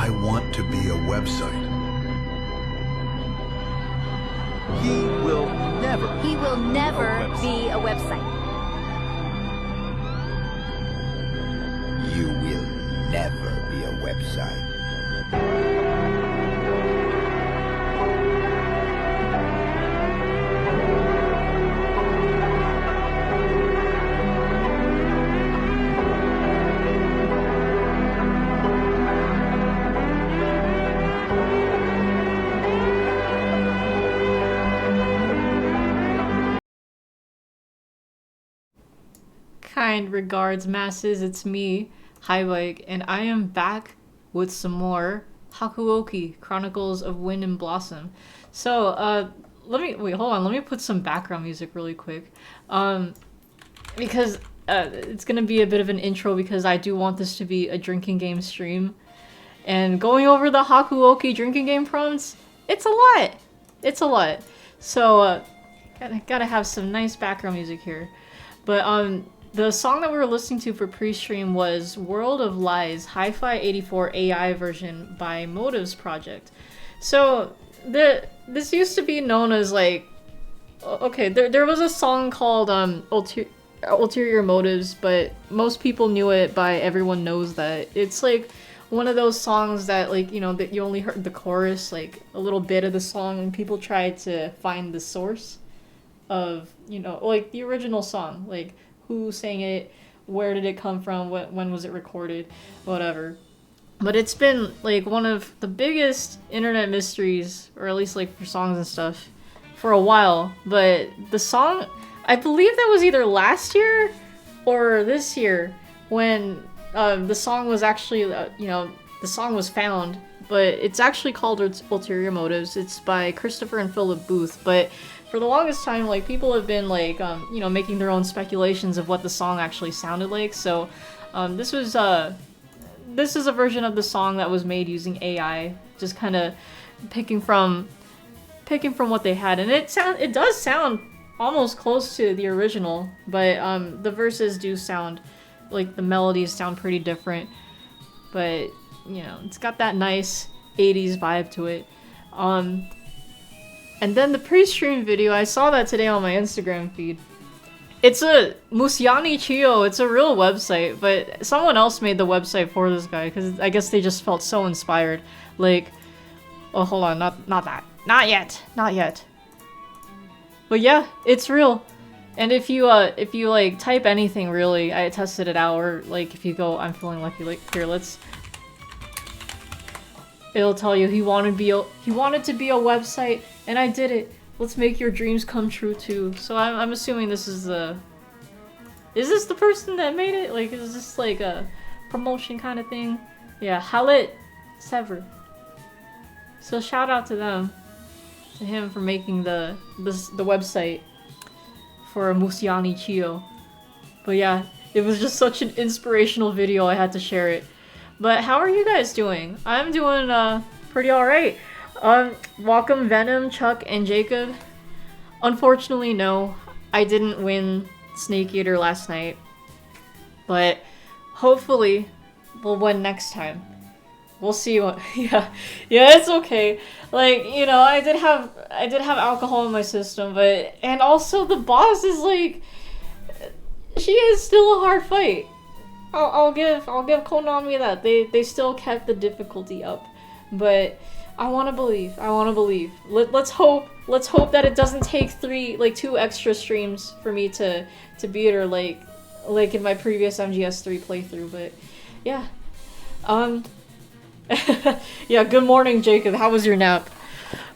I want to be a website. He will never. He will never be a website. You will never be a website. Kind regards, masses. It's me, Highbike, and I am back with some more Hakuoki, Chronicles of Wind and Blossom. So, let me put some background music really quick. Because it's gonna be a bit of an intro because I do want this to be a drinking game stream. And going over the Hakuoki drinking game prompts, it's a lot. It's a lot. So, gotta have some nice background music here. But, the song that we were listening to for pre-stream was World of Lies, Hi-Fi 84 AI version by Motives Project. So, this used to be known as like... Okay, there was a song called Ulterior Motives, but most people knew it by Everyone Knows That. It's like one of those songs that, like, you know, that you only heard the chorus, like a little bit of the song, and people tried to find the source of, you know, like the original song, like who sang it, where did it come from, when was it recorded, whatever. But it's been like one of the biggest internet mysteries, or at least like for songs and stuff, for a while. But the song, I believe that was either last year or this year when the song was actually, the song was found. But it's actually called Ulterior Motives. It's by Christopher and Philip Booth. But for the longest time, like, people have been like, making their own speculations of what the song actually sounded like. So, this is a version of the song that was made using AI, just kind of picking from what they had, and it does sound almost close to the original, but the verses do sound like the melodies sound pretty different, but you know, it's got that nice 80s vibe to it. And then the pre-stream video, I saw that today on my Instagram feed. It's a Musiani Chio, it's a real website, but someone else made the website for this guy, because I guess they just felt so inspired. Like, oh, hold on, not that. Not yet. But yeah, it's real. And if you like type anything, really, I tested it out, or like if you go, I'm feeling lucky, like, here, it'll tell you he wanted to be a website, and I did it. Let's make your dreams come true too. So I'm assuming this is is this the person that made it? Like, is this like a promotion kind of thing? Yeah, Halit Sever. So shout out to him for making the website for Musiani Chio. But yeah, it was just such an inspirational video, I had to share it. But how are you guys doing? I'm doing pretty alright. Welcome Venom, Chuck, and Jacob. Unfortunately, no, I didn't win Snake Eater last night. But hopefully we'll win next time. We'll see what yeah, it's okay. Like, you know, I did have alcohol in my system, and also the boss is like, she is still a hard fight. I'll give Konami that. They still kept the difficulty up. But I want to believe. Let's hope that it doesn't take 2 extra streams for me to beat her like in my previous MGS3 playthrough. But yeah. Yeah, good morning, Jacob. How was your nap?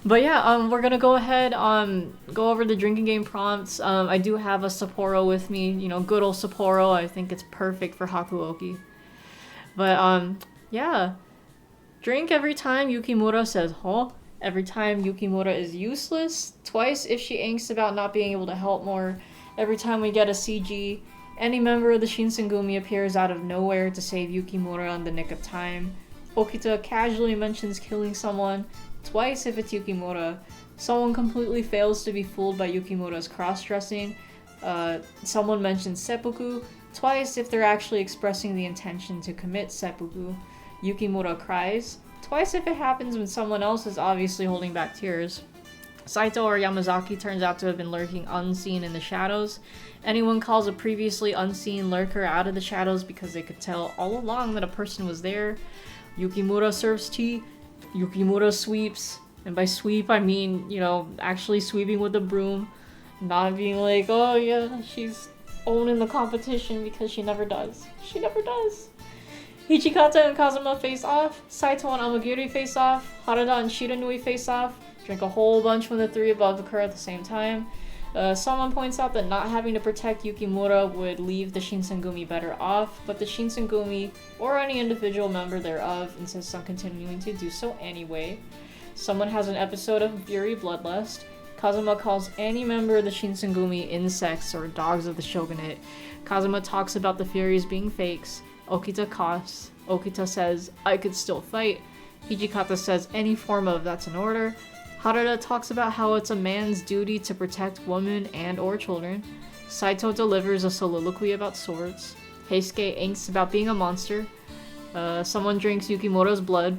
But yeah, we're gonna go ahead, go over the drinking game prompts. I do have a Sapporo with me, you know, good old Sapporo. I think it's perfect for Hakuoki. But, yeah. Drink every time Yukimura says, huh? Every time Yukimura is useless. Twice if she angst about not being able to help more. Every time we get a CG. Any member of the Shinsengumi appears out of nowhere to save Yukimura in the nick of time. Okita casually mentions killing someone. Twice if it's Yukimura. Someone completely fails to be fooled by Yukimura's cross-dressing. Someone mentions seppuku. Twice if they're actually expressing the intention to commit seppuku. Yukimura cries. Twice if it happens when someone else is obviously holding back tears. Saito or Yamazaki turns out to have been lurking unseen in the shadows. Anyone calls a previously unseen lurker out of the shadows because they could tell all along that a person was there. Yukimura serves tea. Yukimura sweeps. And by sweep, I mean, you know, actually sweeping with a broom. Not being like, oh yeah, she's owning the competition, because she never does. She never does. Hichikata and Kazuma face off. Saito and Amagiri face off. Harada and Shiranui face off. Drink a whole bunch when the three above occur at the same time. Someone points out that not having to protect Yukimura would leave the Shinsengumi better off, but the Shinsengumi, or any individual member thereof, insists on continuing to do so anyway. Someone has an episode of Fury Bloodlust. Kazuma calls any member of the Shinsengumi insects or dogs of the shogunate. Kazuma talks about the Furies being fakes. Okita coughs. Okita says, I could still fight. Hijikata says any form of that's in order. Harada talks about how it's a man's duty to protect women and or children. Saito delivers a soliloquy about swords. Heisuke angsts about being a monster. Someone drinks Yukimura's blood.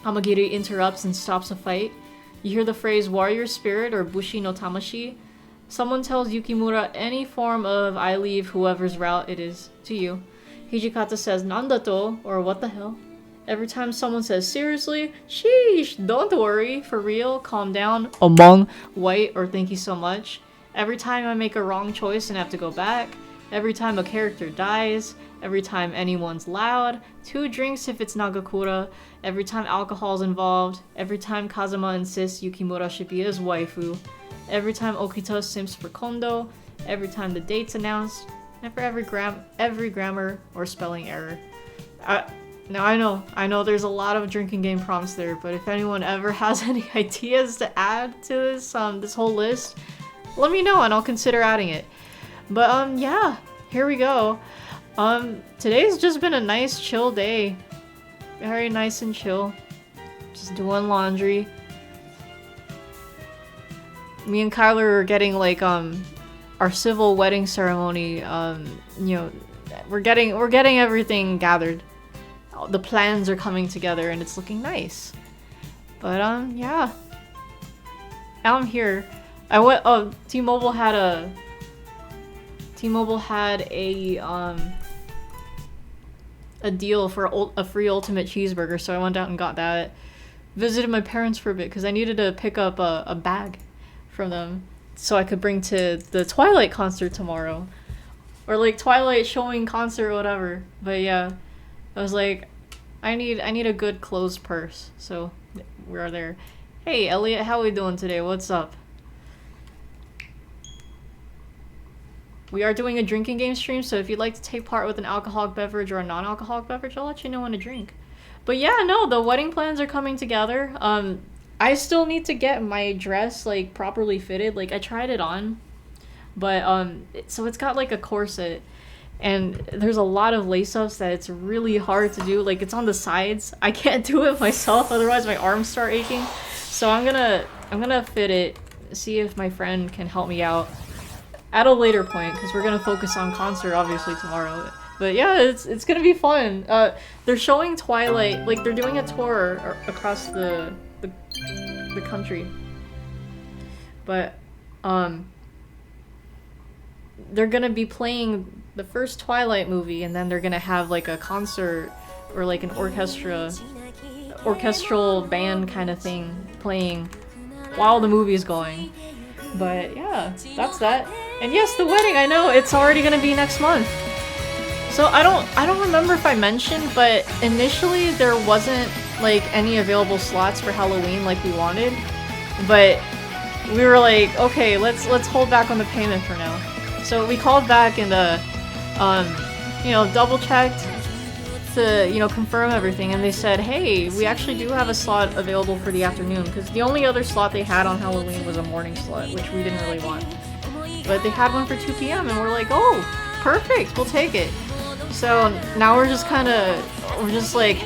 Amagiri interrupts and stops a fight. You hear the phrase warrior spirit or bushi no tamashi. Someone tells Yukimura any form of I leave whoever's route it is to you. Hijikata says nandato, or what the hell. Every time someone says seriously, sheesh, don't worry, for real, calm down, among, white, or thank you so much. Every time I make a wrong choice and have to go back. Every time a character dies. Every time anyone's loud. 2 drinks if it's Nagakura. Every time alcohol's involved. Every time Kazuma insists Yukimura should be his waifu. Every time Okita simps for Kondo. Every time the date's announced. And for every grammar or spelling error. Now I know there's a lot of drinking game prompts there, but if anyone ever has any ideas to add to this this whole list, let me know and I'll consider adding it. But yeah, here we go. Today's just been a nice chill day. Very nice and chill. Just doing laundry. Me and Kyler are getting like our civil wedding ceremony, you know, we're getting everything gathered. The plans are coming together and it's looking nice. But yeah. Now I'm here. I went T-Mobile had a deal for a free ultimate cheeseburger, so I went out and got that. Visited my parents for a bit because I needed to pick up a bag from them so I could bring to the Twilight concert tomorrow. Or like Twilight showing concert or whatever. But yeah, I was like, I need a good closed purse. So we're there. Hey Elliot, how we doing today? What's up? We are doing a drinking game stream, so if you'd like to take part with an alcoholic beverage or a non-alcoholic beverage, I'll let you know when to drink. But yeah, no, the wedding plans are coming together. I still need to get my dress like properly fitted. Like I tried it on, but so it's got like a corset, and there's a lot of lace-ups that it's really hard to do. Like it's on the sides. I can't do it myself, otherwise my arms start aching. So I'm gonna fit it. See if my friend can help me out at a later point, because we're gonna focus on concert obviously tomorrow. But yeah, it's gonna be fun. They're showing Twilight, like they're doing a tour across the country. But they're gonna be playing the first Twilight movie, and then they're gonna have like a concert or like an orchestral band kind of thing playing while the movie is going. But yeah, that's that. And yes, the wedding, I know, it's already gonna be next month. So I don't remember if I mentioned, but initially there wasn't like any available slots for Halloween like we wanted. But we were like, okay, let's hold back on the payment for now. So we called back and you know, double checked to, you know, confirm everything, and they said, hey, we actually do have a slot available for the afternoon, because the only other slot they had on Halloween was a morning slot, which we didn't really want. But they had one for 2 p.m. and we're like, oh, perfect, we'll take it. So now we're just like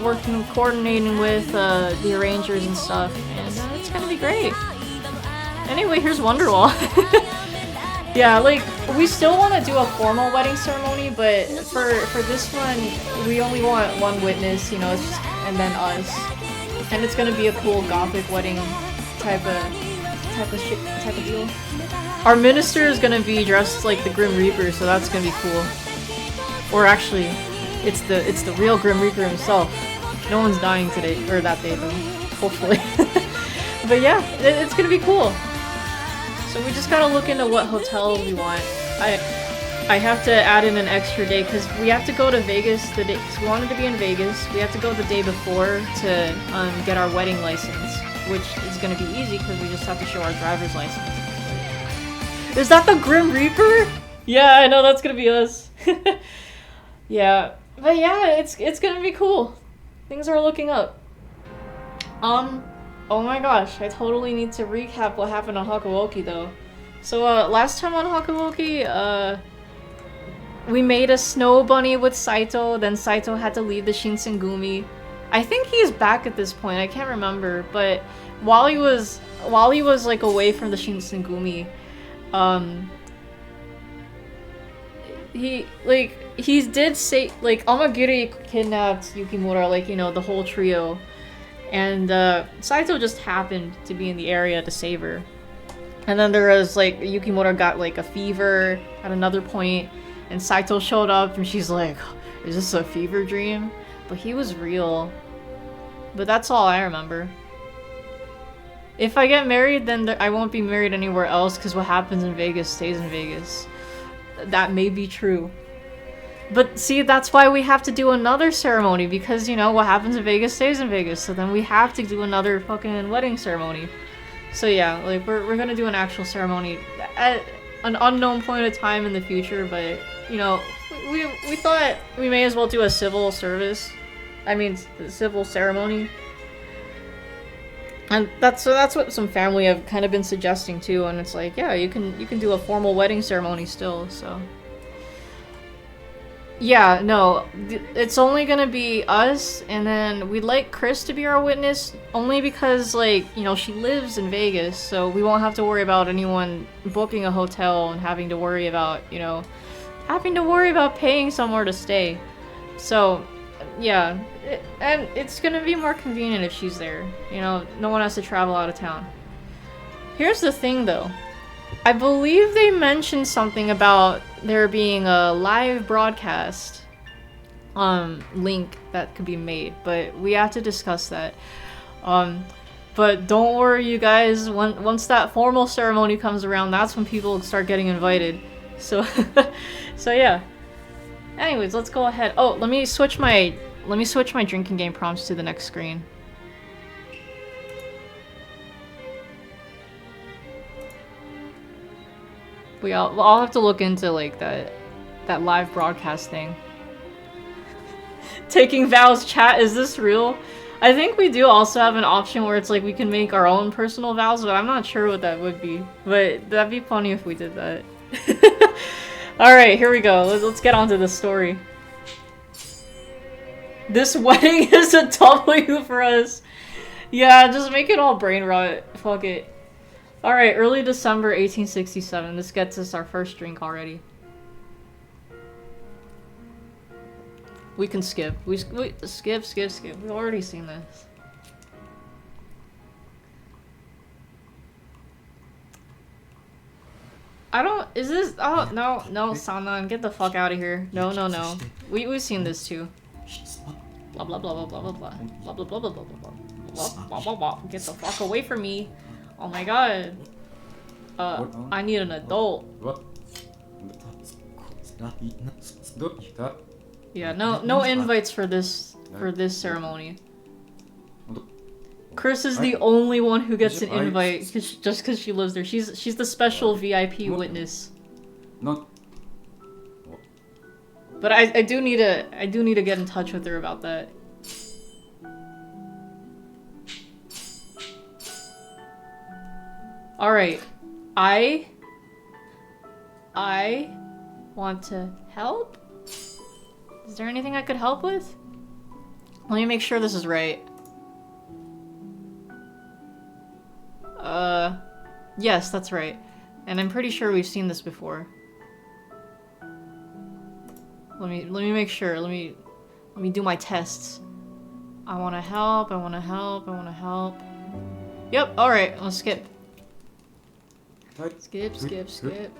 working, coordinating with the arrangers and stuff, and it's gonna be great. Anyway, here's Wonderwall. Yeah, like, we still want to do a formal wedding ceremony, but for this one, we only want one witness, you know, it's just, and then us. And it's gonna be a cool gothic wedding type of deal. Our minister is gonna be dressed like the Grim Reaper, so that's gonna be cool. Or actually, it's the real Grim Reaper himself. No one's dying today, or that day though, hopefully. But yeah, it's gonna be cool. So we just gotta look into what hotel we want. I have to add in an extra day because we have to go to Vegas the day. Cause we wanted to be in Vegas. We have to go the day before to get our wedding license, which is gonna be easy because we just have to show our driver's license. Is that the Grim Reaper? Yeah, I know that's gonna be us. Yeah, but yeah, it's gonna be cool. Things are looking up. Oh my gosh, I totally need to recap what happened on Hakuoki though. So last time on Hakuoki, we made a snow bunny with Saito, then Saito had to leave the Shinsengumi. I think he's back at this point, I can't remember, but while he was like away from the Shinsengumi, he did say, like, Amagiri kidnapped Yukimura, like, you know, the whole trio. And Saito just happened to be in the area to save her. And then there was, like, Yukimura got, like, a fever at another point, and Saito showed up, and she's like, is this a fever dream? But he was real. But that's all I remember. If I get married, then I won't be married anywhere else, because what happens in Vegas stays in Vegas. That may be true. But see, that's why we have to do another ceremony, because, you know, what happens in Vegas stays in Vegas, so then we have to do another fucking wedding ceremony. So yeah, like, we're gonna do an actual ceremony at an unknown point of time in the future, but, you know, we thought we may as well do a civil service. I mean, civil ceremony. And that's what some family have kind of been suggesting too, and it's like, yeah, you can do a formal wedding ceremony still, so... Yeah, no, it's only gonna be us, and then we'd like Chris to be our witness, only because, like, you know, she lives in Vegas, so we won't have to worry about anyone booking a hotel and having to worry about, you know, paying somewhere to stay. So, yeah, and it's gonna be more convenient if she's there, you know, no one has to travel out of town. Here's the thing, though. I believe they mentioned something about there being a live broadcast link that could be made, but we have to discuss that. But don't worry, you guys, once that formal ceremony comes around, that's when people start getting invited. So so yeah. Anyways, let's go ahead. Oh, let me switch my drinking game prompts to the next screen. I'll have to look into, like, that live broadcast thing. Taking vows chat, is this real? I think we do also have an option where it's like we can make our own personal vows, but I'm not sure what that would be. But that'd be funny if we did that. Alright, here we go. Let's get on to the story. This wedding is a W for us. Yeah, just make it all brain rot. Fuck it. Alright, early December 1867. This gets us our first drink already. We can skip. Skip. We've already seen this. Is this? Oh, no, Sanan, get the fuck out of here. No. We've seen this too. Blah blah blah blah blah blah blah blah blah blah blah blah blah blah blah. Get the fuck away from me. Oh my god. I need an adult. Yeah, no invites for this ceremony. Chris is the only one who gets an invite just because she lives there. She's the special VIP witness. But I do need to get in touch with her about that. All right, I want to help. Is there anything I could help with? Let me make sure this is right. Yes, that's right. And I'm pretty sure we've seen this before. Let me make sure. Let me do my tests. I wanna help, I wanna help, I wanna help. Yep, alright, let's skip. Skip.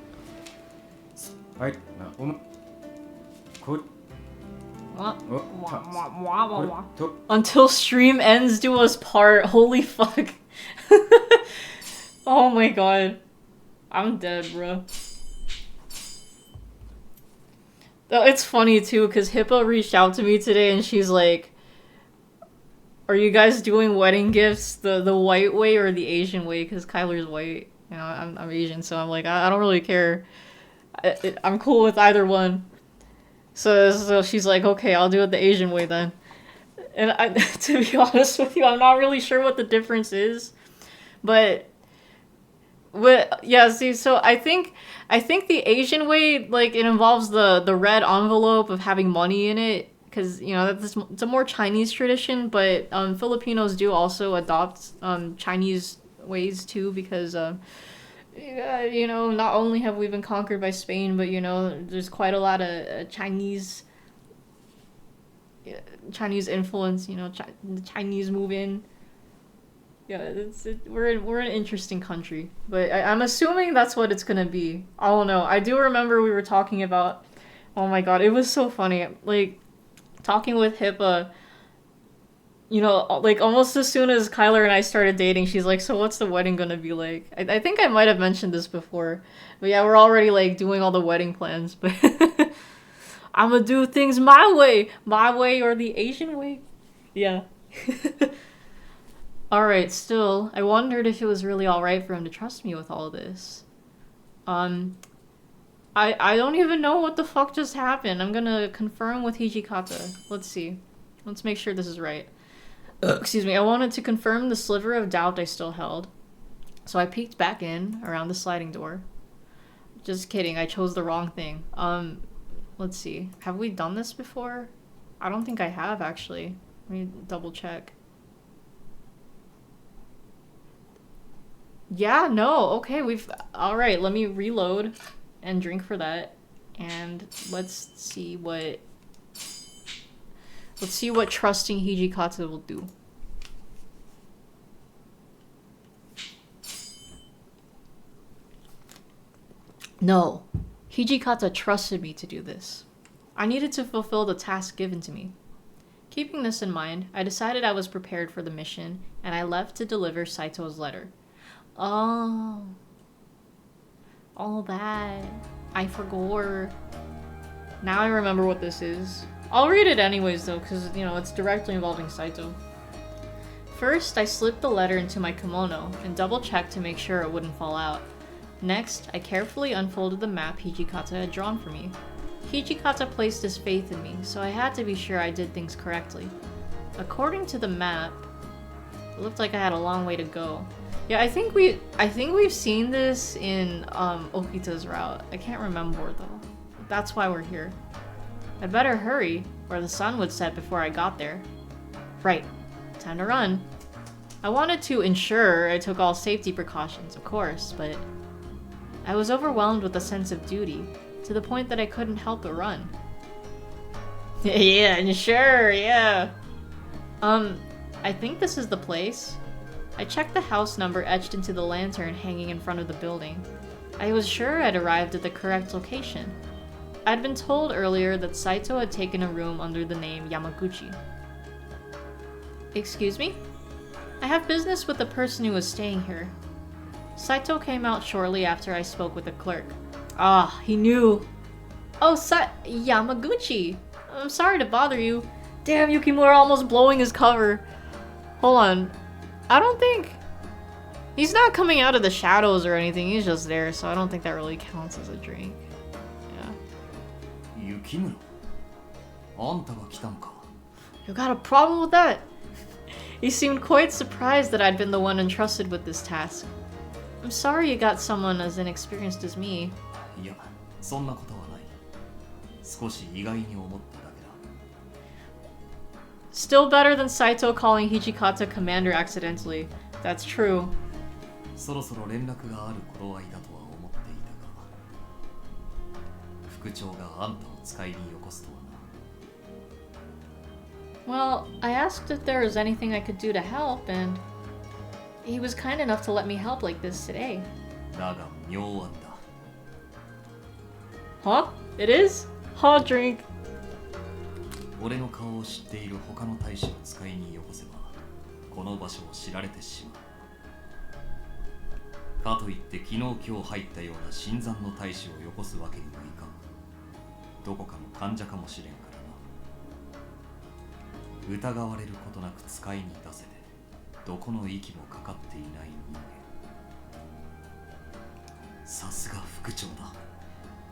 Until stream ends, do us part. Holy fuck. Oh my god. I'm dead, bro. Oh, it's funny too, because Hippo reached out to me today and she's like, are you guys doing wedding gifts the white way or the Asian way? Because Kyler's white. You know, I'm Asian, so I'm like, I don't really care. I'm cool with either one. So she's like, okay, I'll do it the Asian way then. And to be honest with you, I'm not really sure what the difference is. But yeah, see, so I think the Asian way, like, it involves the red envelope of having money in it. Because, you know, it's a more Chinese tradition, but Filipinos do also adopt Chinese ways too, because, you know, not only have we been conquered by Spain, but, you know, there's quite a lot of Chinese influence, you know, the Chinese move in. Yeah, we're an interesting country, but I'm assuming that's what it's gonna be. I don't know. I do remember we were talking about, oh my god, it was so funny, like, talking with Hippa, you know, like, almost as soon as Kyler and I started dating, she's like, so what's the wedding gonna be like? I think I might have mentioned this before, but yeah, we're already, like, doing all the wedding plans, but I'm gonna do things my way or the Asian way. Yeah. Alright, still, I wondered if it was really alright for him to trust me with all of this. I don't even know what the fuck just happened. I'm gonna confirm with Hijikata. Let's see. Let's make sure this is right. Excuse me, I wanted to confirm the sliver of doubt I still held. So I peeked back in, around the sliding door. Just kidding, I chose the wrong thing. Let's see. Have we done this before? I don't think I have, actually. Let me double check. Yeah, no, okay, alright, let me reload and drink for that. And let's see what trusting Hijikata will do. No, Hijikata trusted me to do this. I needed to fulfill the task given to me. Keeping this in mind, I decided I was prepared for the mission, and I left to deliver Saito's letter. Oh, all that. I forgot. Now I remember what this is. I'll read it anyways though, because, you know, it's directly involving Saito. First, I slipped the letter into my kimono and double-checked to make sure it wouldn't fall out. Next, I carefully unfolded the map Hijikata had drawn for me. Hijikata placed his faith in me, so I had to be sure I did things correctly. According to the map, it looked like I had a long way to go. Yeah, I think we've seen this in Okita's route. I can't remember though. That's why we're here. I'd better hurry, or the sun would set before I got there. Right, time to run. I wanted to ensure I took all safety precautions, of course, but I was overwhelmed with a sense of duty, to the point that I couldn't help but run. Yeah, sure, yeah. I think this is the place. I checked the house number etched into the lantern hanging in front of the building. I was sure I'd arrived at the correct location. I'd been told earlier that Saito had taken a room under the name Yamaguchi. Excuse me? I have business with the person who was staying here. Saito came out shortly after I spoke with the clerk. Ah, he knew. Oh, Yamaguchi! I'm sorry to bother you. Damn, Yukimura almost blowing his cover. Hold on. I don't think... He's not coming out of the shadows or anything, he's just there, so I don't think that really counts as a drink. Yeah. Yukimura? You got a problem with that? He seemed quite surprised that I'd been the one entrusted with this task. I'm sorry you got someone as inexperienced as me. Still better than Saito calling Hijikata commander accidentally. That's true. 副長があんたを使いによこすとはな。 Well, I asked if there was anything I could do to help, and he was kind enough to let me help like this today. だが妙案だ。 Huh? It is? Hot drink. 俺の顔を知っている他の大使を使いによこせばこの場所を知られてしまう。かといって昨日今日入ったような新参の大使をよこすわけにもいかん。どこかの患者かもしれんからな。疑われることなく使いに出せてどこの息もかかっていない人間。さすが副長だ。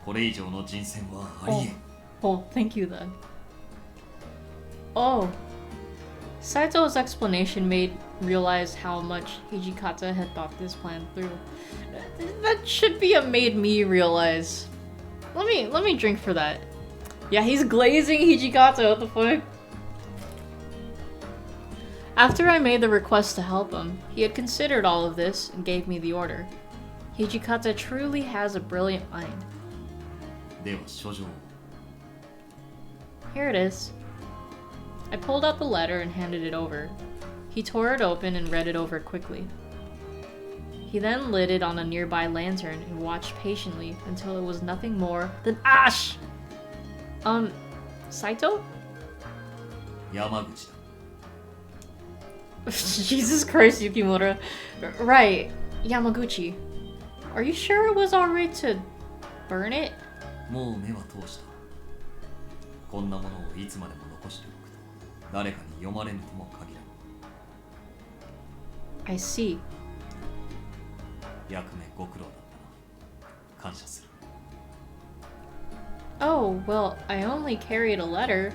これ以上の人選はありえん。 Oh, thank you then. Oh. Saito's explanation made realize how much Hijikata had thought this plan through. That should be a made me realize. Let me drink for that. Yeah, he's glazing Hijikata, what the fuck? After I made the request to help him, he had considered all of this and gave me the order. Hijikata truly has a brilliant mind. では書状を。 Here it is. I pulled out the letter and handed it over. He tore it open and read it over quickly. He then lit it on a nearby lantern and watched patiently until it was nothing more than ash! Saito? 山口だ。 Jesus Christ, Yukimura. Right, Yamaguchi. Are you sure it was alright to burn it? もう目は通した。こんなものをいつまでも残しておくと誰かに読まれぬとも限らん。 I see. 役目ご苦労だったな。感謝する。 Oh, well, I only carried a letter.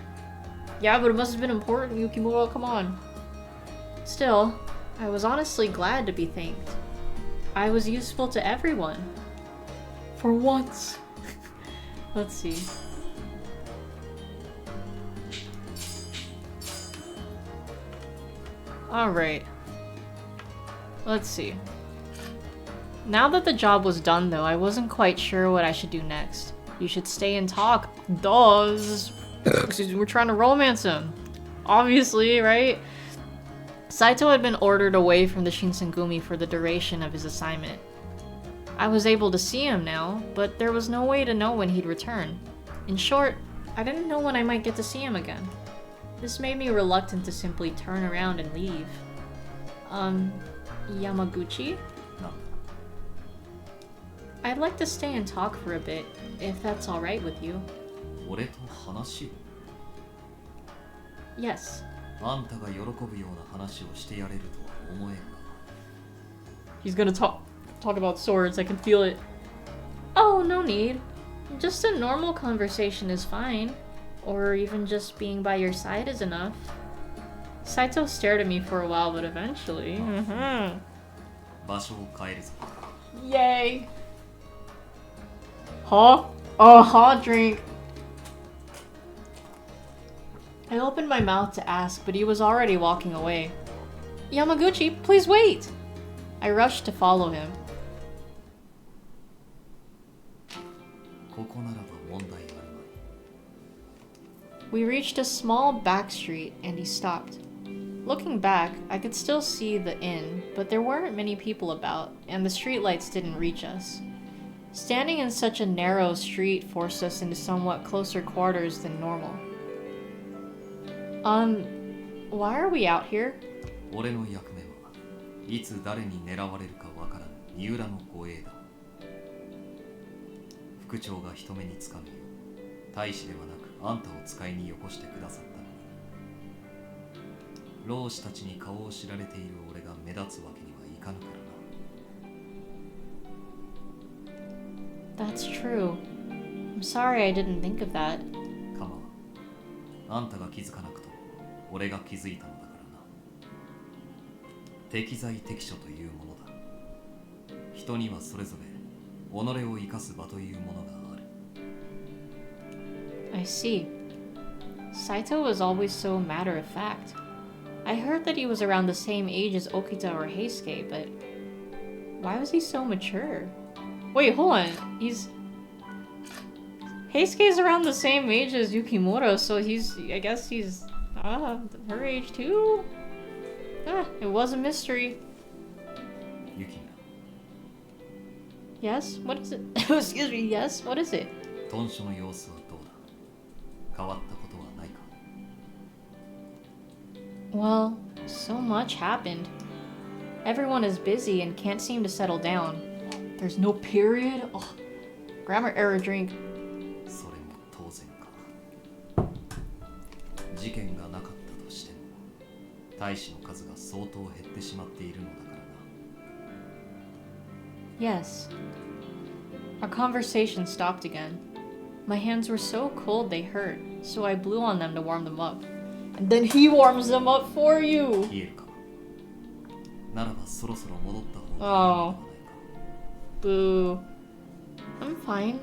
Yeah, but it must have been important, Yukimura, come on. Still, I was honestly glad to be thanked. I was useful to everyone. For once. Let's see. Alright. Let's see. Now that the job was done though, I wasn't quite sure what I should do next. You should stay and talk. Duh, excuse me, we're trying to romance him. Obviously, right? Saito had been ordered away from the Shinsengumi for the duration of his assignment. I was able to see him now, but there was no way to know when he'd return. In short, I didn't know when I might get to see him again. This made me reluctant to simply turn around and leave. Yamaguchi? No. I'd like to stay and talk for a bit, if that's alright with you. 俺と話を。 Yes. あんたが喜ぶような話をしてやれるとは思えんが。 He's gonna talk about swords, I can feel it. Oh, no need. Just a normal conversation is fine. Or even just being by your side is enough. Saito stared at me for a while, but eventually... 場所を変えるぞ。 Yay! Huh? Oh, hot drink! I opened my mouth to ask, but he was already walking away. Yamaguchi, please wait! I rushed to follow him. ここならば問題あるまい。 We reached a small back street and he stopped. Looking back, I could still see the inn, but there weren't many people about, and the streetlights didn't reach us. Standing in such a narrow street forced us into somewhat closer quarters than normal. Why are we out here? 俺の役目はいつ誰に狙われるかわからぬ三浦の護衛だ。副長が人目につかぬよう大使ではなくあんたを使いによこしてくださったのに、老師たちに顔を知られている俺が目立つわけにはいかぬからな。 That's true. I'm sorry I didn't think of that. かまわん。あんたが気づかなくとも俺が気づいたのだからな。適材適所というものだ。人にはそれぞれ己を生かす場というものがある。 I see. Saito was always so matter-of-fact. I heard that he was around the same age as Okita or Heisuke, but why was he so mature? Wait, hold on. Heisuke's around the same age as Yukimura, so I guess he's her age too? It was a mystery. Yuki, Yes? What is it? Excuse me, yes? What is it? トンショの様子はどうだ変わったことはないか Well, so much happened. Everyone is busy and can't seem to settle down. There's no period? Oh, grammar error drink. それも当然か事件がなかったとしても大使の数が相当減ってしまっているのだからな Yes. Our conversation stopped again. My hands were so cold they hurt, so I blew on them to warm them up. And then he warms them up for you! 冷えるかならばそろそろ戻った方がいいのではないか Boo. I'm fine.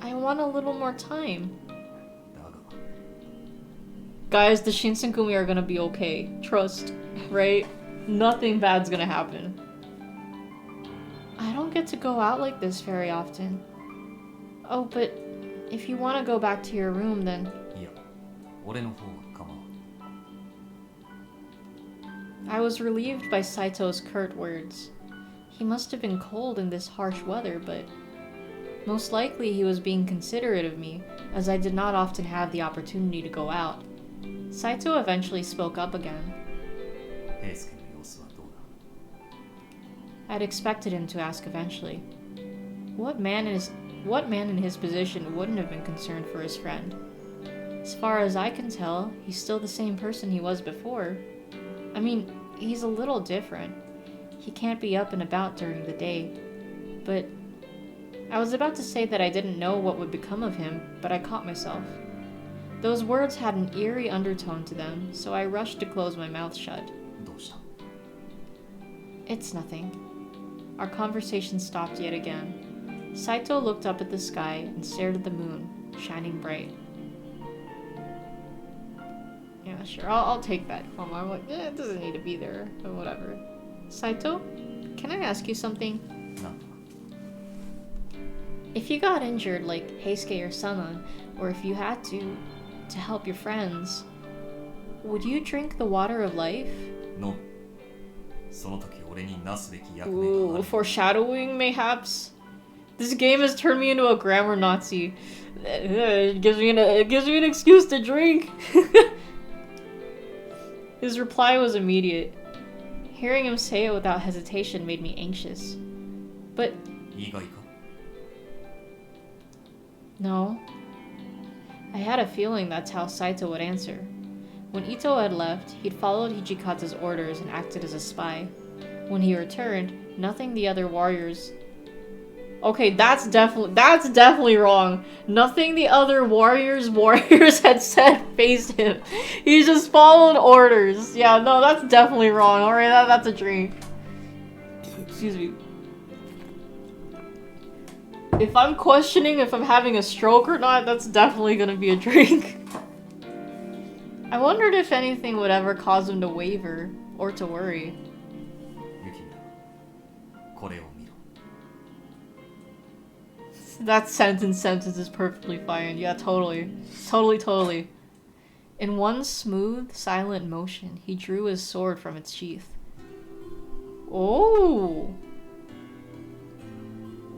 I want a little more time. だが Guys, the Shinsengumi are gonna be okay. Trust, right? Nothing bad's gonna happen. I don't get to go out like this very often. Oh, but if you want to go back to your room, then... いや俺の方は構わん I was relieved by Saito's curt words. He must have been cold in this harsh weather, but most likely he was being considerate of me, as I did not often have the opportunity to go out. Saito eventually spoke up again. 平助の様子はどうだ I'd expected him to ask eventually. What man in his position wouldn't have been concerned for his friend? As far as I can tell, he's still the same person he was before. I mean, he's a little different. He can't be up and about during the day. But I was about to say that I didn't know what would become of him, but I caught myself. Those words had an eerie undertone to them, so I rushed to close my mouth shut. どうした It's nothing. Our conversation stopped yet again. Saito looked up at the sky and stared at the moon, shining bright. Yeah, sure, I'll take that. I'm like, it doesn't need to be there, but whatever. Saito, can I ask you something? なんだ If you got injured like Heisuke or Sana, or if you had to help your friends, would you drink the water of life? 飲むその時俺になすべき役目があ Ooh, る foreshadowing, mayhaps? This game has turned me into a grammar Nazi. It gives me an excuse to drink. His reply was immediate. Hearing him say it without hesitation made me anxious. But 意外か no. I had a feeling that's how Saito would answer. When Ito had left, he'd followed Hijikaza's orders and acted as a spy. When he returned, nothing the other warriors... Okay, that's definitely wrong. Nothing the other warriors had said faced him. He just followed orders. Yeah, no, that's definitely wrong. Alright, that's a drink. Excuse me. If I'm questioning if I'm having a stroke or not, that's definitely gonna be a drink. I wondered if anything would ever cause him to waver or to worry. ユキこれを見ろ That sentence is perfectly fine. Yeah, totally. Totally. In one smooth, silent motion, he drew his sword from its sheath. Oh!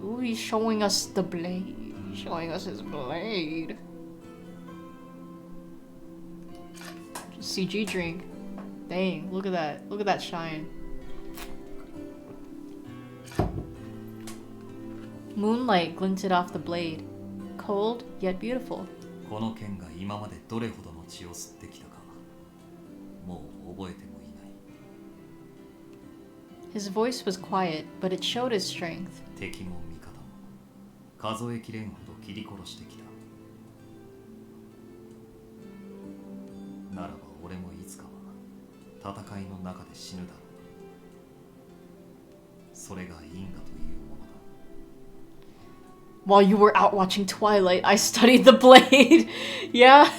Ooh, he's showing us the blade. Showing us his blade. CG drink. Dang, look at that. Look at that shine. Moonlight glinted off the blade. Cold, yet beautiful. この剣が今までどれほどの血を吸ってきたかもう覚えてもいない His voice was quiet, but it showed his strength. 敵も味方も数えきれんほど切り殺してきたならば俺もいつかは戦いの中で死ぬだろうそれが因果というものだ While you were out watching Twilight, I studied the blade. Yeah.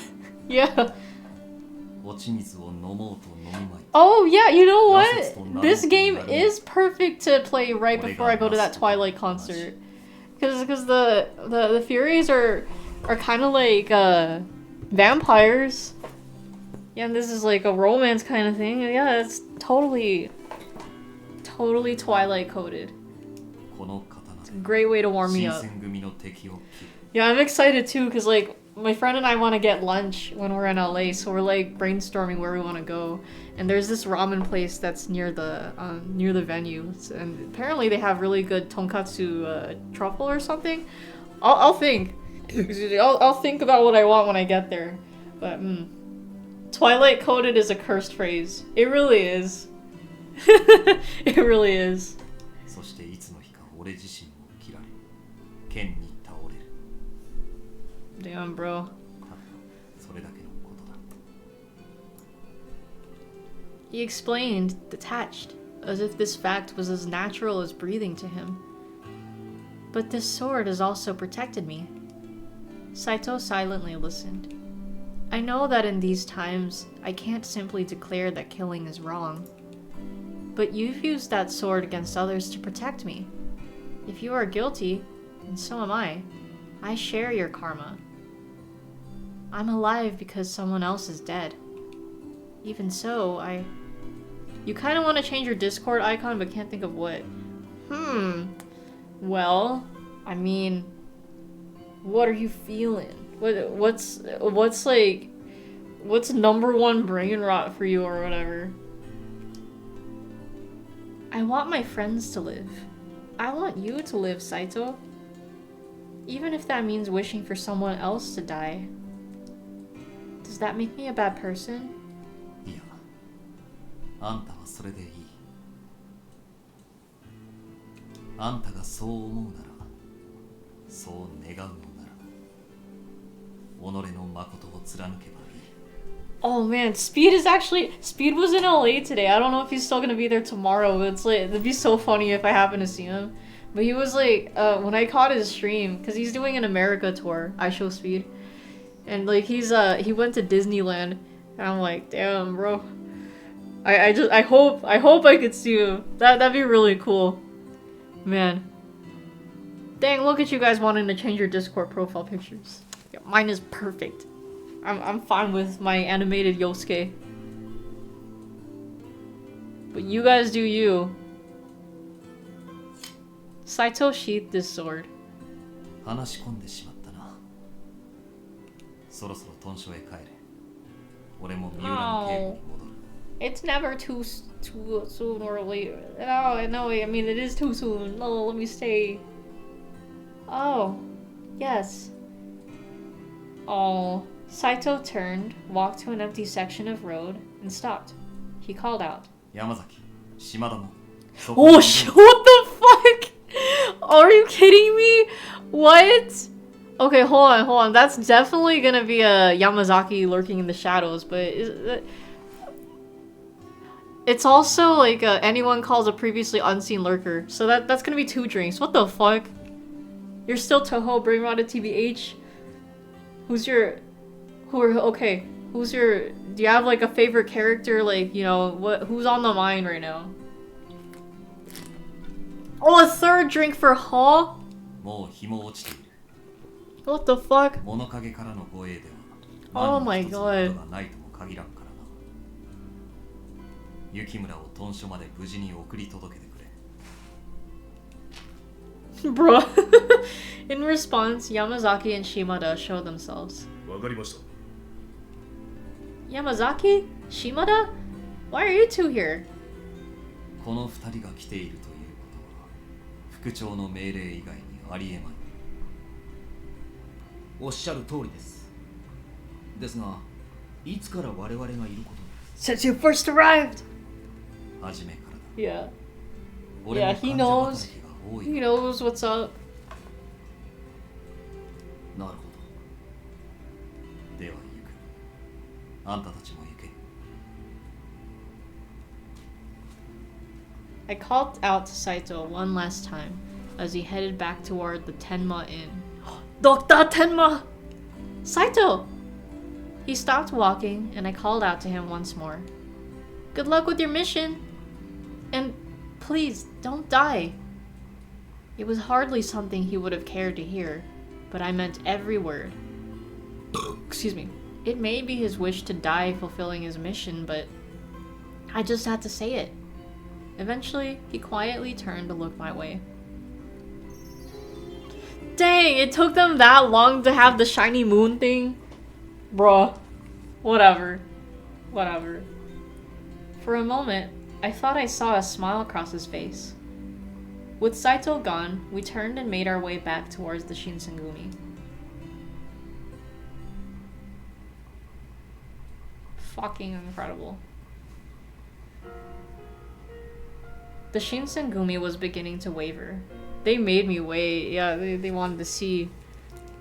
落ち水を飲もうと飲みまい Oh, yeah, you know what? This game is perfect to play right before I go to that Twilight concert. Because the Furies are are kind of like vampires. Yeah, and this is like a romance kind of thing. Yeah, it's totally Twilight coded. It's a great way to warm me up. Yeah, I'm excited too because like my friend and I want to get lunch when we're in LA, so we're like brainstorming where we want to go. And there's this ramen place that's near the venue, and apparently they have really good tonkatsu truffle or something. I'll think. I'll think about what I want when I get there. But Twilight coded is a cursed phrase. It really is. It really is. Damn, bro. He explained, detached, as if this fact was as natural as breathing to him. But this sword has also protected me. Saito silently listened. I know that in these times, I can't simply declare that killing is wrong. But you've used that sword against others to protect me. If you are guilty, and so am I share your karma. I'm alive because someone else is dead. Even so, You kind of want to change your Discord icon, but can't think of what. Well, I mean, what are you feeling? What's number one brain rot for you or whatever? I want my friends to live. I want you to live, Saito. Even if that means wishing for someone else to die. Does that make me a bad person? いや、あんたはそれでいい。あんたがそう思うなら、そう願うのなら、己の誠を貫けばいい。Oh man, Speed was in LA today. I don't know if he's still gonna be there tomorrow, but it's like, it'd be so funny if I happen to see him. But he was like, when I caught his stream, because he's doing an America tour, I show Speed. And like he went to Disneyland, and I'm like, damn, bro. I hope I could see him. That'd be really cool. Man. Dang, look at you guys wanting to change your Discord profile pictures. Yeah, mine is perfect. I'm fine with my animated Yosuke. But you guys do you. Saito sheathed his sword. 話し込んでしまったな。そろそろ豚書へ帰れ。俺も三浦の警護に戻る。It's never too soon or late. No, I mean it is too soon. No, let me stay. Oh, yes. Oh, Saito turned, walked to an empty section of road, and stopped. He called out. 山崎、島田の。Oh shit! What the fuck? Are you kidding me? What? Okay, hold on. That's definitely gonna be a Yamazaki lurking in the shadows, but it's also like anyone calls a previously unseen lurker. So that's gonna be 2 drinks. What the fuck? You're still Toho, brain rotted TBH. Do you have like a favorite character? Like, you know, who's on the mind right now? Oh, a 3rd drink for Hall? What the fuck? Oh my god. Bro. In response, Yamazaki and Shimada show themselves. Yamazaki? Shimada? Why are you 2 here? この2人が来ているということは副長の命令以外にありえまい。おっしゃる通りです。ですが、いつから我々がいることに。 Since you first arrived. 初めからだ。Yeah. 俺も He knows. He knows what's up. なるほど。では行く。あんたたちも行け。I called out to Saito one last time as he headed back toward the Tenma Inn. Dr. Tenma! Saito! He stopped walking and I called out to him once more. Good luck with your mission! And please, don't die. It was hardly something he would have cared to hear, but I meant every word. Excuse me. It may be his wish to die fulfilling his mission, but I just had to say it. Eventually, he quietly turned to look my way. Dang, it took them that long to have the shiny moon thing? Bruh. Whatever. Whatever. For a moment, I thought I saw a smile across his face. With Saito gone, we turned and made our way back towards the Shinsengumi. Fucking incredible. The Shinsengumi was beginning to waver. They made me wait. Yeah, they wanted to see.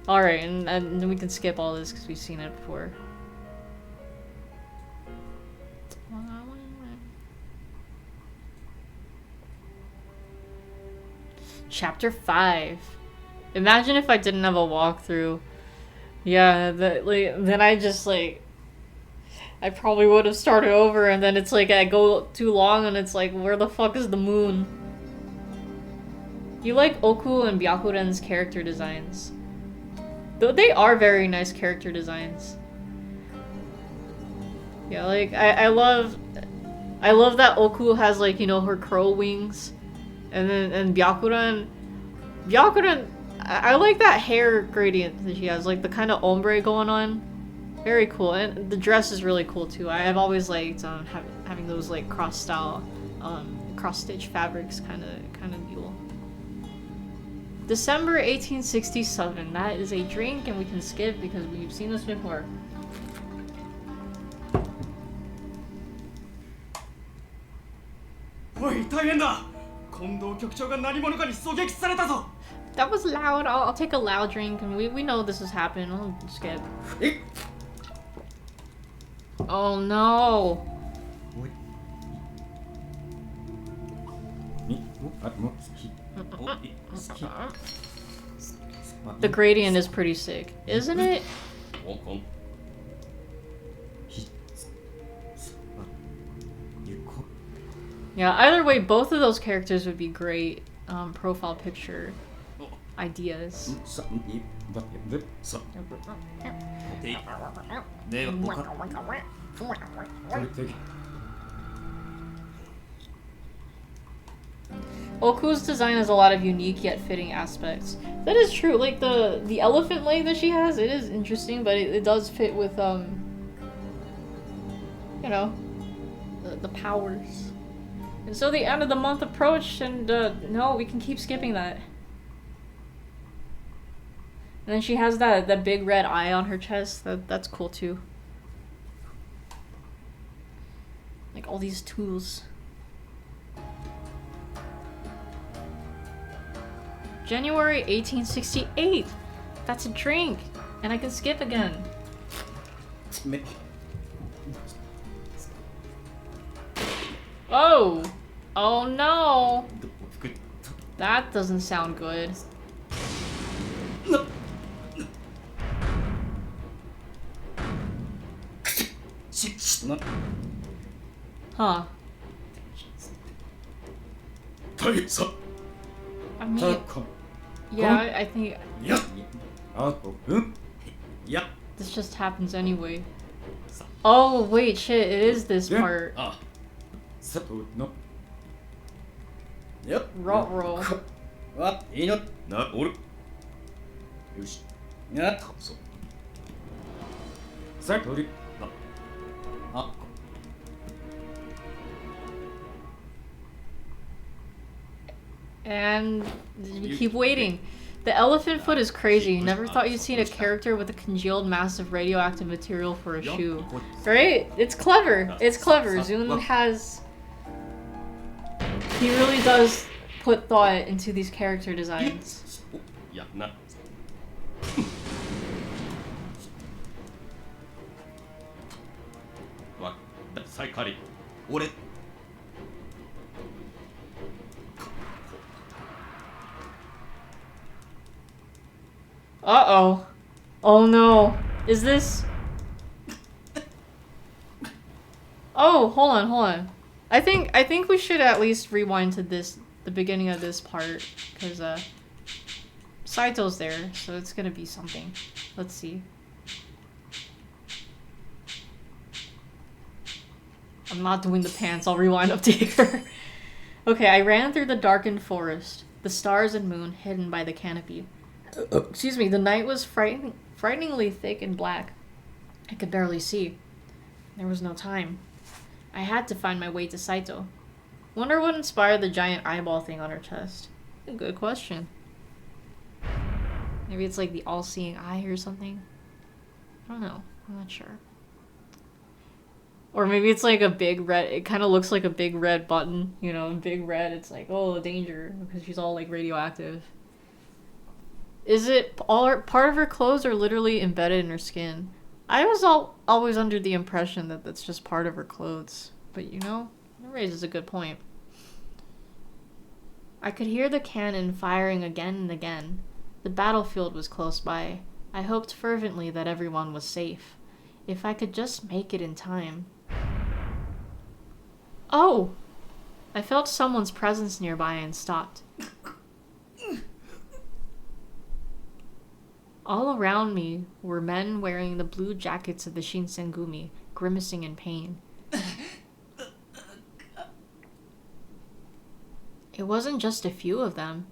Alright, and then we can skip all this because we've seen it before. Chapter 5. Imagine if I didn't have a walkthrough. Yeah, then I just like... I probably would have started over, and then it's like I go too long and it's like, where the fuck is the moon? You like Oku and Byakuren's character designs. Though they are very nice character designs. Yeah, like I love that Oku has like, you know, her crow wings. And Byakuren, I like that hair gradient that she has, like the kind of ombre going on. Very cool, and the dress is really cool too. I've always liked having those like cross-style, cross-stitch fabrics, kind of deal. December 1867. That is a drink, and we can skip because we've seen this before. That was loud. I'll take a loud drink, and we know this is happening. I'll skip. Oh no! The gradient is pretty sick, isn't it? Yeah, either way, both of those characters would be great profile picture ideas. Oku's design has a lot of unique yet fitting aspects. That is true. Like the elephant leg that she has, it is interesting, but it does fit with you know, the powers. And so the end of the month approached, and no, we can keep skipping that. And then she has that big red eye on her chest. That's cool too. Like all these tools. January 1868. That's a drink, and I can skip again. Oh! Oh no! That doesn't sound good. Huh. I mean, yeah, I think this just happens anyway. Oh wait, shit! It is this part. Roll. And we keep waiting. The elephant foot is crazy. Never thought you'd seen a character with a congealed mass of radioactive material for a shoe. Right? It's clever. It's clever. Zun has... He really does put thought into these character designs. Uh-oh. Oh no. Is this... Oh, hold on. I think we should at least rewind to the beginning of this part, because Saito's there, so it's gonna be something. Let's see. I'm not doing the pants. I'll rewind up to here. Okay, I ran through the darkened forest, the stars and moon hidden by the canopy. Excuse me, the night was frighteningly thick and black. I could barely see. There was no time. I had to find my way to Saito. Wonder what inspired the giant eyeball thing on her chest. A good question. Maybe it's like the all-seeing eye or something. I don't know. I'm not sure. Or maybe it's like a big red, it kind of looks like a big red button, you know, big red, it's like, oh, danger, because she's all like radioactive. Is it all part of her clothes or literally embedded in her skin? I was always under the impression that that's just part of her clothes, but you know, it raises a good point. I could hear the cannon firing again and again. The battlefield was close by. I hoped fervently that everyone was safe. If I could just make it in time. Oh! I felt someone's presence nearby and stopped. All around me were men wearing the blue jackets of the Shinsengumi, grimacing in pain. It wasn't just a few of them.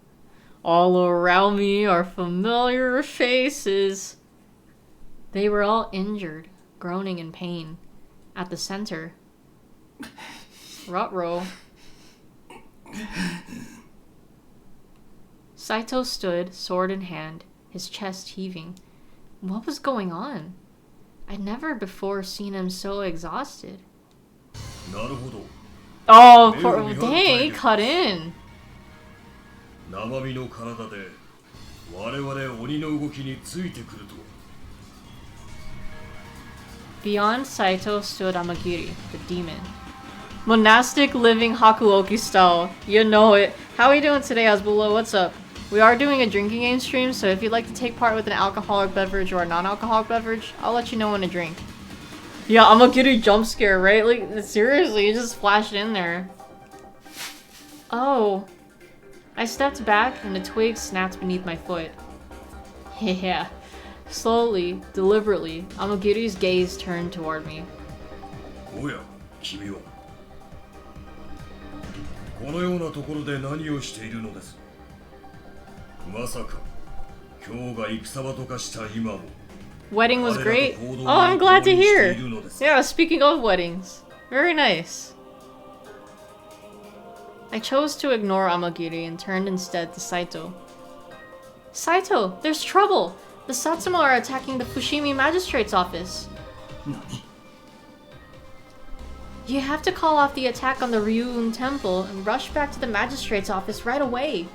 All around me are familiar faces. They were all injured, groaning in pain. At the center, Rutro. Saito stood, sword in hand, his chest heaving. What was going on? I'd never before seen him so exhausted. Oh, dang, he cut in. Beyond Saito stood Amagiri, the demon. Monastic living Hakuoki style. You know it. How are you doing today, Azbulo? What's up? We are doing a drinking game stream, so if you'd like to take part with an alcoholic beverage or a non-alcoholic beverage, I'll let you know when to drink. Yeah, Amagiri jump scare, right? Like, seriously, you just flashed in there. Oh. I stepped back and a twig snapped beneath my foot. Yeah. Slowly, deliberately, Amagiri's gaze turned toward me. Wedding was great. Oh, I'm glad to hear. Yeah, speaking of weddings. Very nice. I chose to ignore Amagiri and turned instead to Saito. Saito, there's trouble! The Satsuma are attacking the Fushimi Magistrate's office. You have to call off the attack on the Ryuun Temple and rush back to the Magistrate's office right away.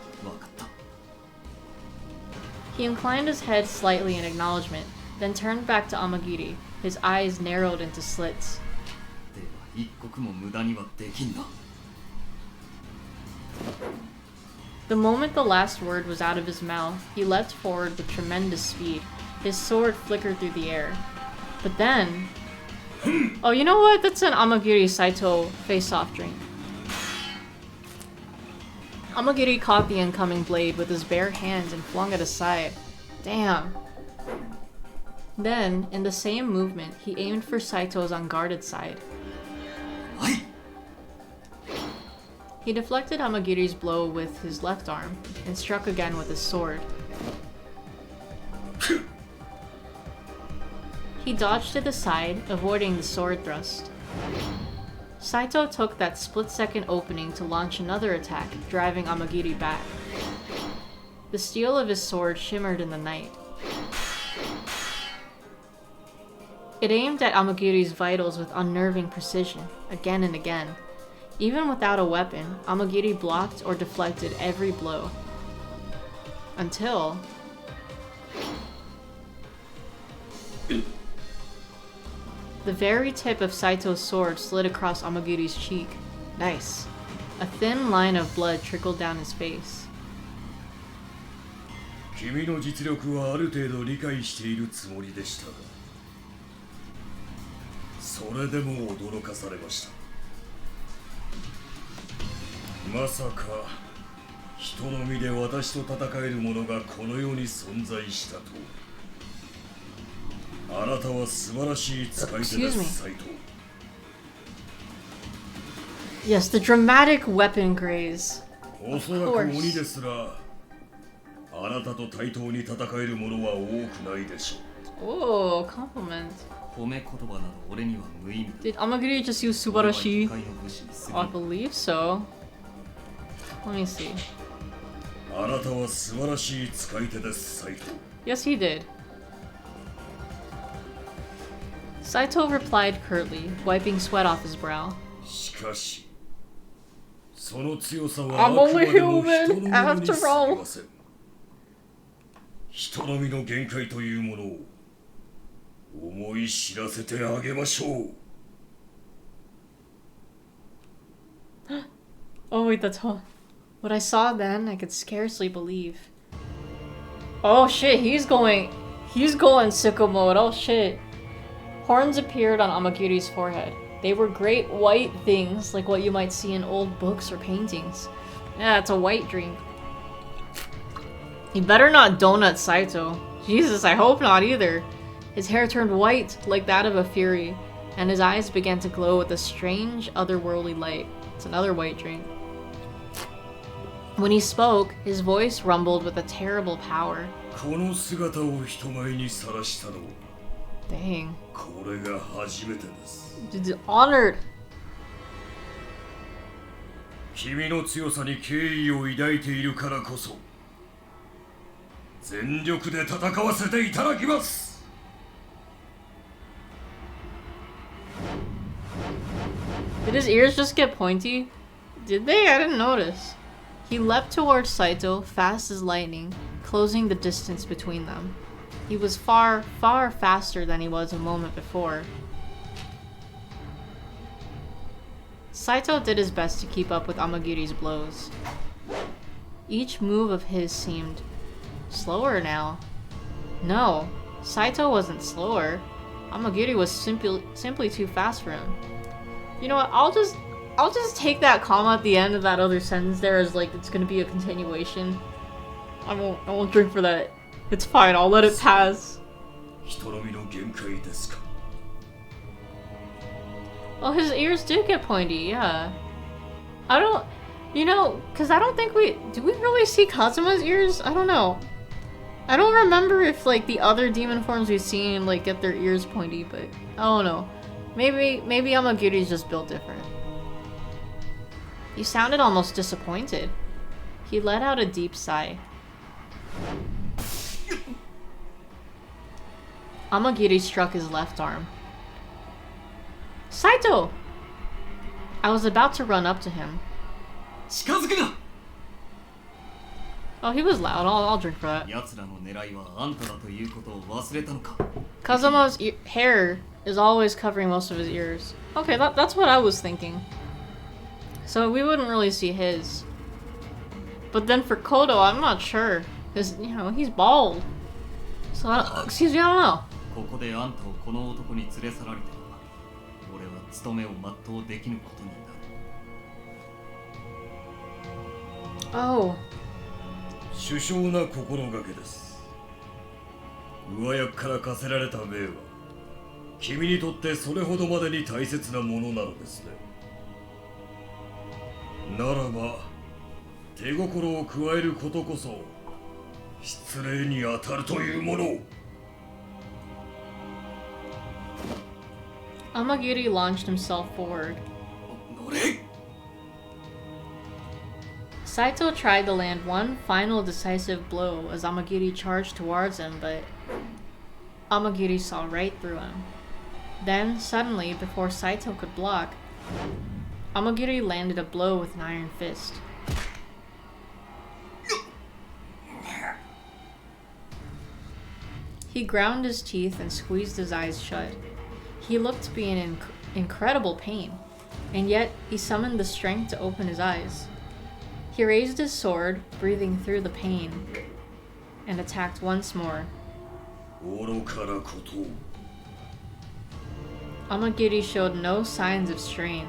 He inclined his head slightly in acknowledgement, then turned back to Amagiri, his eyes narrowed into slits. The moment the last word was out of his mouth, he leapt forward with tremendous speed. His sword flickered through the air. But then... Oh, you know what? That's an Amagiri Saito face-off drink. Amagiri caught the incoming blade with his bare hands and flung it aside. Damn. Then, in the same movement, he aimed for Saito's unguarded side. He deflected Amagiri's blow with his left arm, and struck again with his sword. He dodged to the side, avoiding the sword thrust. Saito took that split-second opening to launch another attack, driving Amagiri back. The steel of his sword shimmered in the night. It aimed at Amagiri's vitals with unnerving precision, again and again. Even without a weapon, Amagiri blocked or deflected every blow. Until... the very tip of Saito's sword slid across Amagiri's cheek. Nice. A thin line of blood trickled down his face. Excuse me. Yes, the dramatic weapon graze. おそらく鬼ですら、あなたと対等に戦える者は多くないでしょう。Oh, compliment. 褒め言葉など俺には無意味だ。 Did Amagiri just use Subarashi? 俺は一介の武士に過ぎ I ぬ believe so. Let me see. あなたは素晴らしい使い手です、サイト。 Yes, he did. Saito replied curtly, wiping sweat off his brow. しかし、その強さ I'm はあく only までも human, 人のものに after すぎ all. ません。人並みの限界というものを思い知らせてあげましょう。 Oh wait, that's all. What I saw then, I could scarcely believe. Oh shit, he's going sicko mode. Oh shit. Horns appeared on Amagiri's forehead. They were great white things, like what you might see in old books or paintings. Yeah, it's a white drink. You better not donut Saito. Jesus, I hope not either. His hair turned white, like that of a fury, and his eyes began to glow with a strange, otherworldly light. It's another white drink. When he spoke, his voice rumbled with a terrible power. この姿を人前にさらしたのは Dang. これが初めてです。 Honored. 君の強さに敬意を抱いているからこそ全力で戦わせていただきます。 Did his ears just get pointy? Did they? I didn't notice. He leapt towards Saito, fast as lightning, closing the distance between them. He was far, far faster than he was a moment before. Saito did his best to keep up with Amagiri's blows. Each move of his seemed slower now. No, Saito wasn't slower. Amagiri was simply too fast for him. You know what? I'll just take that comma at the end of that other sentence there as like it's gonna be a continuation. I won't drink for that. It's fine. I'll let it pass. 人並みの限界ですか。 Well, his ears did get pointy. Yeah. I don't, you know, because I don't think do we really see Kazuma's ears? I don't know. I don't remember if like the other demon forms we've seen like get their ears pointy, but I don't know. Maybe Amagiri's just built different. He sounded almost disappointed. He let out a deep sigh. Amagiri struck his left arm. Saito! I was about to run up to him. 近づくな。 Oh, he was loud. I'll drink for that. 奴らの狙いはあんただということを忘れたのか。 Kazuma's hair is always covering most of his ears. Okay, that's what I was thinking. So we wouldn't really see his. But then for Kodo, I'm not sure. Because, you know, he's bald. So, excuse me, I don't know. ここであんたをこの男に連れ去られては、俺は務めを全うできぬことになる。 Oh. 殊勝な心がけです。上役から課せられた命は君にとってそれほどまでに大切なものなのですね。ならば手心を加えることこそ失礼に当たるというものを。 Amagiri launched himself forward. 乗れ。 Saito tried to land one final decisive blow as Amagiri charged towards him, but Amagiri saw right through him. Then, suddenly, before Saito could block, Amagiri landed a blow with an iron fist. He ground his teeth and squeezed his eyes shut. He looked to be in incredible pain, and yet he summoned the strength to open his eyes. He raised his sword, breathing through the pain, and attacked once more. Amagiri showed no signs of strain.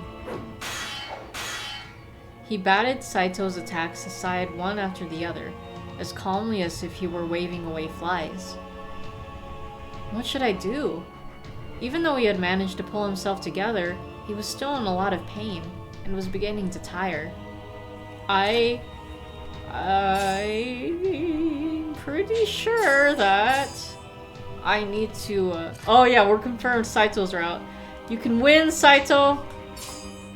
He batted Saito's attacks aside one after the other, as calmly as if he were waving away flies. What should I do? Even though he had managed to pull himself together, he was still in a lot of pain. and was beginning to tire. I'm pretty sure that I need to, oh yeah, we're confirmed Saito's route. You can win, Saito!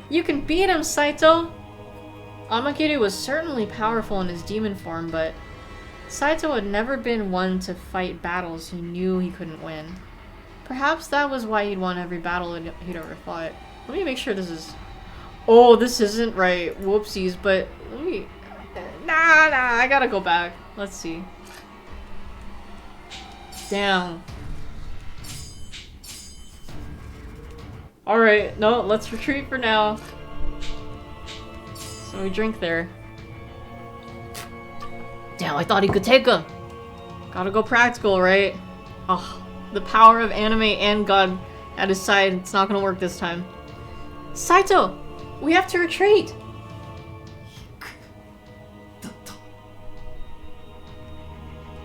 You can beat him, Saito! Amakiri was certainly powerful in his demon form, but Saito had never been one to fight battles he knew he couldn't win. Perhaps that was why he'd won every battle he'd ever fought. Let me make sure this is... Oh, this isn't right. Whoopsies, but let me... Nah, I gotta go back. Let's see. Damn. Alright, no, let's retreat for now. So we drink there. Damn, I thought he could take him. Gotta go practical, right? Oh, the power of anime and God at his side. It's not gonna work this time. Saito! We have to retreat!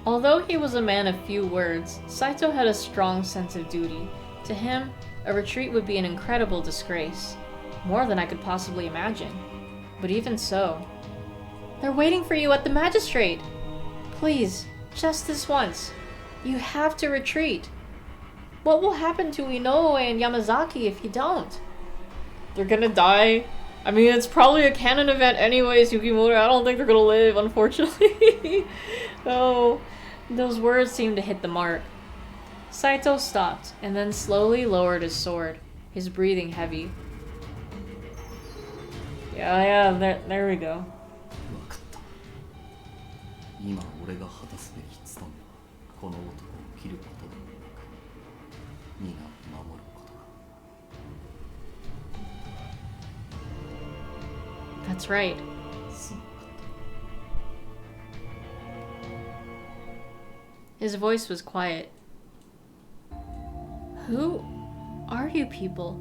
Although he was a man of few words, Saito had a strong sense of duty. To him, a retreat would be an incredible disgrace. More than I could possibly imagine. But even so... They're waiting for you at the magistrate! Please, just this once. You have to retreat. What will happen to Inoue and Yamazaki if you don't? They're gonna die. I mean, it's probably a canon event anyways, Yukimura. I don't think they're gonna live, unfortunately. Oh, those words seemed to hit the mark. Saito stopped, and then slowly lowered his sword, his breathing heavy. Yeah, there we go. 今俺が果たすべき務めはこの男を切ることでもなく皆を守ることだ。 That's right. すまなかった。 His voice was quiet. Who are you people?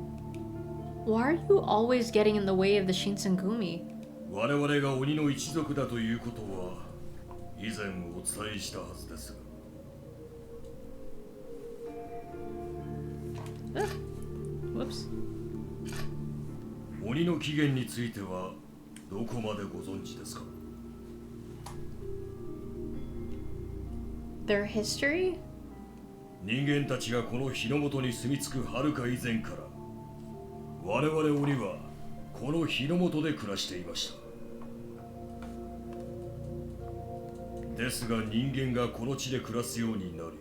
Why are you always getting in the way of the Shinsengumi? 我々が鬼の一族だということは以前お伝えしたはずですが。Whoops. 鬼の起源についてはどこまでご存知ですか？ Their history? 人間たちがこの日の元に住み着く遥か以前から我々鬼はこの日の元で暮らしていました。ですが人間がこの地で暮らすようになり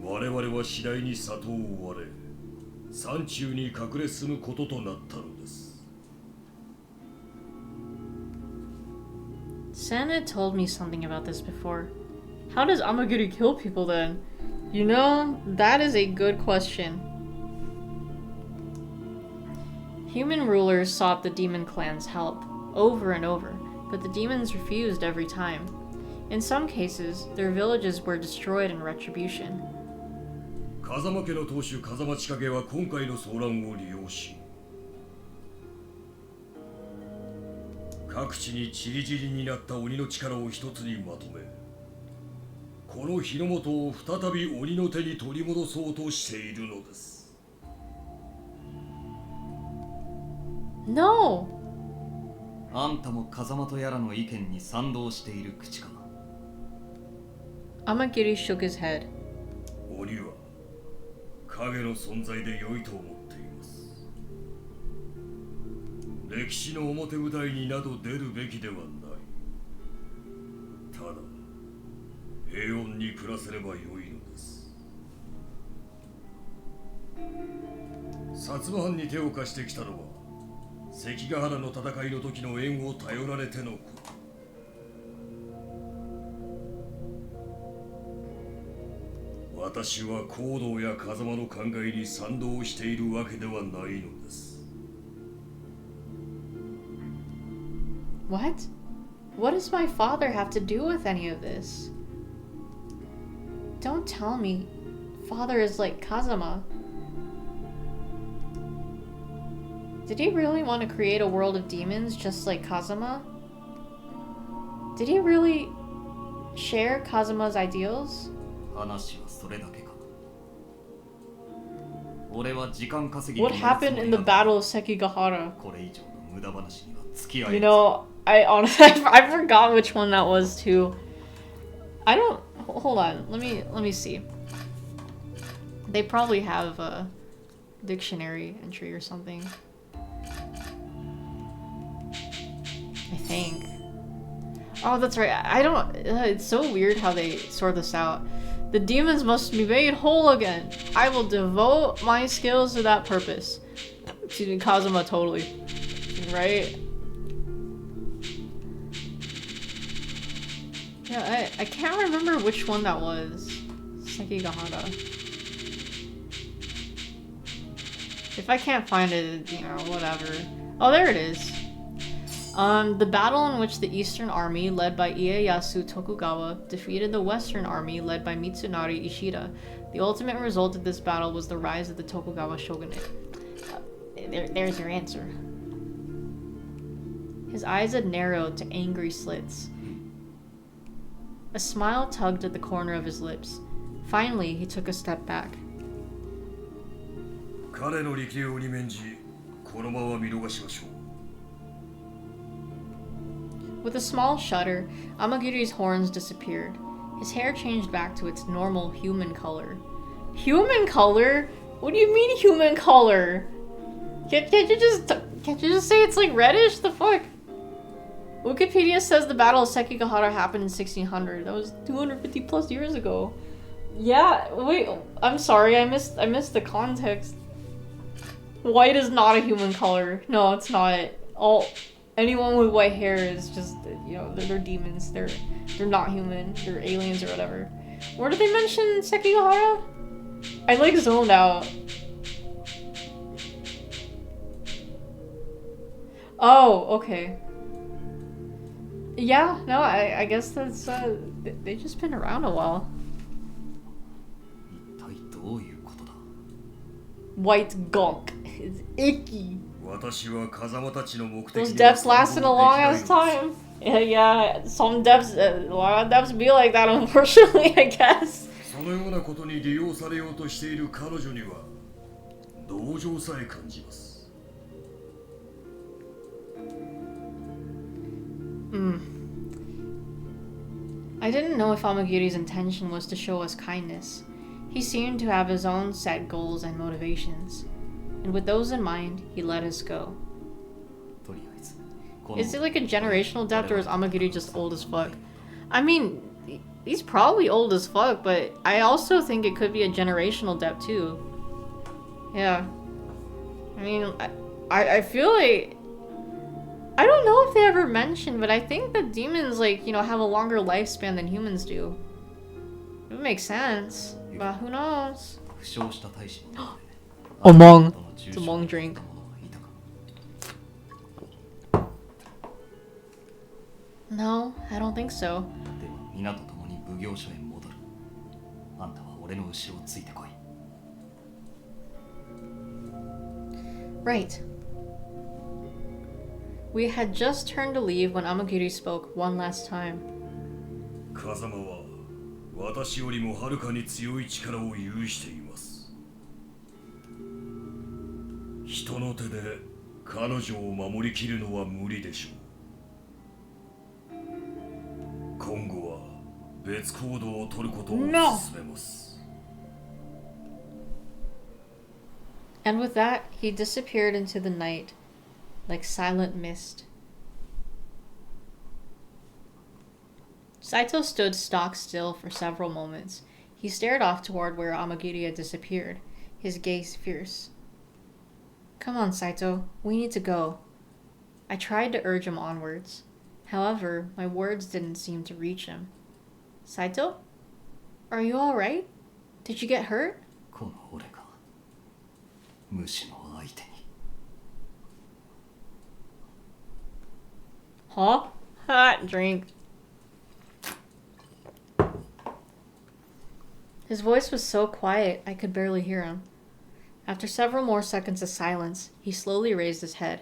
我々は次第に里を追われ山中に隠れ住むこととなったのです。 Sen had told me something about this before. How does Amagiri kill people then? You know, that is a good question. Human rulers sought the demon clan's help, over and over, but the demons refused every time. In some cases, their villages were destroyed in retribution. 風間家の当主風間千景は今回の騒乱を利用し各地にちりぢりになった鬼の力を一つにまとめこの日の元を再び鬼の手に取り戻そうとしているのです。 No! あんたも風間とやらの意見に賛同している口か。 Amagiri shook his head. 鬼は影の存在で良いと思っています。歴史の表舞台になど出るべきではない。ただ平穏に暮らせれば良いのです。薩摩藩に手を貸してきたのは関ヶ原の戦いの時の縁を頼られてのこと。私は行動や風間の考えに賛同しているわけではないのです。 What? What does my father have to do with any of this? Don't tell me father is like Kazama. Did he really want to create a world of demons just like Kazama? Did he really share Kazama's ideals? 話はそれだけか。What happened in the Battle of Sekigahara? これ以上の無駄話には付き合 You え know, I honestly I forgot which one that was too. I don't hold on. Let me see. They probably have a dictionary entry or something. I think. Oh, that's right. I don't. It's so weird how they sort this out. The demons must be made whole again. I will devote my skills to that purpose. Kazuma, totally. Right? Yeah, I can't remember which one that was. Sekigahara. If I can't find it, you know, whatever. Oh, there it is. The battle in which the Eastern Army, led by Ieyasu Tokugawa, defeated the Western Army, led by Mitsunari Ishida. The ultimate result of this battle was the rise of the Tokugawa shogunate. There's your answer. His eyes had narrowed to angry slits. A smile tugged at the corner of his lips. Finally, he took a step back. 彼の力量に免じ、この場は見逃しましょう。 With a small shudder, Amagiri's horns disappeared. His hair changed back to its normal human color. Human color? What do you mean human color? Can't you just say it's like reddish? The fuck? Wikipedia says the Battle of Sekigahara happened in 1600. That was 250 plus years ago. Yeah, wait, I'm sorry, I missed the context. White is not a human color. No, it's not. Anyone with white hair is just, you know, they're demons. They're not human. They're aliens or whatever. Where did they mention Sekigahara? I like zoned out. Oh, okay. Yeah, no, I guess that's they've just been around a while. 一体どういうことだ White gunk. It's icky. 私は風間たちの目的 Those に depths last in a long ass 賛同できないのです。 time. Yeah, some depths, a lot of depths be like that, unfortunately, I guess. そのようなことに利用されようとしている彼女には同情さえ感じます。 I didn't know if Amagiri's intention was to show us kindness. He seemed to have his own set goals and motivations. And with those in mind, he let us go. とりあえず Is it like a generational debt, or is Amagiri just old as fuck? I mean, he's probably old as fuck, but I also think it could be a generational debt too. Yeah. I mean, I feel like... I don't know if they ever mentioned, but I think that demons, like, you know, have a longer lifespan than humans do. It would make sense, but who knows? 負傷した大使の中で Among. あなたの住 It's 所 a を Hmong 持っ drink. た者はいたか No, I don't think so. では皆と共に奉行所へ戻る。あんたは俺の後ろをついてこい。 Right. We had just turned to leave when Amagiri spoke one last time. 風間は私よりもはるかに強い力を有しています。人の手で彼女を守りきるのは無理でしょう。今後は別行動を取ることを勧めます。 And with that, he disappeared into the night, like silent mist. Saito stood stock still for several moments. He stared off toward where Amagiri had disappeared, his gaze fierce. Come on, Saito, we need to go. I tried to urge him onwards. However, my words didn't seem to reach him. Saito? Are you alright? Did you get hurt? この俺が無視の相手に Huh? Hot drink. His voice was so quiet, I could barely hear him. After several more seconds of silence, he slowly raised his head.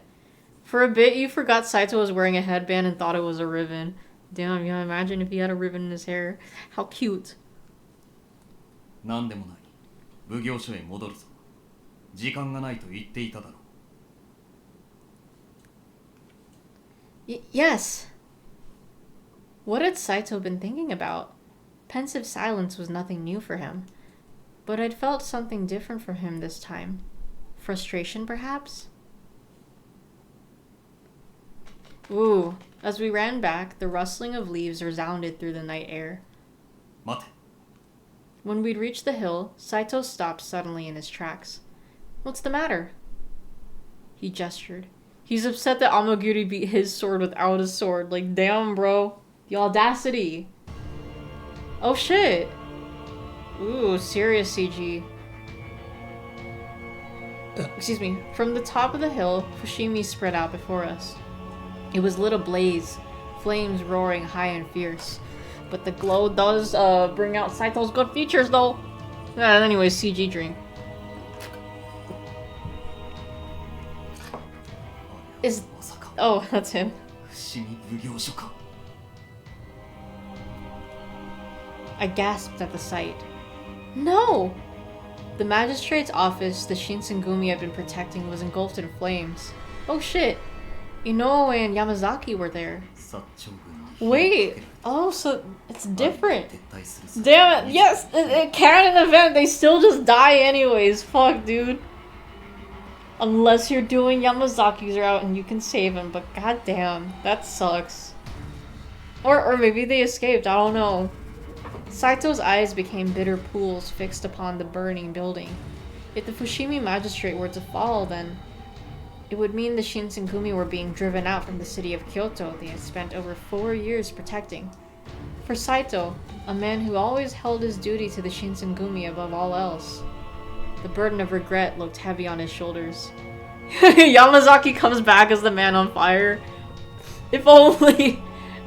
For a bit, you forgot Saito was wearing a headband and thought it was a ribbon. Damn, yeah, imagine if he had a ribbon in his hair. How cute. 何でもない奉行所へ戻るぞ時間がないと言っていただろう。Yes. What had Saito been thinking about? Pensive silence was nothing new for him, but I'd felt something different from him this time. Frustration, perhaps? Ooh, as we ran back, the rustling of leaves resounded through the night air. 待て。 When we'd reached the hill, Saito stopped suddenly in his tracks. What's the matter? He gestured. He's upset that Amagiri beat his sword without a sword. Like, damn, bro. The audacity. Oh, shit. Ooh, serious CG. Excuse me. From the top of the hill, Fushimi spread out before us. It was lit ablaze, flames roaring high and fierce. But the glow does bring out Saito's good features, though. Anyways, CG drink. Is... Oh, that's him. I gasped at the sight. No! The magistrate's office the Shinsengumi had been protecting was engulfed in flames. Oh shit! Inoue and Yamazaki were there. Wait! Oh, so it's different. Damn it! Yes! Canon event, they still just die anyways. Fuck, dude. Unless you're doing Yamazaki's route and you can save him, but goddamn, that sucks. Or maybe they escaped, I don't know. Saito's eyes became bitter pools fixed upon the burning building. If the Fushimi magistrate were to fall, then it would mean the Shinsengumi were being driven out from the city of Kyoto they had spent over 4 years protecting. For Saito, a man who always held his duty to the Shinsengumi above all else, the burden of regret looked heavy on his shoulders. Yamazaki comes back as the man on fire. If only!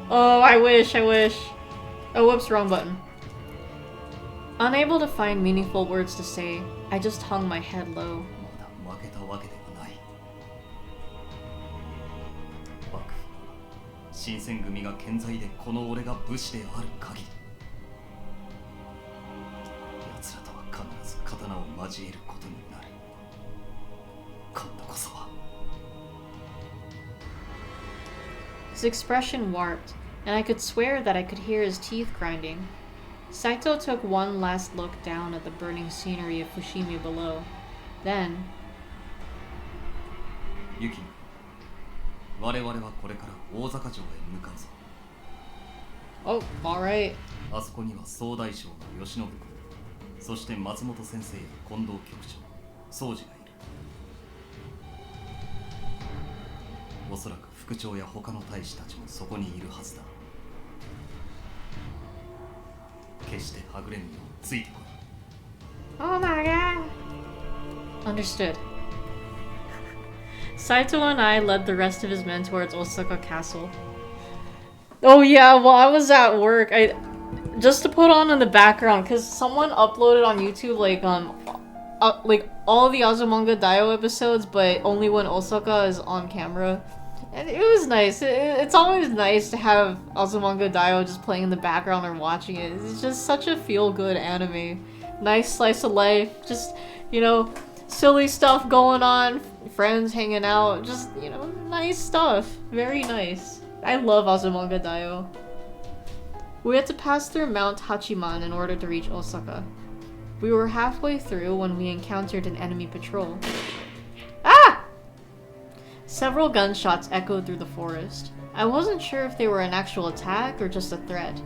Oh, I wish. Oh, whoops, wrong button. Unable to find meaningful words to say, I just hung my head low. His expression warped, and I could swear that I could hear his teeth grinding. Saito took one last look down at the burning scenery of Fushimi below. Then... Yuki, 我々はこれから大坂城へ向かうぞ。 Oh, alright. あそこには総大将の慶喜君、そして松本先生や近藤局長、宗司がいる。おそらく副長や他の大使たちもそこにいるはずだ。決してはぐれぬようついてこい。 Oh my god. Understood. Saito and I led the rest of his men towards Osaka Castle. Oh yeah, while I was at work, just to put on in the background, because someone uploaded on YouTube like all the Azumanga Daioh episodes, but only when Osaka is on camera. And it was nice. It's always nice to have Azumanga Daioh just playing in the background or watching it. It's just such a feel-good anime. Nice slice of life. Just, you know, silly stuff going on. Friends hanging out. Just, you know, nice stuff. Very nice. I love Azumanga Daioh. We had to pass through Mount Hachiman in order to reach Osaka. We were halfway through when we encountered an enemy patrol. Ah! Several gunshots echoed through the forest. I wasn't sure if they were an actual attack or just a threat.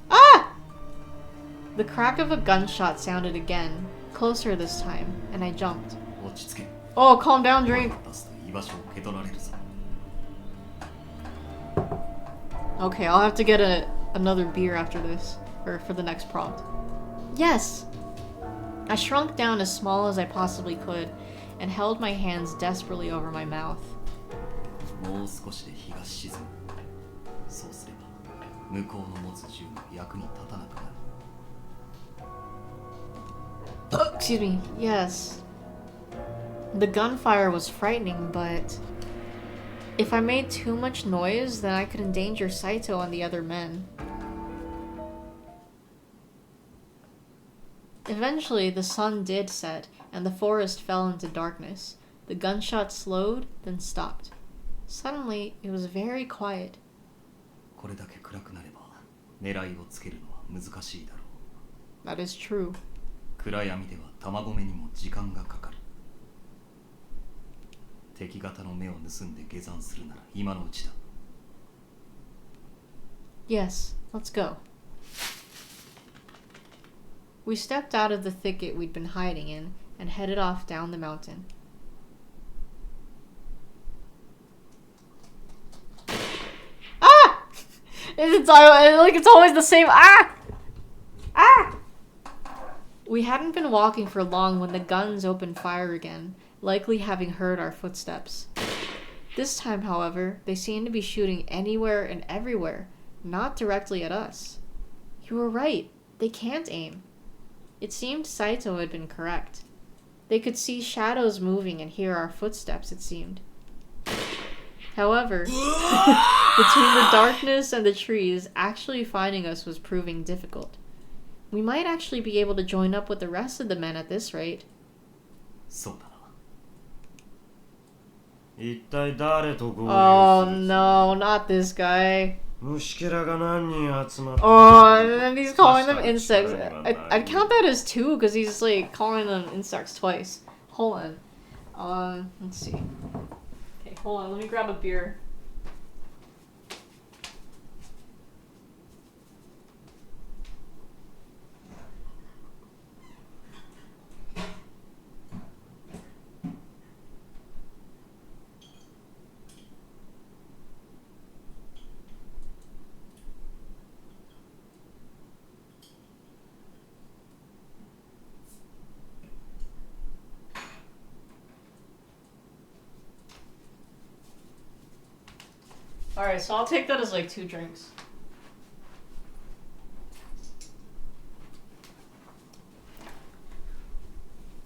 Ah! The crack of a gunshot sounded again, closer this time, and I jumped. Oh, calm down, drink. Okay, I'll have to get another beer after this, or for the next prompt. Yes! I shrunk down as small as I possibly could, and held my hands desperately over my mouth. Excuse me, yes. The gunfire was frightening, but if I made too much noise, then I could endanger Saito and the other men. Eventually, the sun did set, and the forest fell into darkness. The gunshot slowed, then stopped. Suddenly, it was very quiet. これだけ暗くなれば狙いをつけるのは難しいだろう。 That is true. 暗闇では卵目にも時間がかかる。敵方の目を盗んで下山するなら今のうちだ。 Yes, let's go. We stepped out of the thicket we'd been hiding in and headed off down the mountain. Ah! It's always the same. Ah! Ah! We hadn't been walking for long when the guns opened fire again, likely having heard our footsteps. This time, however, they seemed to be shooting anywhere and everywhere, not directly at us. You were right. They can't aim. It seemed Saito had been correct. They could see shadows moving and hear our footsteps, it seemed. However, between the darkness and the trees, actually finding us was proving difficult. We might actually be able to join up with the rest of the men at this rate. そうだな。一体誰と合流 Oh する no, not this guy. 虫けらが何人集まって Oh, and then he's calling them insects. I'd count that as two because he's like calling them insects twice. Hold on. Let's see. Okay, hold on. Let me grab a beer. Alright, so I'll take that as like 2 drinks.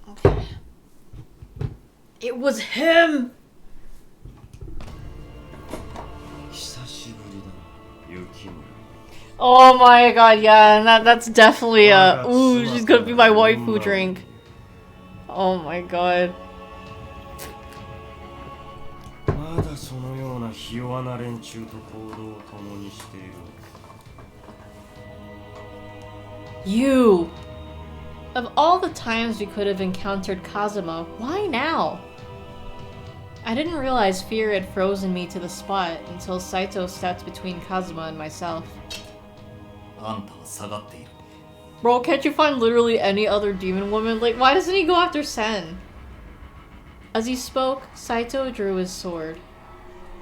Okay. It was him! 久しぶりだな雪村 Oh my god, yeah, and that's definitely a ooh, she's gonna be my waifu drink. Oh my god. まだそのようなひ弱な連中と行動を共にしている You! Of all the times we could have encountered Kazuma, why now? I didn't realize fear had frozen me to the spot until Saito stepped between Kazuma and myself. あんたは下がっている。 Bro, can't you find literally any other demon woman? Like, why doesn't he go after Sen? As he spoke, Saito drew his sword.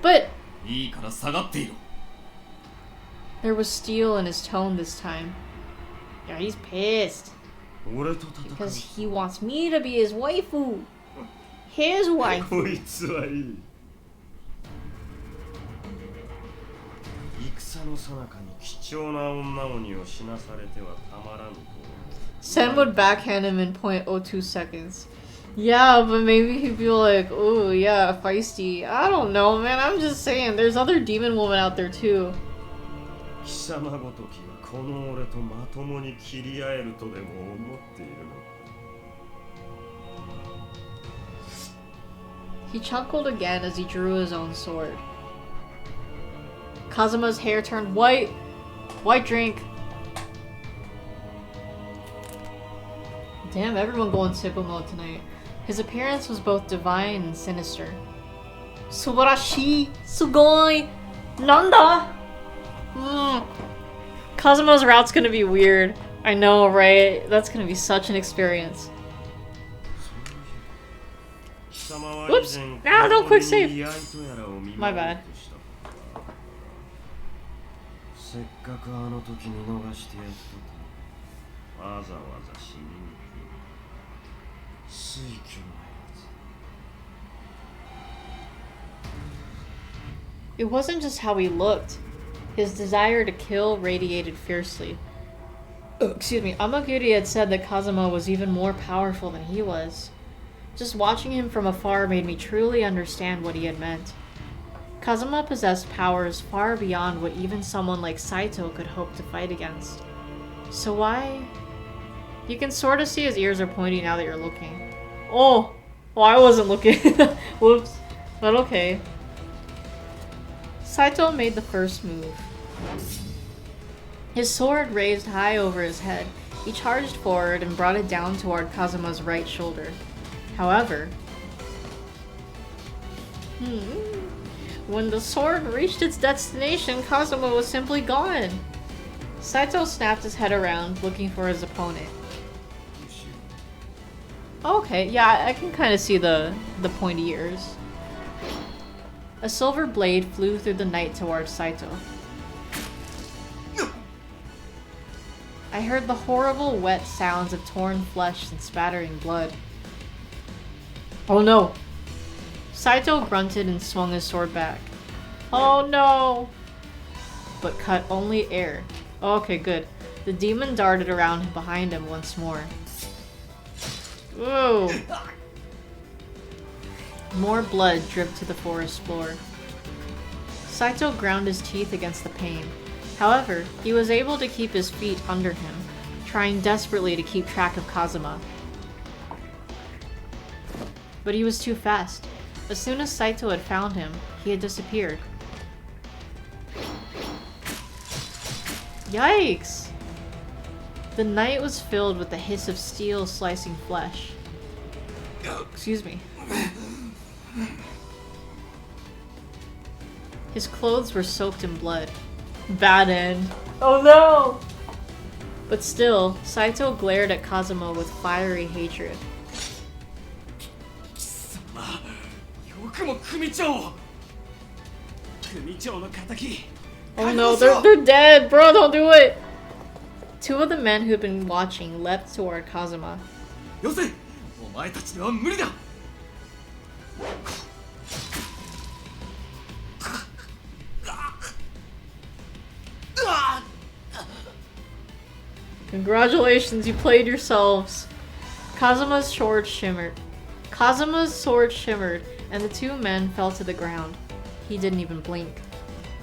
But いいから下がっていろ。 there was steel in his tone this time. Yeah, he's pissed. 俺と戦う Because he wants me to be his waifu. His waifu. こいつはいい戦の最中に貴重な女鬼を死なされてはたまらぬと Sen would backhand him in 0.02 seconds. Yeah, but maybe he'd be like, oh yeah, feisty. I don't know, man. I'm just saying, there's other demon women out there too. 貴様ごときがこの俺とまともに切り合えるとでも思っているの He chuckled again as he drew his own sword. Kazuma's hair turned white. White drink. Damn, everyone going sicko mode tonight. His appearance was both divine and sinister. Subarashi! Sugoi! Nanda! Kazuma's route's gonna be weird. I know, right? That's gonna be such an experience. Whoops! No, don't quick save! My bad. せっかくあの時見逃してやっとったわざわざ死にに水挙のやつ It wasn't just how he looked. His desire to kill radiated fiercely. Excuse me, Amagiri had said that Kazuma was even more powerful than he was. Just watching him from afar made me truly understand what he had meant. Kazuma possessed powers far beyond what even someone like Saito could hope to fight against. So why You can sort of see his ears are pointy now that you're looking. Oh! Oh, I wasn't looking. Whoops. But okay. Saito made the first move. His sword raised high over his head. He charged forward and brought it down toward Kazuma's right shoulder. However... when the sword reached its destination, Kazuma was simply gone. Saito snapped his head around, looking for his opponent. Okay, yeah, I can kind of see the pointy ears. A silver blade flew through the night towards Saito. I heard the horrible wet sounds of torn flesh and spattering blood. Oh no! Saito grunted and swung his sword back. Oh no! But cut only air. Okay, good. The demon darted around behind him once more. Whoa! More blood dripped to the forest floor. Saito ground his teeth against the pain. However, he was able to keep his feet under him, trying desperately to keep track of Kazuma. But he was too fast. As soon as Saito had found him, he had disappeared. Yikes! The night was filled with the hiss of steel slicing flesh. Excuse me. His clothes were soaked in blood. Bad end. Oh no! But still, Saito glared at Kazuma with fiery hatred. Oh no, they're dead! Bro, don't do it! Two of the men who had been watching leapt toward Kazuma. Congratulations, you played yourselves. Kazuma's sword shimmered, and the two men fell to the ground. He didn't even blink.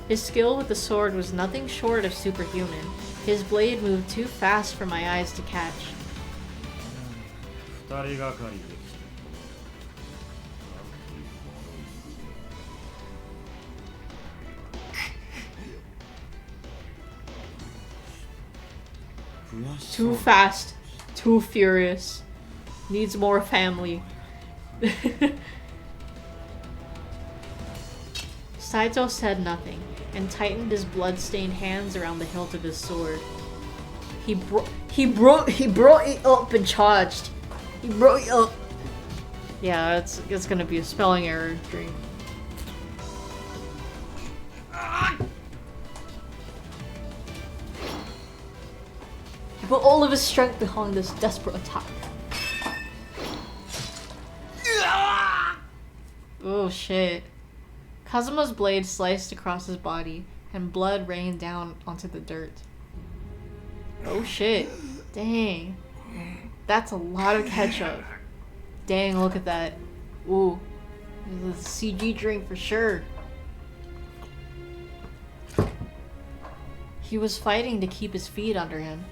His skill with the sword was nothing short of superhuman. His blade moved too fast for my eyes to catch. Too fast, too furious. Needs more family. Saito said nothing and tightened his blood-stained hands around the hilt of his sword. He brought it up and charged. He brought it up. Yeah, it's gonna be a spelling error dream. He put all of his strength behind this desperate attack. Oh shit. Kazuma's blade sliced across his body, and blood rained down onto the dirt. Oh shit. Dang. That's a lot of ketchup. Dang, look at that. Ooh. This is a CG drink for sure. He was fighting to keep his feet under him.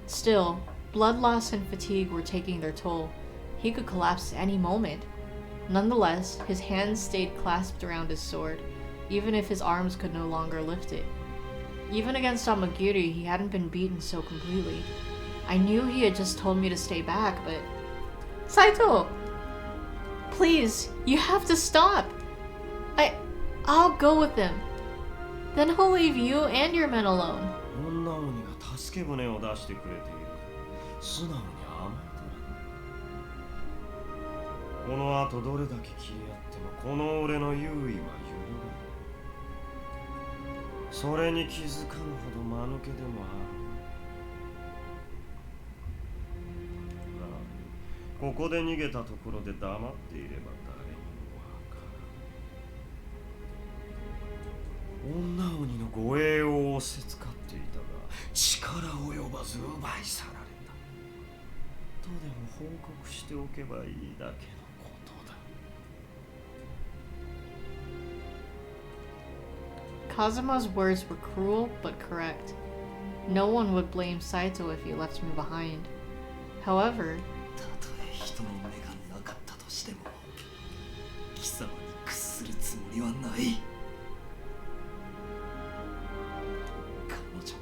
Still, blood loss and fatigue were taking their toll. He could collapse at any moment. Nonetheless, his hands stayed clasped around his sword, even if his arms could no longer lift it. Even against Amagiri, he hadn't been beaten so completely. I knew he had just told me to stay back, but... Saito! Please, you have to stop! I'll go with him. Then he'll leave you and your men alone. Kazuma's words were cruel but correct. No one would blame Saito if he left me behind. However, たとえ人の目がなかったとしても貴様に屈するつもりはない。彼女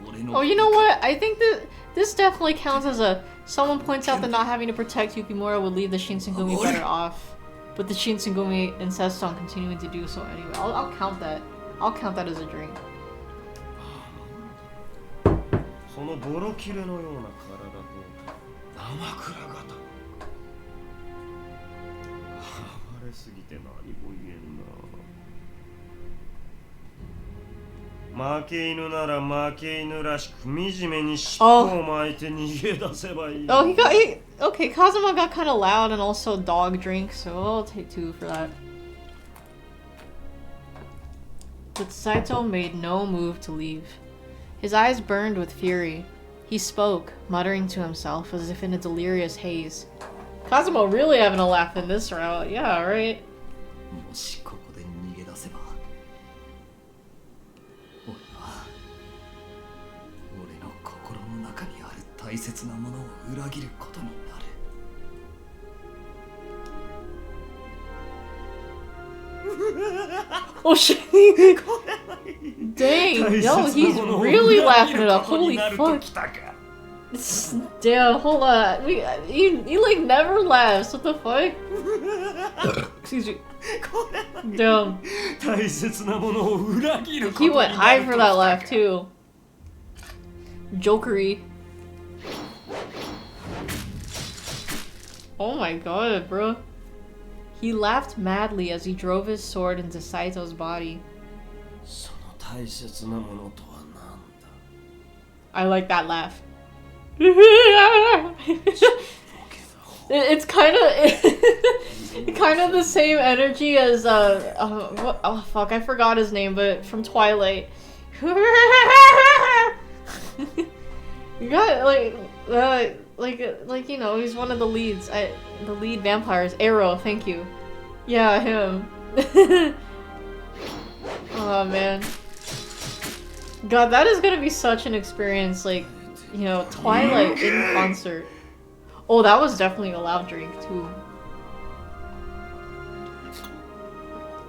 も俺の oh, you know what? I think that this definitely counts as a. Someone points out that not having to protect Yukimura would leave the Shinsengumi better off, but the Shinsengumi insists on continuing to do so anyway. I'll count that. I'll count that as a drink. そのボロ切れのような体と生倉型暴れすぎて何も言えんな。負け犬なら負け犬らしく惨めに尻尾を巻いて逃げ出せばいい。Oh, okay, Kazuma got kind of loud and also dog drink, so I'll take 2 for that. But Saito made no move to leave. His eyes burned with fury. He spoke, muttering to himself as if in a delirious haze. Kazuma really having a laugh in this route. Yeah, right? もしここで逃げ出せば俺は俺の心の中にある大切なものを裏切ることになる。 Oh shit! Dang, yo, he's really laughing it up. Holy fuck! Damn, hold on. He like never laughs. What the fuck? Excuse me. Damn. He went high for that laugh too. Jokery. Oh my god, bro. He laughed madly as he drove his sword into Saito's body. I like that laugh. It's kind of the same energy as what, oh fuck, I forgot his name, but from Twilight. You got like you know, he's one of the leads. The lead vampires. Arrow, thank you. Yeah, him. Oh man. God, that is gonna be such an experience, like, you know, Twilight in concert. Oh, that was definitely a loud drink too.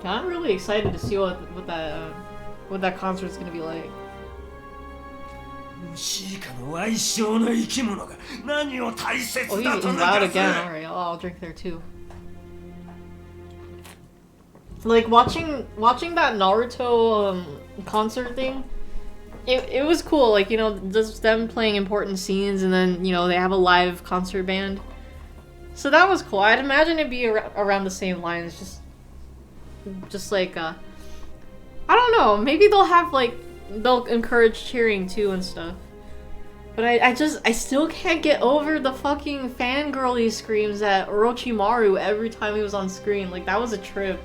I'm really excited to see what that concert's gonna be like. Oh, he's loud again. Alright, I'll drink there too. Like, watching that Naruto concert thing, it was cool. Like, you know, just them playing important scenes, and then, you know, they have a live concert band. So that was cool. I'd imagine it'd be around the same lines, just like, I don't know, maybe they'll have, like, they'll encourage cheering too and stuff. But I still can't get over the fucking fangirly screams at Orochimaru every time he was on screen. Like, that was a trip.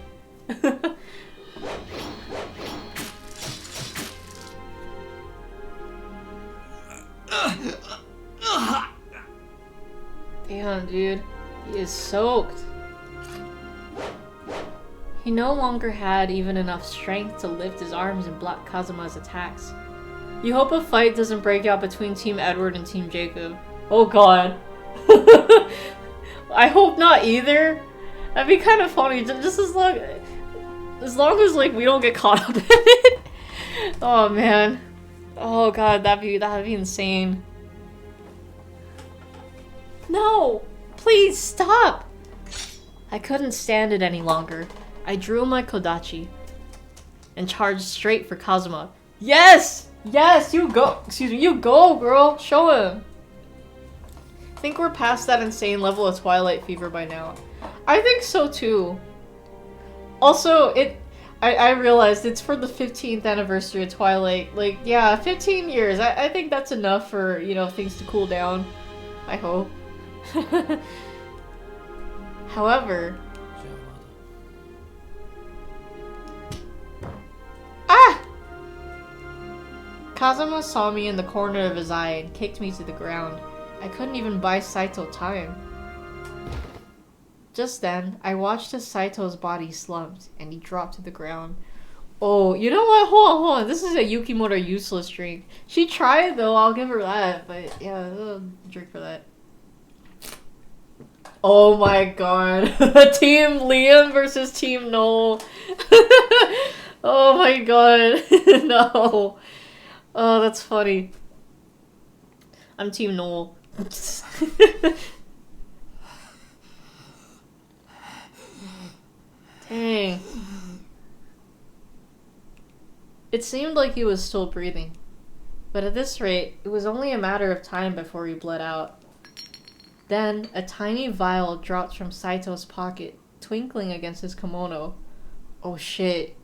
Damn, dude. He is soaked. He no longer had even enough strength to lift his arms and block Kazuma's attacks. You hope a fight doesn't break out between Team Edward and Team Jacob. Oh god. I hope not either. That'd be kind of funny, just as long as like we don't get caught up in it. Oh man. Oh god, that'd be insane. No! Please stop! I couldn't stand it any longer. I drew my Kodachi and charged straight for Kazuma. Yes! Yes, you go! Excuse me, you go, girl! Show him! I think we're past that insane level of Twilight fever by now. I think so too. Also, I realized it's for the 15th anniversary of Twilight. Like, yeah, 15 years. I think that's enough for, you know, things to cool down. I hope. However... Ah! Kazuma saw me in the corner of his eye and kicked me to the ground. I couldn't even buy Saito time. Just then, I watched as Saito's body slumped, and he dropped to the ground. Oh, you know what? Hold on. This is a Yukimura useless drink. She tried, though. I'll give her that. But, yeah, I'll drink for that. Oh my god. Team Liam versus Team Noel. Oh my god. No. Oh, that's funny. I'm Team Noel. Dang. It seemed like he was still breathing. But at this rate, it was only a matter of time before he bled out. Then, a tiny vial dropped from Saito's pocket, twinkling against his kimono. Oh shit.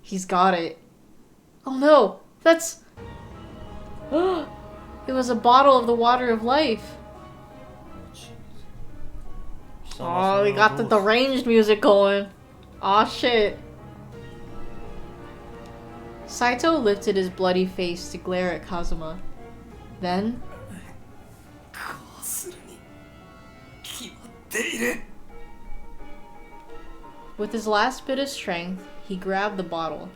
He's got it. Oh no! That's... It was a bottle of the water of life. Oh, we got the deranged music going. Aw shit. Saito lifted his bloody face to glare at Kazuma. Then... With his last bit of strength, he grabbed the bottle.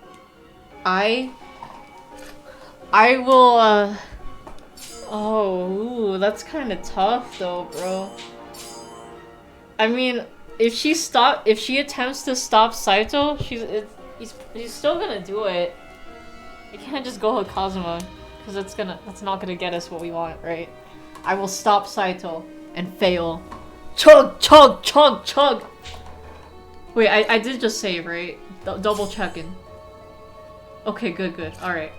I will, Oh, ooh, that's kind of tough though, bro. I mean, if she attempts to stop Saito, he's still gonna do it. You can't just go with Kazuma, because that's not gonna get us what we want, right? I will stop Saito and fail. Chug, chug, chug, chug! Wait, I did just save, right? Double checking. Okay, good, good. Alright.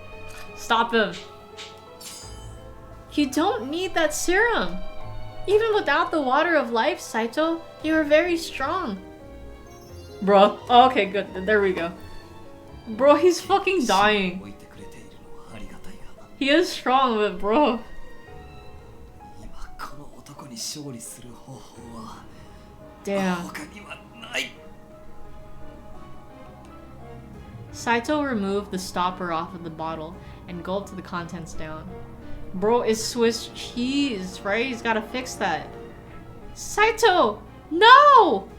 Stop him. You don't need that serum! Even without the water of life, Saito, you are very strong. Bro. Oh, okay, good. There we go. Bro, he's fucking dying. He is strong, but bro. Damn. Saito removed the stopper off of the bottle and gulped the contents down. Bro, it's Swiss cheese, right? He's gotta fix that. Saito! No!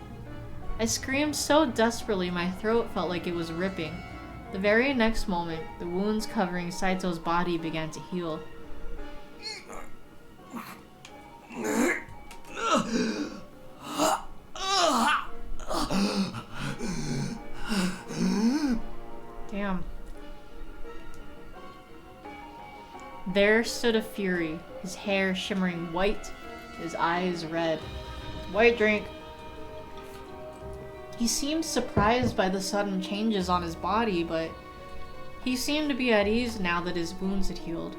I screamed so desperately my throat felt like it was ripping. The very next moment, the wounds covering Saito's body began to heal. Damn. There stood a Fury, his hair shimmering white, his eyes red. White drink. He seemed surprised by the sudden changes on his body, but he seemed to be at ease now that his wounds had healed.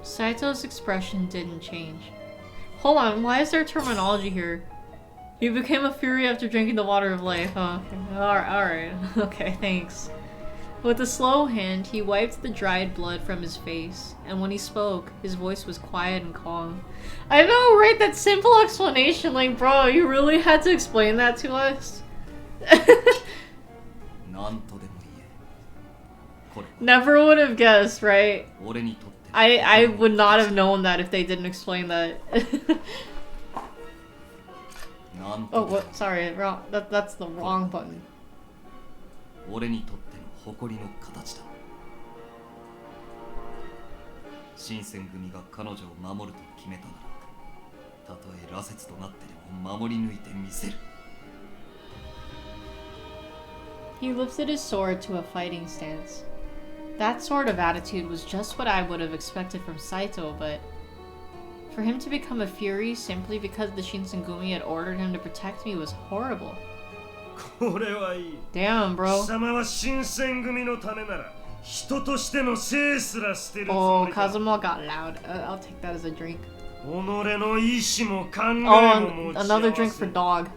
Saito's expression didn't change. Hold on, why is there terminology here? You became a Fury after drinking the water of life, huh? Okay. Alright. Okay, thanks. With a slow hand, he wiped the dried blood from his face, and when he spoke, his voice was quiet and calm. I know, right? That simple explanation, like, bro, you really had to explain that to us? Never would have guessed, right? I would not have known that if they didn't explain that. Oh, what? Sorry, wrong. That's the wrong button. He lifted his sword to a fighting stance. That sort of attitude was just what I would have expected from Saito, but for him to become a Fury simply because the Shinsengumi had ordered him to protect me was horrible. Damn, bro. Oh, Kazuma got loud. I'll take that as a drink. Oh, another drink for dog.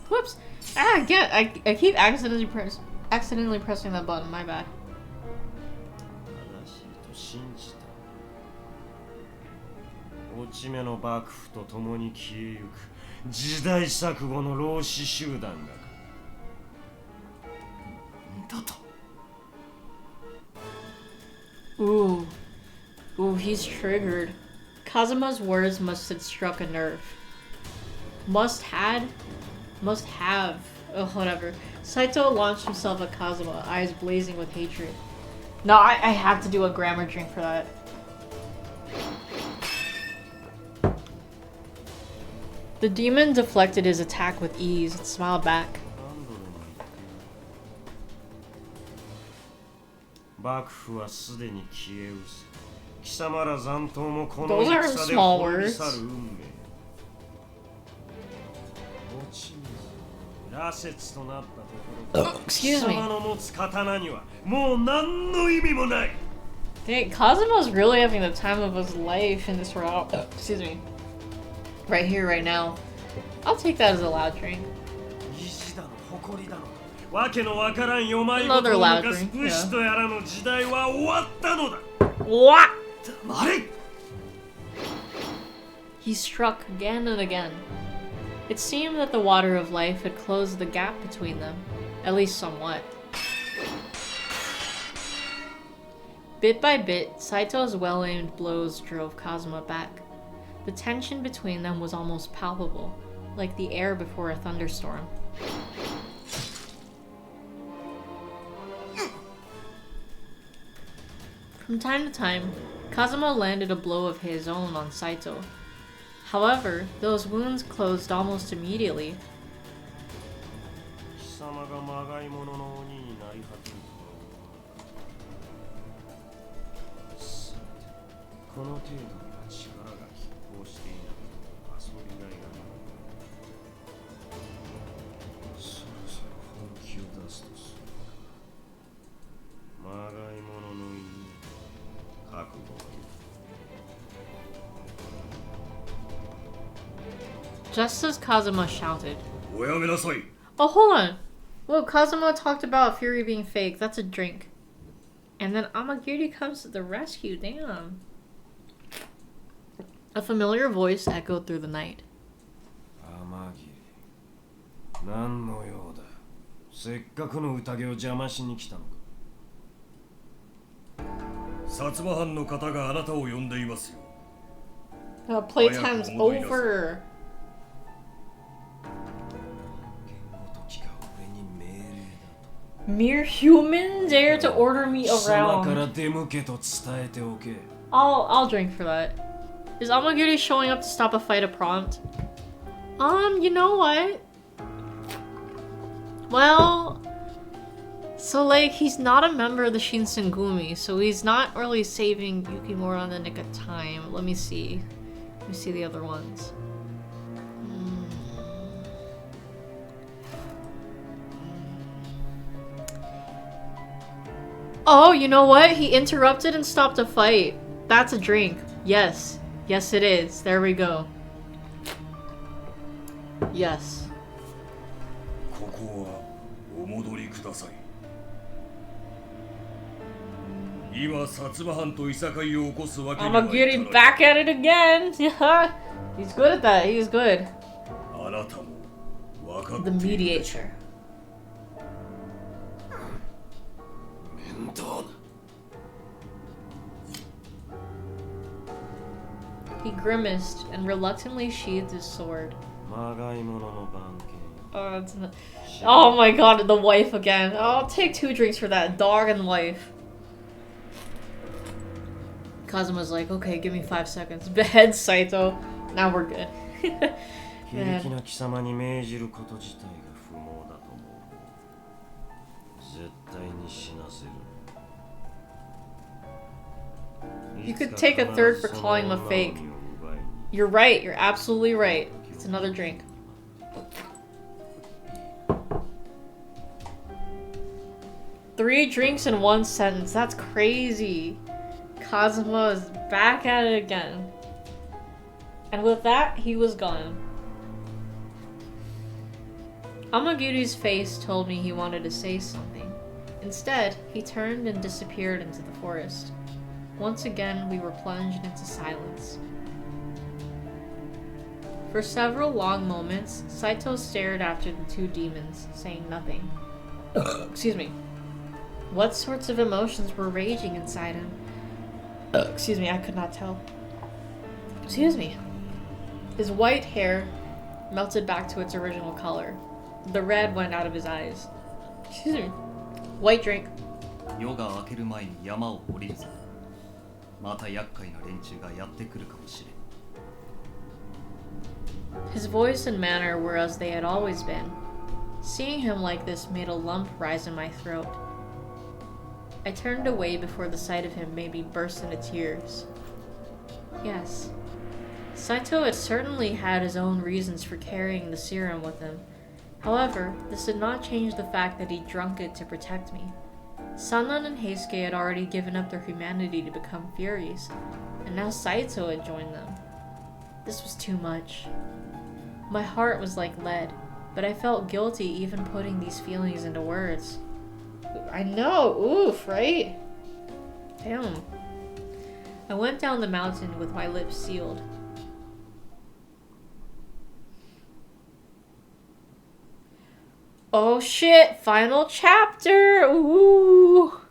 Whoops! Ah, I keep accidentally pressing that button, my bad. 時代錯誤の老子集団がだと Ooh. Ooh, he's triggered. Kazuma's words must have struck a nerve. Must have. Oh, whatever. Saito launched himself at Kazuma, eyes blazing with hatred. No, I have to do a grammar drink for that. The demon deflected his attack with ease and smiled back. 幕府はすでに消え失せ、貴様ら残党もこの Those aren't 戦で small 滅び words. 去る運命。落ち水、羅刹となったところ、 Excuse 貴 me. 様の持つ刀にはもう何の意味もない。 Dang, Kazuma's really having the time of his life in this route. Excuse me. Right here, right now. I'll take that as a loud drink. 意地だの誇りだの、わけのわからんよまいごとを抜かす武士とやらの時代は終わったのだ。 What? 黙れ。 He struck again and again. It seemed that the water of life had closed the gap between them, at least somewhat. Bit by bit, Saito's well-aimed blows drove Kazuma back. The tension between them was almost palpable, like the air before a thunderstorm. From time to time, Kazuma landed a blow of his own on Saito. However, those wounds closed almost immediately. 貴様がまがいものの鬼になり果てるとさて、この程度には力が拮抗していなくて遊びがいがない。そろそろ本気を出すとするか。まがいものの犬、覚悟がいい。 Just as Kazuma shouted. おやめなさい。 Oh, hold on. Well, Kazuma talked about Fury being fake. That's a drink. And then Amagiri comes to the rescue. Damn. A familiar voice echoed through the night. 天城、何の用だ。せっかくの宴を邪魔しに来たのか。薩摩藩の方があなたを呼んでいますよ。 Playtime's over. 時が俺に命令だと。 Mere human dare to order me 貴様から around. 出向けと伝えておけ。 I'll drink for that. Is Amagiri showing up to stop a fight a prompt? You know what? Well, so like he's not a member of the Shinsengumi, so he's not really saving Yukimura on the nick of time. Let me see. Let me see the other ones. Oh, you know what? He interrupted and stopped a fight. That's a drink. Yes. Yes, it is. There we go. Yes. ここはお戻りください。今、薩摩藩といさかいを起こすわけにはいかない。 Amagiri back at it again. He's good at that. He's good. あなたも分かって The いるでしょう。 mediator. 面倒だ。 He grimaced and reluctantly sheathed his sword. まがいものの番犬。 It's not... Oh my god, the wife again. I'll take 2 drinks for that. Dog and wife. Kazuma's like, okay, give me 5 seconds. Behead Saito. Now we're good. 非力な貴様に命じること自体が不毛だと思う。絶対に死なせる。 You could take a third for calling him a fake. You're right. You're absolutely right. It's another drink. Three drinks in 1 sentence. That's crazy. Kazuma is back at it again. And with that, he was gone. Amagiri's face told me he wanted to say something. Instead, he turned and disappeared into the forest. Once again, we were plunged into silence. For several long moments, Saito stared after the two demons, saying nothing. Excuse me. What sorts of emotions were raging inside him? Excuse me, I could not tell. Excuse me. His white hair melted back to its original color. The red went out of his eyes. Excuse me. White drink. 夜が明ける前に山を降りるぞ。また厄介な連中がやってくるかもしれん。 His voice and manner were as they had always been. Seeing him like this made a lump rise in my throat. I turned away before the sight of him made me burst into tears. Yes, Saito had certainly had his own reasons for carrying the serum with him. However, this did not change the fact that he drunk it to protect me. Sannan and Heisuke had already given up their humanity to become Furies, and now Saito had joined them. This was too much. My heart was like lead, but I felt guilty even putting these feelings into words. I know, oof, right? Damn. I went down the mountain with my lips sealed. Oh shit, final chapter! Ooh!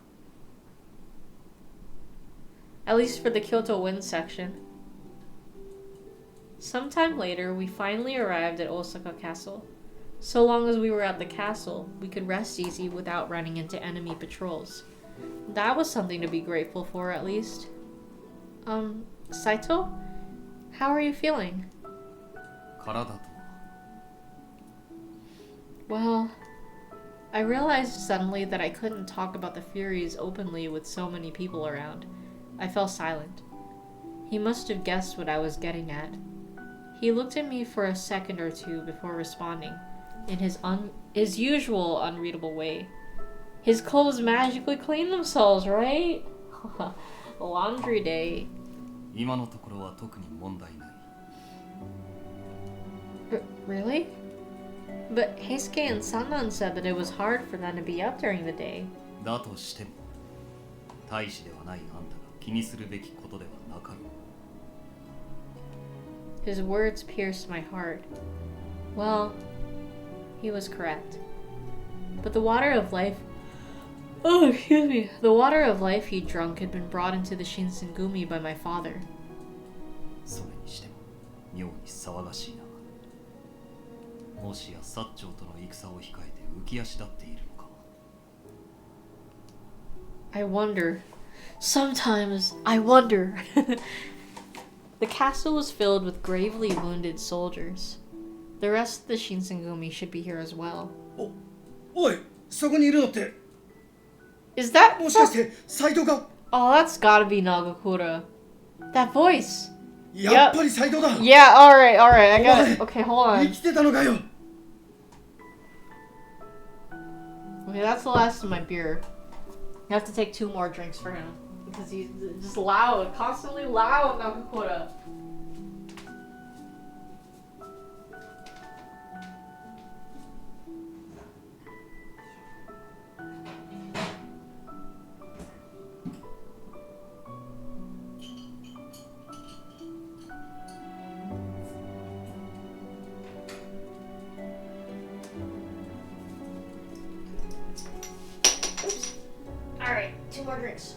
At least for the Kyoto Wind section. Sometime later, we finally arrived at Osaka Castle. So long as we were at the castle, we could rest easy without running into enemy patrols. That was something to be grateful for, at least. Saito? How are you feeling? 体と Well, I realized suddenly that I couldn't talk about the Furies openly with so many people around. I fell silent. He must have guessed what I was getting at. He looked at me for a second or two before responding, in his usual unreadable way. His clothes magically clean themselves, right? Laundry day. 今のところは特に問題ない。 Really? But Heisuke and Sannan said that it was hard for them to be up during the day. だとしても、大使ではないあんたが気にするべきことではなかろう。 His words pierced my heart. Well, he was correct. But the water of life... Oh, excuse me. The water of life he drunk had been brought into the Shinsengumi by my father. それにしても、妙に騒がしいな。もしや薩長との戦を控えて浮き足立っているのか。 I wonder. Sometimes I wonder. The castle was filled with gravely wounded soldiers. The rest of the Shinsengumi should be here as well. おい、そこにいるのって Is that... もしかしてサイトが Oh, that's gotta be Nagakura. That voice. やっぱりサイトだ Yeah, alright, I got it. Okay, hold 生 on. きてたのかよ Okay, that's the last of my beer. I have to take 2 more drinks for him. Because he's just loud, constantly loud, Nagakura. Oops. Alright, 2 more drinks.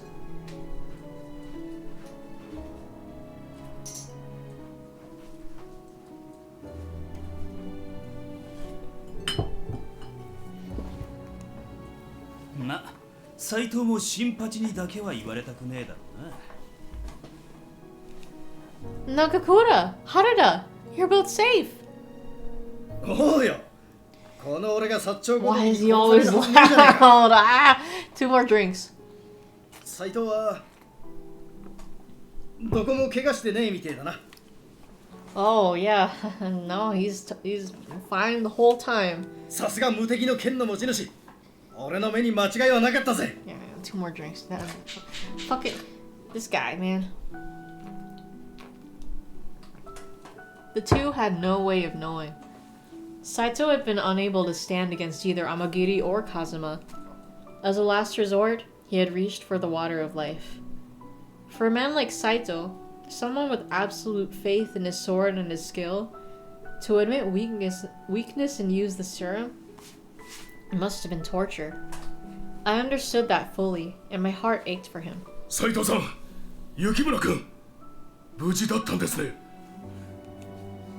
Ma, 斎藤も新八にだけは言われたくねえだろうな。 Nagakura, Harada, you're both safe. おうよこの俺が薩長ごと Why に is he 殺さ always れたはずじゃないか loud? Ah, 2 more drinks. サイトはどこも怪我してねえみてえだな Oh yeah, no, he's fine the whole time. さすが無敵の剣の持ち主俺の目に間違いはなかったぜ Yeah, 2 more drinks. Fuck it, this guy, man. The two had no way of knowing. Saito had been unable to stand against either Amagiri or Kazuma. As a last resort, he had reached for the water of life. For a man like Saito, someone with absolute faith in his sword and his skill, To admit weakness and use the serum, it must have been torture. I understood that fully, and my heart ached for him. Saito-san, Yukimura-kun, 無事だったんですね。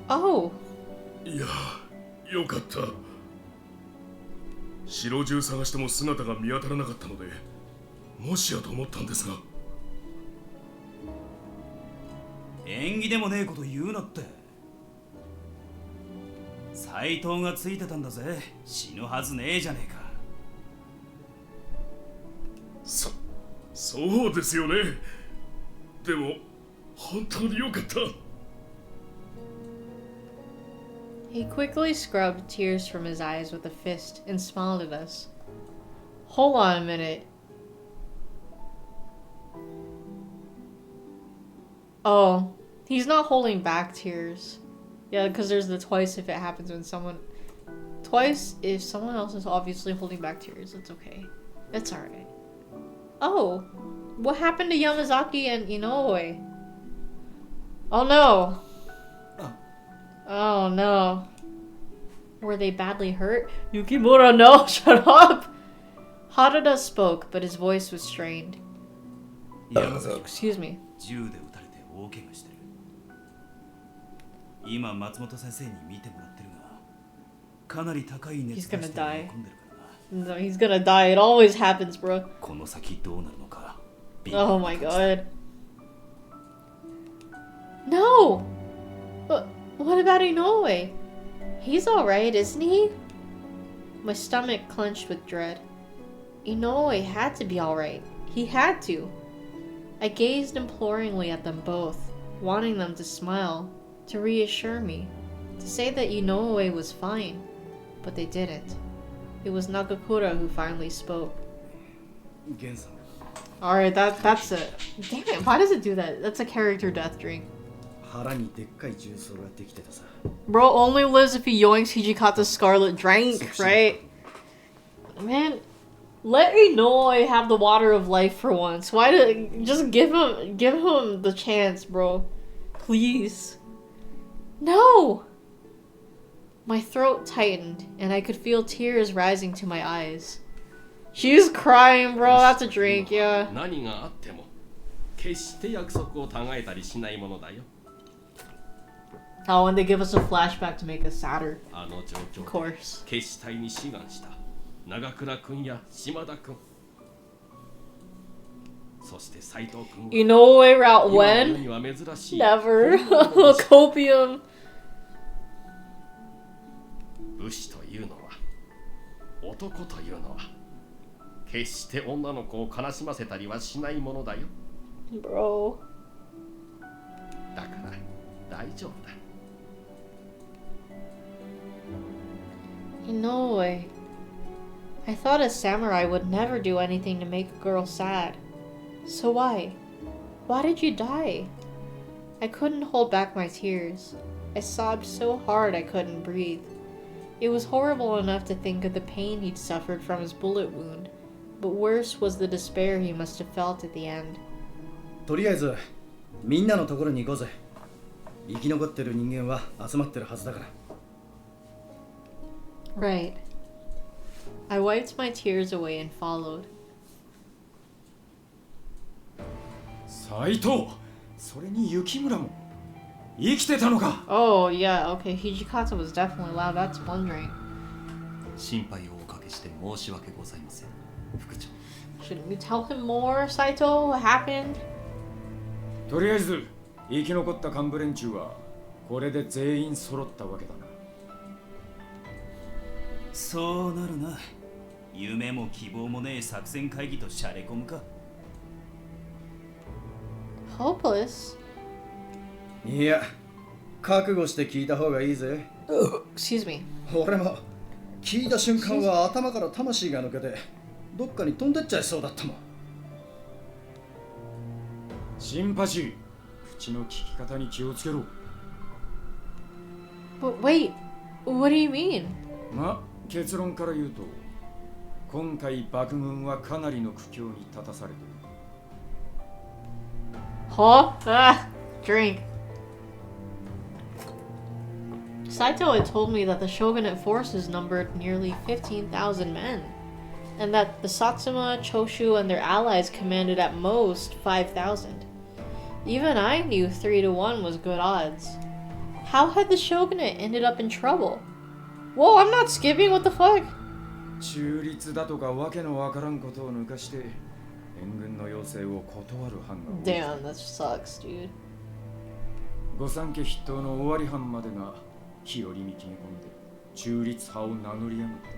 Oh. いや、よかった。城中探しても姿が見当たらなかったので、もしやと思ったんですが。縁起でもねえこと言うなって。斎藤がついてたんだぜ。死ぬはずねえじゃねえか。そうですよね。でも本当によかった。He quickly scrubbed tears from his eyes with a fist and smiled at us. Hold on a minute. Oh, he's not holding back tears. Yeah, because there's the twice if it happens when someone... Twice if someone else is obviously holding back tears. It's okay. It's alright. Oh, what happened to Yamazaki and Inoue? Oh no. Oh no. Were they badly hurt? Yukimura, no! Shut up! Harada spoke, but his voice was strained. Excuse me. 銃で撃たれて大怪我してる。今松本先生に見てもらってるが、かなり高い熱がして込んでるからな。No, he's gonna die. It always happens, bro. この先どうなるのか。Oh my god. No! But what about Inoue? He's alright, isn't he? My stomach clenched with dread. Inoue had to be alright. He had to. I gazed imploringly at them both, wanting them to smile, to reassure me, to say that Inoue was fine. But they didn't. It was Nagakura who finally spoke. Alright, that's it. Damn it, why does it do that? That's a character death drink. Bro only lives if he yoinks Hijikata's scarlet drink, right? Man, let Inoue have the water of life for once. Why did just give him the chance, bro? Please. No! My throat tightened, and I could feel tears rising to my eyes. She's crying, bro. That's a drink, yeah. Oh, and they give us a flashback to make us sadder. Of course. Inoue route when? Never. Copium. 武士というのは、男というのは、決して女の子を悲しませたりはしないものだよ。Bro. だから大丈夫だ。Inoue. I thought a samurai would never do anything to make a girl sad. So why? Why did you die? I couldn't hold back my tears. I sobbed so hard I couldn't breathe. It was horrible enough to think of the pain he'd suffered from his bullet wound, but worse was the despair he must have felt at the end. とりあえず、みんなのところに行こうぜ。生き残ってる人間は集まってるはずだから。Right. I wiped my tears away and followed. 斎藤、それに雪村も生きてたのか。Oh yeah, okay. Hijikata was definitely loud. That's wondering. 心配をおかけして申し訳ございません、副長。Shouldn't we tell him more, Saito? What happened? とりあえず生き残った幹部連中はこれで全員揃ったわけだな。そうなるな。夢も希望もねえ作戦会議とシャレ込むか。Hopeless? いや、覚悟して聞いた方がいいぜ。Excuse me. 俺も聞いた瞬間は頭から魂が抜けてどっかに飛んでっちゃいそうだったもん。シンパシー、口の聞き方に気をつけろ。But wait, what do you mean? ま、結論から言うと、今回幕軍はかなりの苦境に立たされている。Huh? Ah, drink. Saito had told me that the shogunate forces numbered nearly 15,000 men, and that the Satsuma, Choshu, and their allies commanded at most 5,000. Even I knew 3 to 1 was good odds. How had the shogunate ended up in trouble? Whoa, I'm not skipping, what the fuck? 中立だとかわけのわからんことを抜かして援軍の要請を断る藩が多い。 Damn, that sucks, dude. 御三家筆頭の尾張藩までが日和に決め込んで中立派を名乗り上がった。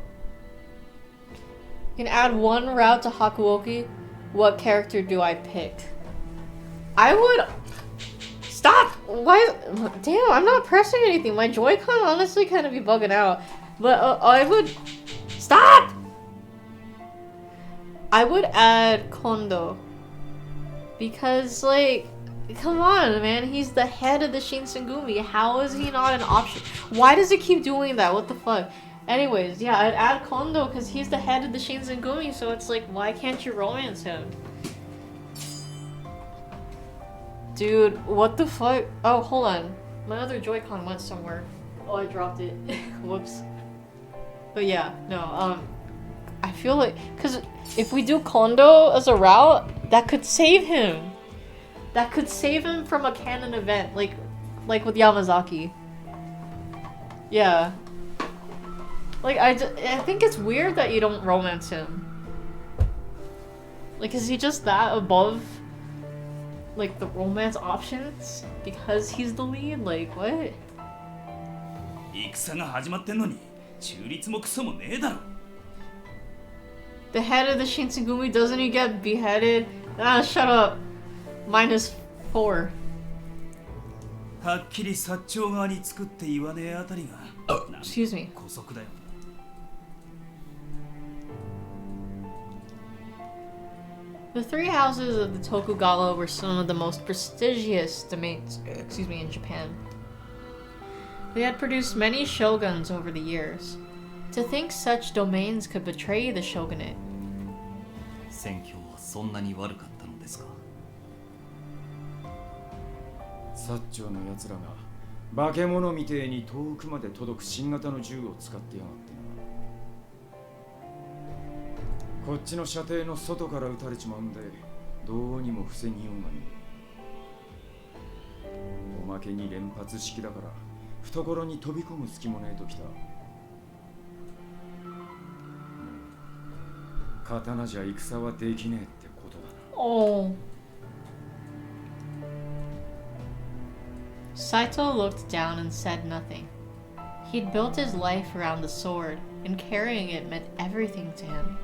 You can add one route to Hakuoki. What character do I pick? I would... Stop! Why? Damn, I'm not pressing anything. My Joy-Con honestly kind of be bugging out. But I would... Stop! I would add Kondo. Because, like... Come on, man. He's the head of the Shinsengumi. How is he not an option? Why does it keep doing that? What the fuck? Anyways, yeah, I'd add Kondo because he's the head of the Shinsengumi, so it's like, why can't you romance him? Dude, what the fuck? Oh, hold on. My other Joy-Con went somewhere. Oh, I dropped it. Whoops. But yeah, no, I feel like... Because if we do Kondo as a route, that could save him. That could save him from a canon event, like with Yamazaki. Yeah. Like, I think it's weird that you don't romance him. Like, is he just that above, like, the romance options? Because he's the lead? Like, what? 戦が始まってんのに中立もクソもねえだろ。 The head of the Shinsengumi, doesn't he get beheaded? Ah, shut up. -4. はっきり薩長側に作って言わねえあたりが。Excuse me. 姑息だよ。 The three houses of the Tokugawa were some of the most prestigious domains, in Japan. They had produced many shoguns over the years. To think such domains could betray the shogunate. 戦況はそんなに悪かったのですか。薩長のやつらが化け物みてえに遠くまで届く新型の銃を使ってやがってな。こっちの射程の外から撃たれちまうんでどうにも防ぎようがねえ。おまけに連発式だから懐に飛び込む隙もねえときた。刀じゃ戦はできねえってことだな。Oh. Saito looked down and said nothing. He'd built his life around the sword, and carrying it meant everything to him.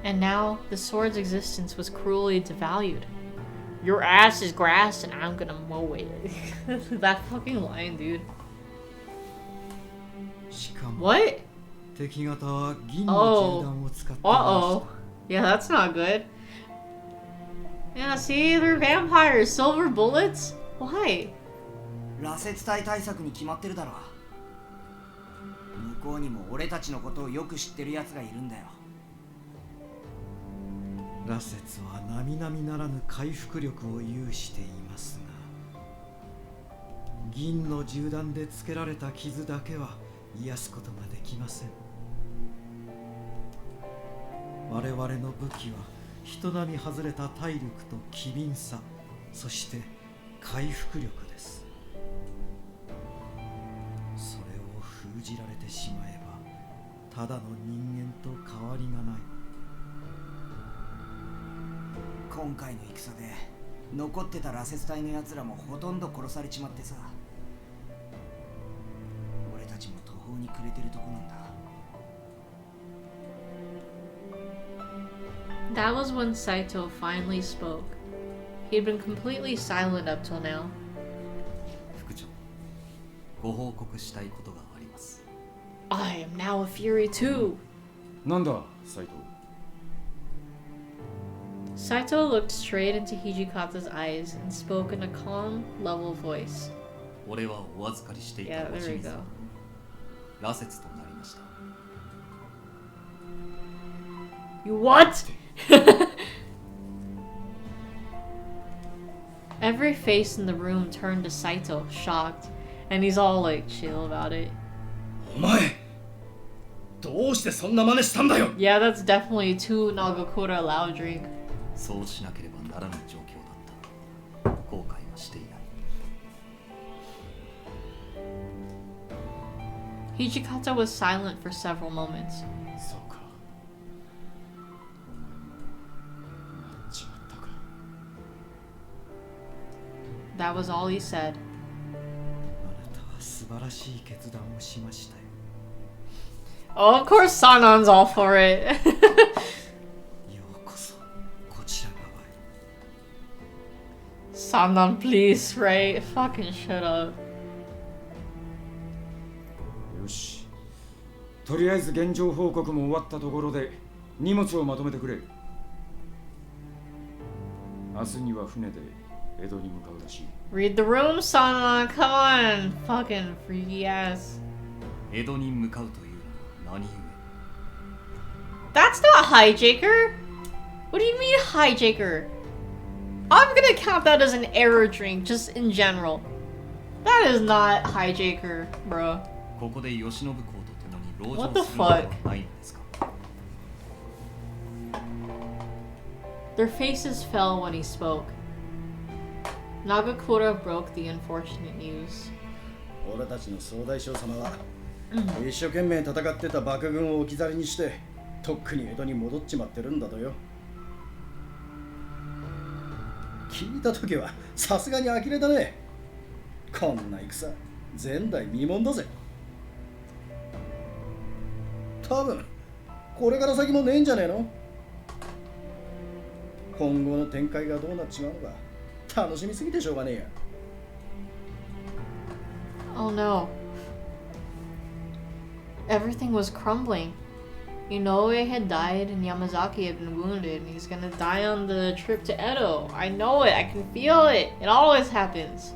And now, the sword's existence was cruelly devalued. Your ass is grass and I'm gonna mow it. That fucking line, dude. What? Oh. Uh-oh. Yeah, that's not good. Yeah, see, they're vampires. Silver bullets? Why? 羅刹隊対策に決まってるだろ。向こうにも俺たちのことをよく知ってる奴がいるんだよ。羅刹は並々ならぬ回復力を有していますが、銀の銃弾でつけられた傷だけは癒すことができません。我々の武器は人並み外れた体力と機敏さ、そして回復力です。それを封じられてしまえば、ただの人間と変わりがない。今回の戦で残ってた羅刹隊の奴らもほとんど殺されちまってさ、俺たちも途方に暮れてるとこなんだ。That was when Saito finally spoke. He'd been completely silent up till now. 副長、ご報告したいことがあります。I am now a fury too. なんだ、サイト。Saito looked straight into Hijikata's eyes and spoke in a calm, level voice. 俺はお預かりしていた星水は羅刹となりました。You what? Every face in the room turned to Saito, shocked, And he's all like chill about it. お前どうしてそんな真似したんだよ Yeah, that's definitely too Nagakura loud drink. そうしなければならぬ状況だった。後悔はしていない。Hijikata was silent for several moments. そうか。なっちまったか。That was all he said. あなたは素晴らしい決断をしましたよ。 Oh, of course Sanon's all for it. ようこそこちら側へ。Sanon, please, right? Fucking shut up. よし。とりあえず現状報告も終わったところで荷物をまとめてくれ。明日には船で江戸に向かうらしい。Read the room, Sanon. Come on. Fucking freaky ass. 江戸に向かうというのは何故 That's not hijaker. What do you mean hijaker? I'm gonna count that as an error drink, just in general. That is not hijaker, bro. ここで慶喜公と共に籠 What 城 the するのでは fuck? ないのですか Their faces fell when he spoke. Nagakura broke the unfortunate news. 俺たちの総大将様は一生懸命戦ってた幕軍を置き去りにしてとっくに江戸に戻っちまってるんだとよ。聞いた時はさすがに呆れだね。こんな戦前代未聞だぜ。多分これから先もねえんじゃねえの。今後の展開がどうなっちまうのか楽しみすぎてしょうがねえや。Oh no. Everything was crumbling. Inoue had died and Yamazaki had been wounded and he's gonna die on the trip to Edo. I know it, I can feel it. It always happens.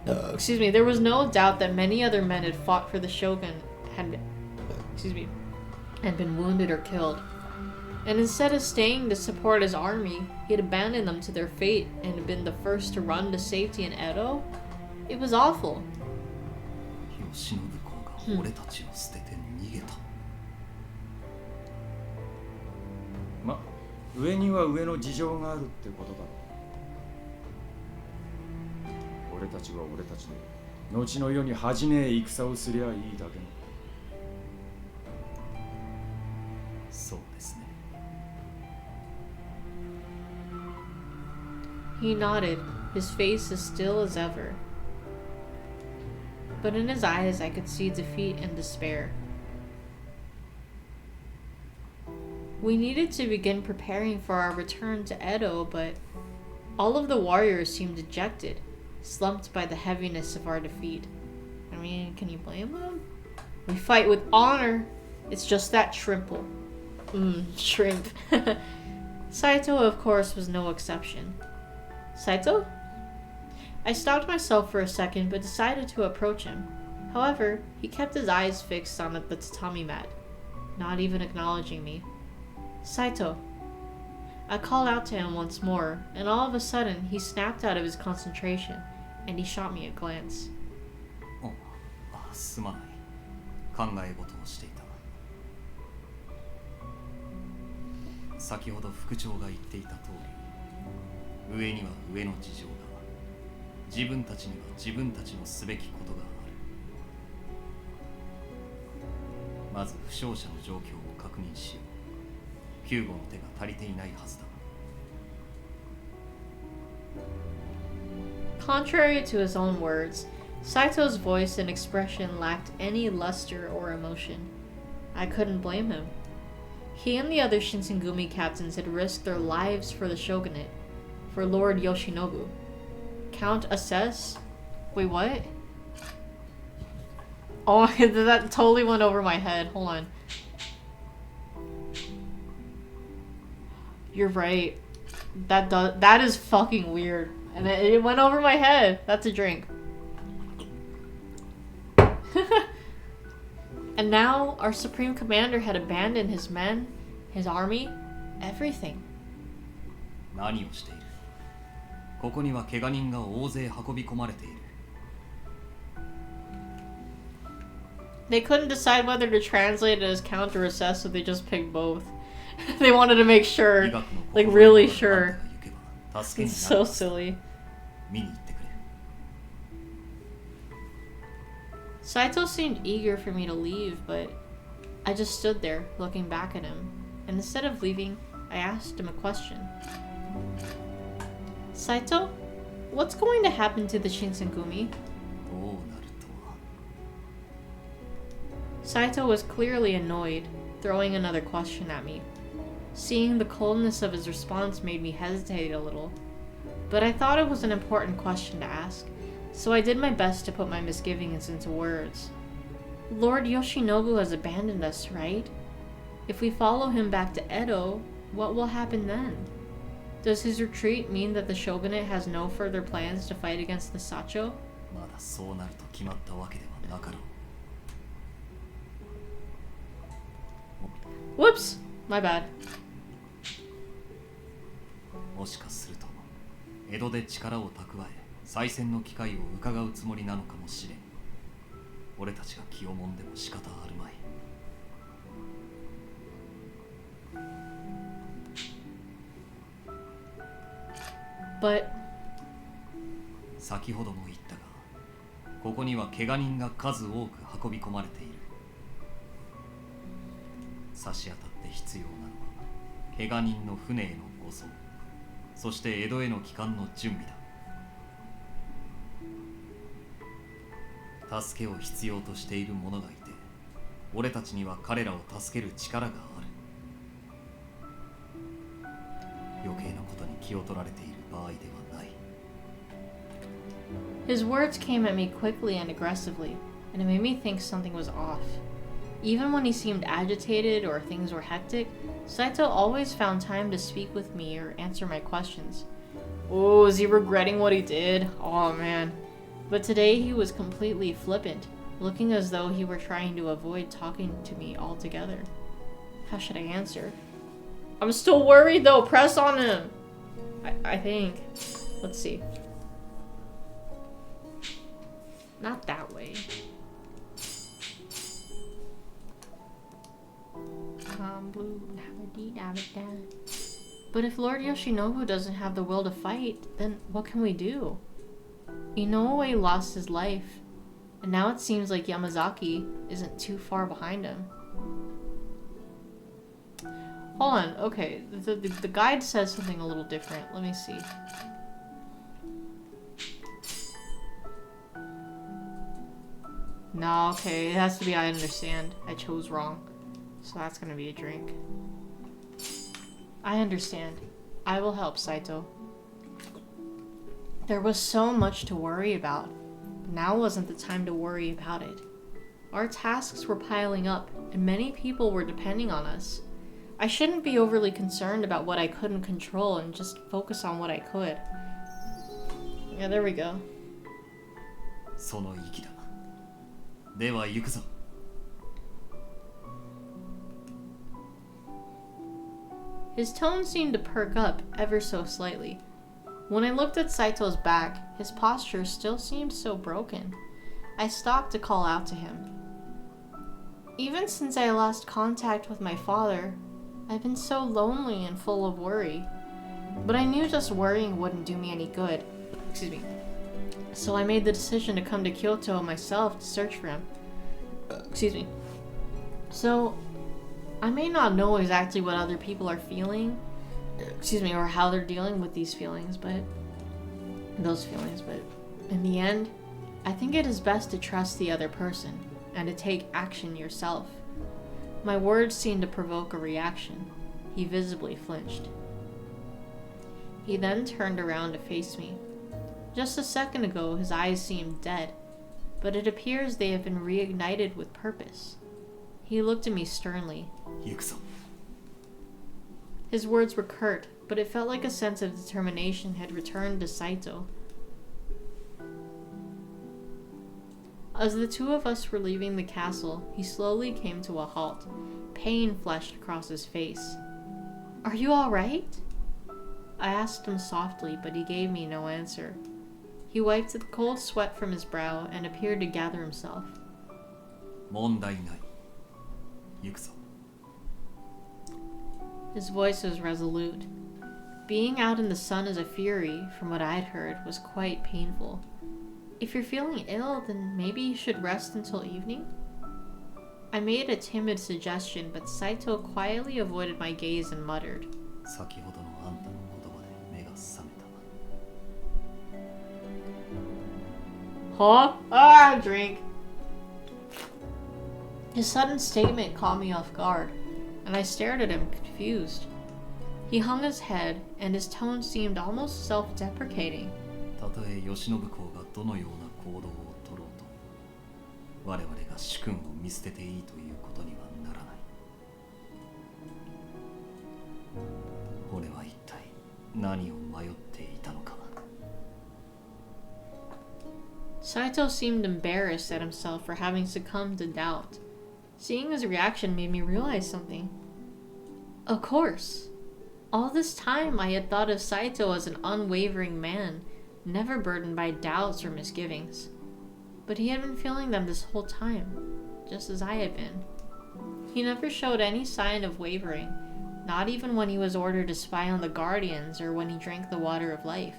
Excuse me, there was no doubt that many other men had fought for the shogun had been wounded or killed. And instead of staying to support his army, he had abandoned them to their fate and had been the first to run to safety in Edo. It was awful. 慶喜公が俺たちを捨てて逃げた。ま、上には上の事情があるってことだろう。俺たちは俺たちで後の世に恥じねえ戦をすりゃいいだけの。そうですね。He nodded, his face as still as ever. But in his eyes I could see defeat and despair. We needed to begin preparing for our return to Edo, but all of the warriors seemed dejected, slumped by the heaviness of our defeat. I mean, can you blame them? We fight with honor. It's just that shrimple. Shrimp. Saito, of course, was no exception. Saito? I stopped myself for a second, but decided to approach him. However, he kept his eyes fixed on the tatami mat, not even acknowledging me. Saito. I called out to him once more, and all of a sudden, he snapped out of his concentration, and he shot me a glance. すまない。考え事をしていた。先ほど副長が言っていた通り、上には上の事情が、自分たちには自分たちのすべきことがある。まず負傷者の状況を確認しよう。救護の手が足りていないはずだ。Contrary to his own words, Saito's voice and expression lacked any luster or emotion. I couldn't blame him. He and the other Shinsengumi captains had risked their lives for the shogunate, for Lord Yoshinobu. Count assess? Wait, what? Oh, that totally went over my head. Hold on. You're right. That is fucking weird. And it went over my head. That's a drink. And now our supreme commander had abandoned his men, his army, everything. 何をしている？ここには怪我人が大勢運び込まれている。They couldn't decide whether to translate it as count or assess, so they just picked both. They wanted to make sure, like really sure. It's so silly. Saito seemed eager for me to leave, but I just stood there, looking back at him. And instead of leaving, I asked him a question. Saito, what's going to happen to the Shinsengumi? Saito was clearly annoyed, throwing another question at me. Seeing the coldness of his response made me hesitate a little. But I thought it was an important question to ask, so I did my best to put my misgivings into words. Lord Yoshinobu has abandoned us, right? If we follow him back to Edo, what will happen then? Does his retreat mean that the shogunate has no further plans to fight against the Sacho? Whoops! My bad. もしかすると江戸で力を蓄え再選の機会を伺うつもりなのかもしれん。俺たちが気をもんでも仕方あるまい。But 先ほども言ったが、ここには怪我人が数多く運び込まれている。差し当たって必要なのは怪我人の船への護送、そして江戸への帰還の準備だ。助けを必要としている者がいて、俺たちには彼らを助ける力がある。余計なことに気を取られている場合ではない。His words came at me quickly and aggressively, and it made me think something was off. Even when he seemed agitated or things were hectic, Saito always found time to speak with me or answer my questions. Oh, is he regretting what he did? Oh man. But today he was completely flippant, looking as though he were trying to avoid talking to me altogether. How should I answer? I'm still worried though, press on him! I think. Let's see. Not that way. But if Lord Yoshinobu doesn't have the will to fight, then what can we do? Inoue lost his life, and now it seems like Yamazaki isn't too far behind him. Hold on, okay, the guide says something a little different. Let me see. No, okay, it has to be I understand. I chose wrong. So that's gonna be a drink. I understand. I will help, Saito. There was so much to worry about. Now wasn't the time to worry about it. Our tasks were piling up, and many people were depending on us. I shouldn't be overly concerned about what I couldn't control and just focus on what I could. Yeah, there we go. その意気だ。では行くぞ。His tone seemed to perk up ever so slightly. When I looked at Saito's back, his posture still seemed so broken. I stopped to call out to him. Even since I lost contact with my father, I've been so lonely and full of worry. But I knew just worrying wouldn't do me any good. Excuse me. So I made the decision to come to Kyoto myself to search for him. Excuse me. So, I may not know exactly what other people are feeling, or how they're dealing with these feelings, but in the end, I think it is best to trust the other person and to take action yourself. My words seemed to provoke a reaction. He visibly flinched. He then turned around to face me. Just a second ago, his eyes seemed dead, but it appears they have been reignited with purpose. He looked at me sternly. His words were curt, but it felt like a sense of determination had returned to Saito. As the two of us were leaving the castle, he slowly came to a halt. Pain flashed across his face. Are you all right? I asked him softly, but he gave me no answer. He wiped the cold sweat from his brow and appeared to gather himself. 問題ない。行くぞ。 His voice was resolute. Being out in the sun as a fury, from what I'd heard, was quite painful. If you're feeling ill, then maybe you should rest until evening? I made a timid suggestion, but Saito quietly avoided my gaze and muttered. 先ほどのあんたの言葉で目が覚めた。 Huh? Ah, drink. His sudden statement caught me off guard, and I stared at him, confused. He hung his head, and his tone seemed almost self-deprecating. たとえ慶喜公がどのような行動を取ろうと、我々が主君を見捨てていいということにはならない。俺は一体何を迷っていたのか。 Saito seemed embarrassed at himself for having succumbed to doubt. Seeing his reaction made me realize something. Of course. All this time I had thought of Saito as an unwavering man, never burdened by doubts or misgivings. But he had been feeling them this whole time, just as I had been. He never showed any sign of wavering, not even when he was ordered to spy on the Guardians or when he drank the water of life.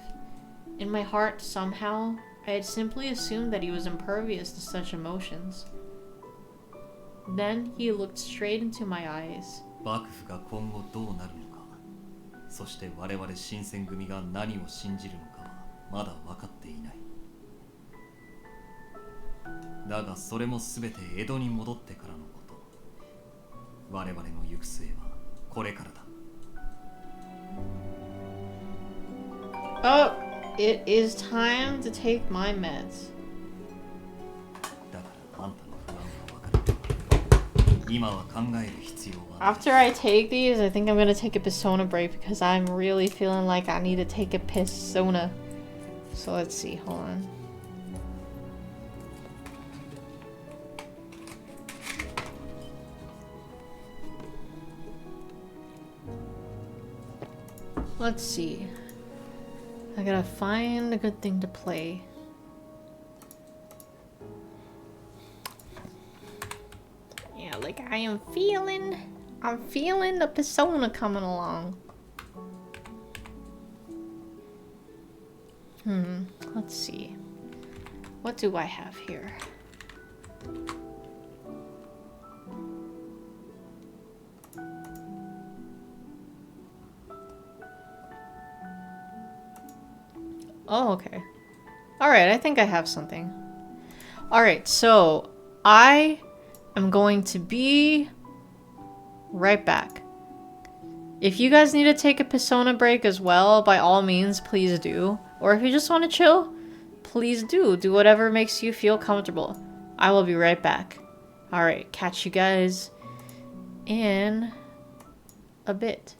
In my heart, somehow, I had simply assumed that he was impervious to such emotions. Then he looked straight into my eyes. 幕府が今後どうなるのか、そして我々新選組が何を信じるのかはまだ分かっていない。だがそれもすべて江戸に戻ってからのこと。我々の行く末はこれからだ。Oh, it is time to take my meds. だからあんたの不安は分かる。今は考える必要はない。 After I take these, I think I'm gonna take a Persona break because I'm really feeling like I need to take a Persona. So let's see, hold on. Let's see. I gotta find a good thing to play. Yeah, like I'm feeling the Persona coming along. Let's see. What do I have here? Oh, okay. Alright, I think I have something. Alright, so I am going to be right back. If you guys need to take a Persona break as well, by all means, please do. Or if you just want to chill, please do. Do whatever makes you feel comfortable. I will be right back. Alright, catch you guys in a bit.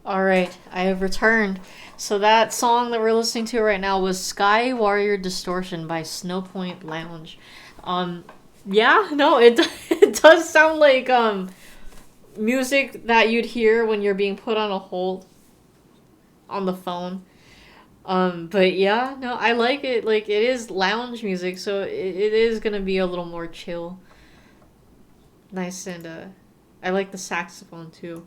Alright, I have returned. So that song that we're listening to right now was Sky Warrior Distortion by Snowpoint Lounge. Yeah, no, it does sound like music that you'd hear when you're being put on a hold on the phone. But yeah, no, I like it. Like, it is lounge music, so it is gonna be a little more chill. Nice, and I like the saxophone too.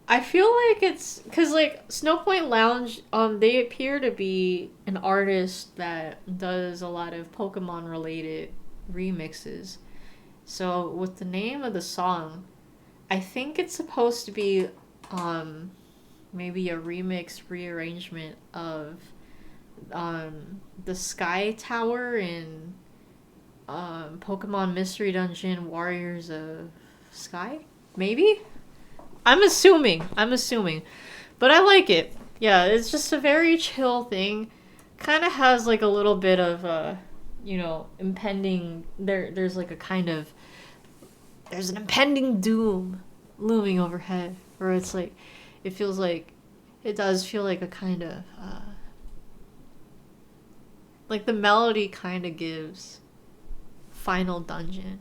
I feel like it's because like Snowpoint Lounge, they appear to be an artist that does a lot of Pokemon related remixes. So with the name of the song, I think it's supposed to be maybe a remix rearrangement of the Sky Tower in Pokemon Mystery Dungeon Warriors of Sky? Maybe? I'm assuming. But I like it. Yeah, it's just a very chill thing. Kind of has like a little bit of impending there's like a kind of there's an impending doom looming overhead, where it's like it does feel like a kind of like the melody kind of gives Final Dungeon.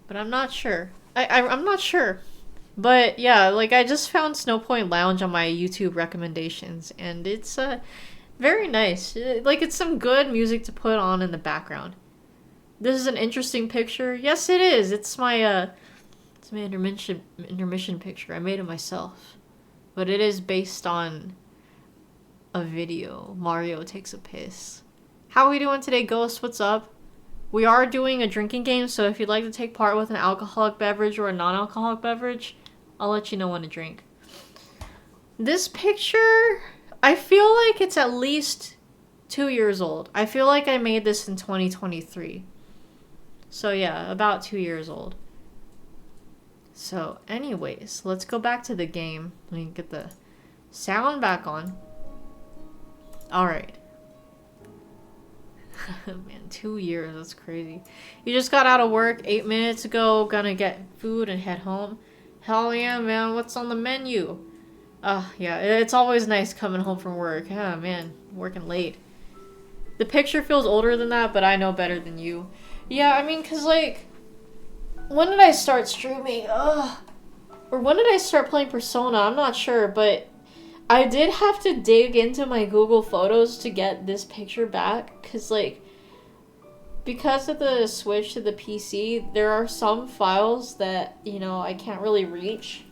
But I'm not sure. I'm not sure. But yeah, like I just found Snowpoint Lounge on my YouTube recommendations, and it's very nice. Like it's some good music to put on in the background. This is an interesting picture. Yes, it is. It's my intermission picture. I made it myself. But it is based on a video. Mario takes a piss. How are we doing today, Ghost? What's up? We are doing a drinking game, so if you'd like to take part with an alcoholic beverage or a non-alcoholic beverage, I'll let you know when to drink. This picture, I feel like it's at least 2 years old. I feel like I made this in 2023. So yeah, about 2 years old. So anyways, let's go back to the game. Let me get the sound back on. Alright. Man, 2 years, that's crazy. You just got out of work 8 minutes ago, gonna get food and head home. Hell yeah, man, what's on the menu? Yeah, it's always nice coming home from work. Ah, man, working late. The picture feels older than that, but I know better than you. Yeah, I mean, cause like, when did I start streaming? Or when did I start playing Persona? I'm not sure, but I did have to dig into my Google Photos to get this picture back, cause like, because of the switch to the PC, there are some files that, I can't really reach.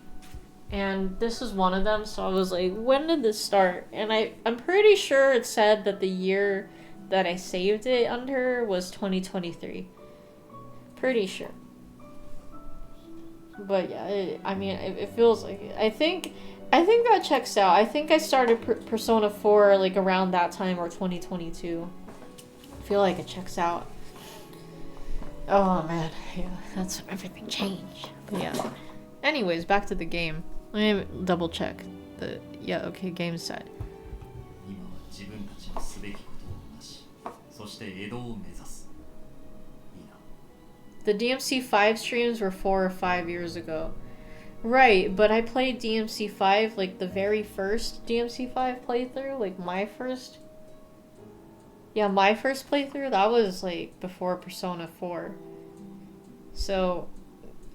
And this is one of them, so I was like, when did this start? And I'm pretty sure it said that the year that I saved it under was 2023. Pretty sure. But yeah, it feels like it. I think that checks out. I think I started Persona 4 like around that time, or 2022. I feel like it checks out. Oh man, yeah, that's everything changed. But yeah. Anyways, back to the game. Let me double check. Okay, game set. The DMC5 streams were 4 or 5 years ago. Right, but I played DMC5, like the very first DMC5 playthrough, like my first playthrough, that was like before Persona 4. So,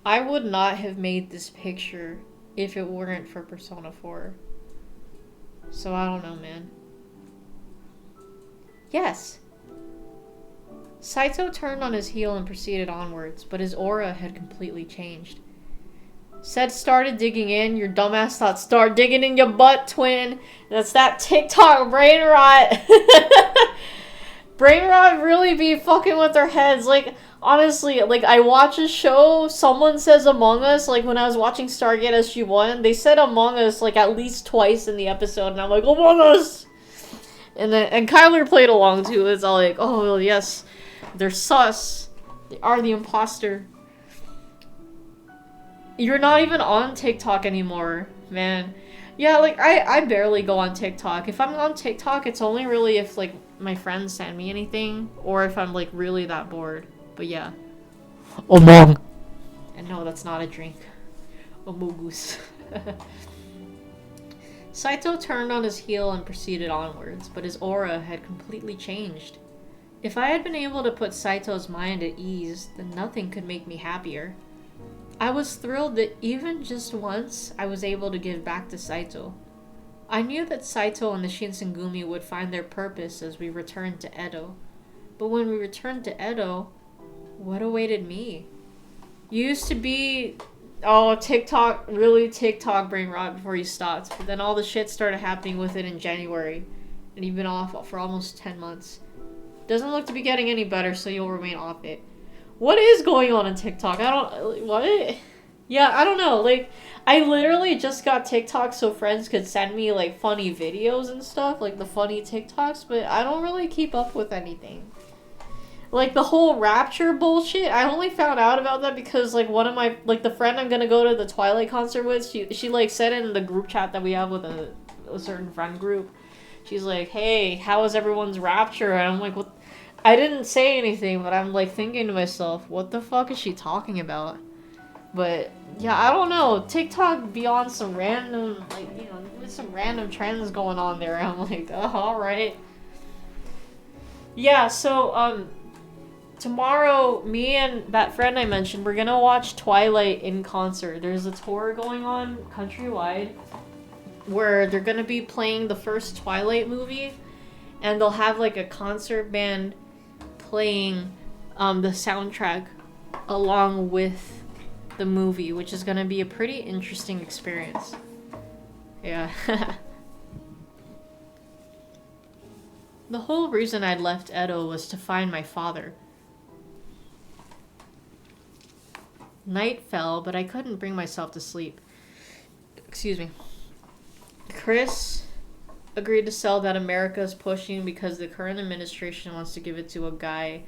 I would not have made this picture if it weren't for Persona 4. So I don't know, man. Yes. Saito turned on his heel and proceeded onwards, but his aura had completely changed. Said started digging in, your dumbass thought start digging in your butt, twin. That's that TikTok brain rot. Brain rot really be fucking with their heads. Like, honestly, like, I watch a show, someone says Among Us, like, when I was watching Stargate SG-1, they said Among Us, like, at least twice in the episode, and I'm like, Among Us! And Kyler played along, too. It's all like, oh, well, yes, they're sus. They are the imposter. You're not even on TikTok anymore, man. Yeah, like, I barely go on TikTok. If I'm on TikTok, it's only really if, like, my friends send me anything, or if I'm, like, really that bored. But yeah. Among. And no, that's not a drink. Amogus. Saito turned on his heel and proceeded onwards, but his aura had completely changed. If I had been able to put Saito's mind at ease, then nothing could make me happier. I was thrilled that even just once, I was able to give back to Saito. I knew that Saito and the Shinsengumi would find their purpose as we returned to Edo. But when we returned to Edo, what awaited me? You used to be... Oh, TikTok brain rot before you stopped. But then all the shit started happening with it in January. And you've been off for almost 10 months. Doesn't look to be getting any better, so you'll remain off it. What is going on in TikTok? What? Yeah, I don't know. Like, I literally just got TikTok so friends could send me, like, funny videos and stuff. Like, the funny TikToks. But I don't really keep up with anything. Like, the whole Rapture bullshit, I only found out about that because, like, one of my, like, the friend I'm gonna go to the Twilight concert with, she like, said in the group chat that we have with a certain friend group, she's like, hey, how is everyone's Rapture? And I'm like, what? I didn't say anything, but I'm, like, thinking to myself, what the fuck is she talking about? But, yeah, I don't know. TikTok beyond some random, like, you know, there's some random trends going on there. I'm like, oh, alright. Yeah, so, tomorrow, me and that friend I mentioned, we're gonna watch Twilight in concert. There's a tour going on countrywide where they're gonna be playing the first Twilight movie, and they'll have like a concert band playing the soundtrack along with the movie, which is gonna be a pretty interesting experience. Yeah. The whole reason I left Edo was to find my father. Night fell, but I couldn't bring myself to sleep. Excuse me. Chris agreed to sell that America is pushing because the current administration wants to give it to a guy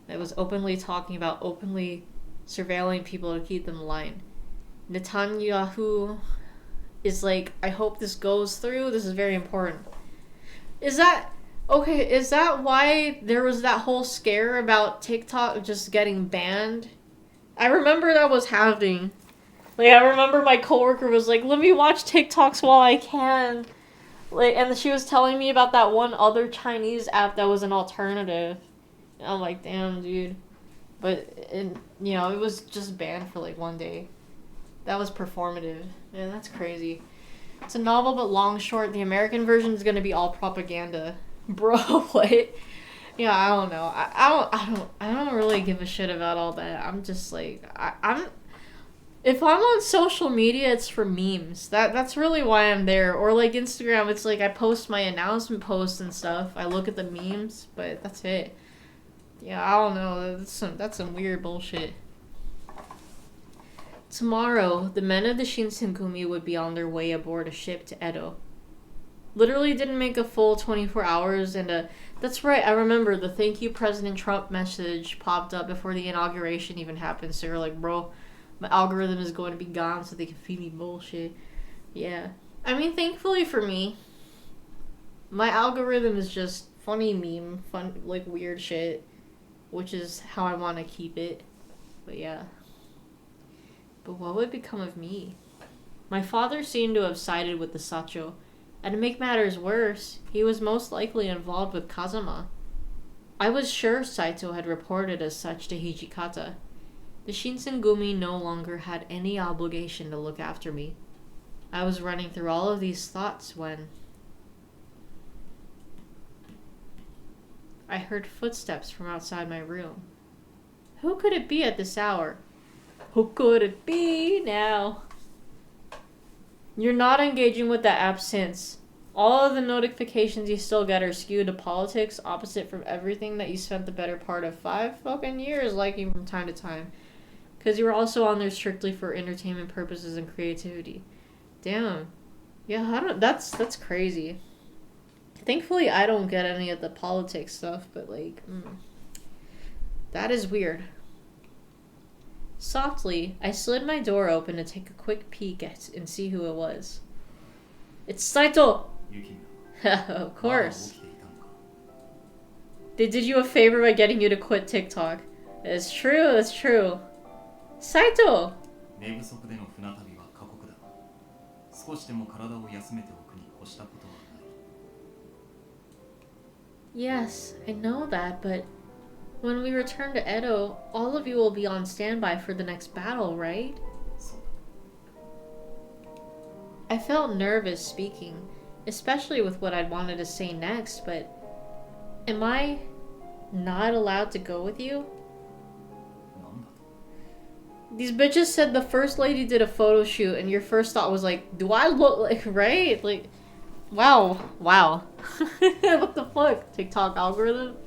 that was openly talking about openly surveilling people to keep them aligned. Netanyahu is like, I hope this goes through. This is very important. Is that... Okay, is that why there was that whole scare about TikTok just getting banned? I remember that was happening. Like, I remember my coworker was like, let me watch TikToks while I can. Like, and she was telling me about that one other Chinese app that was an alternative. And I'm like, damn, dude. But, you know, it was just banned for like one day. That was performative. Yeah, that's crazy. It's a novel, but long short. The American version is going to be all propaganda. Bro, what? Yeah, I don't know. I don't really give a shit about all that. I'm just like, if I'm on social media, it's for memes. That's really why I'm there. Or like Instagram, it's like I post my announcement posts and stuff. I look at the memes, but that's it. Yeah, I don't know. That's some weird bullshit. Tomorrow, the men of the Shinsengumi would be on their way aboard a ship to Edo. Literally didn't make a full 24 hours, and that's right, I remember the thank you President Trump message popped up before the inauguration even happened, so you're like, bro, my algorithm is going to be gone so they can feed me bullshit. Yeah. I mean, thankfully for me, my algorithm is just funny meme, fun, like, weird shit, which is how I want to keep it. But yeah. But what would become of me? My father seemed to have sided with the Sacho. And to make matters worse, he was most likely involved with Kazama. I was sure Saito had reported as such to Hijikata. The Shinsengumi no longer had any obligation to look after me. I was running through all of these thoughts when I heard footsteps from outside my room. Who could it be at this hour? Who could it be now? You're not engaging with that app since. All of the notifications you still get are skewed to politics, opposite from everything that you spent the better part of 5 fucking years liking from time to time. Because you were also on there strictly for entertainment purposes and creativity. Damn. Yeah, that's crazy. Thankfully, I don't get any of the politics stuff, but like, that is weird. Softly, I slid my door open to take a quick peek and see who it was. It's Saito! Of course. They did you a favor by getting you to quit TikTok. It's true, it's true. Saito! 少しでも体を休めておくに越したことはない。 Yes, I know that, but when we return to Edo, all of you will be on standby for the next battle, right? I felt nervous speaking, especially with what I'd wanted to say next, but am I not allowed to go with you? These bitches said the first lady did a photo shoot and your first thought was like, do I look like, right? Like, wow. Wow. What the fuck? TikTok algorithm?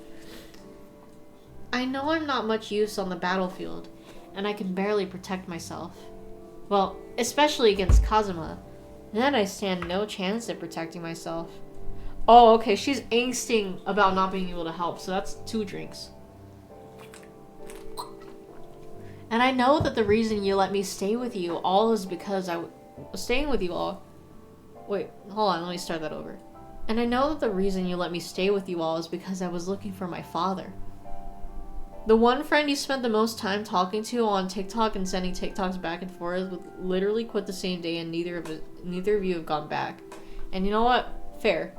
I know I'm not much use on the battlefield, and I can barely protect myself. Well, especially against Kazuma. Then I stand no chance at protecting myself. Oh, okay, she's angsting about not being able to help, so that's 2 drinks. And I know that the reason you let me stay with you all is because I was staying with you all. Wait, hold on, let me start that over. And I know that the reason you let me stay with you all is because I was looking for my father. The one friend you spent the most time talking to on TikTok and sending TikToks back and forth would literally quit the same day, and neither of you have gone back. And you know what? Fair.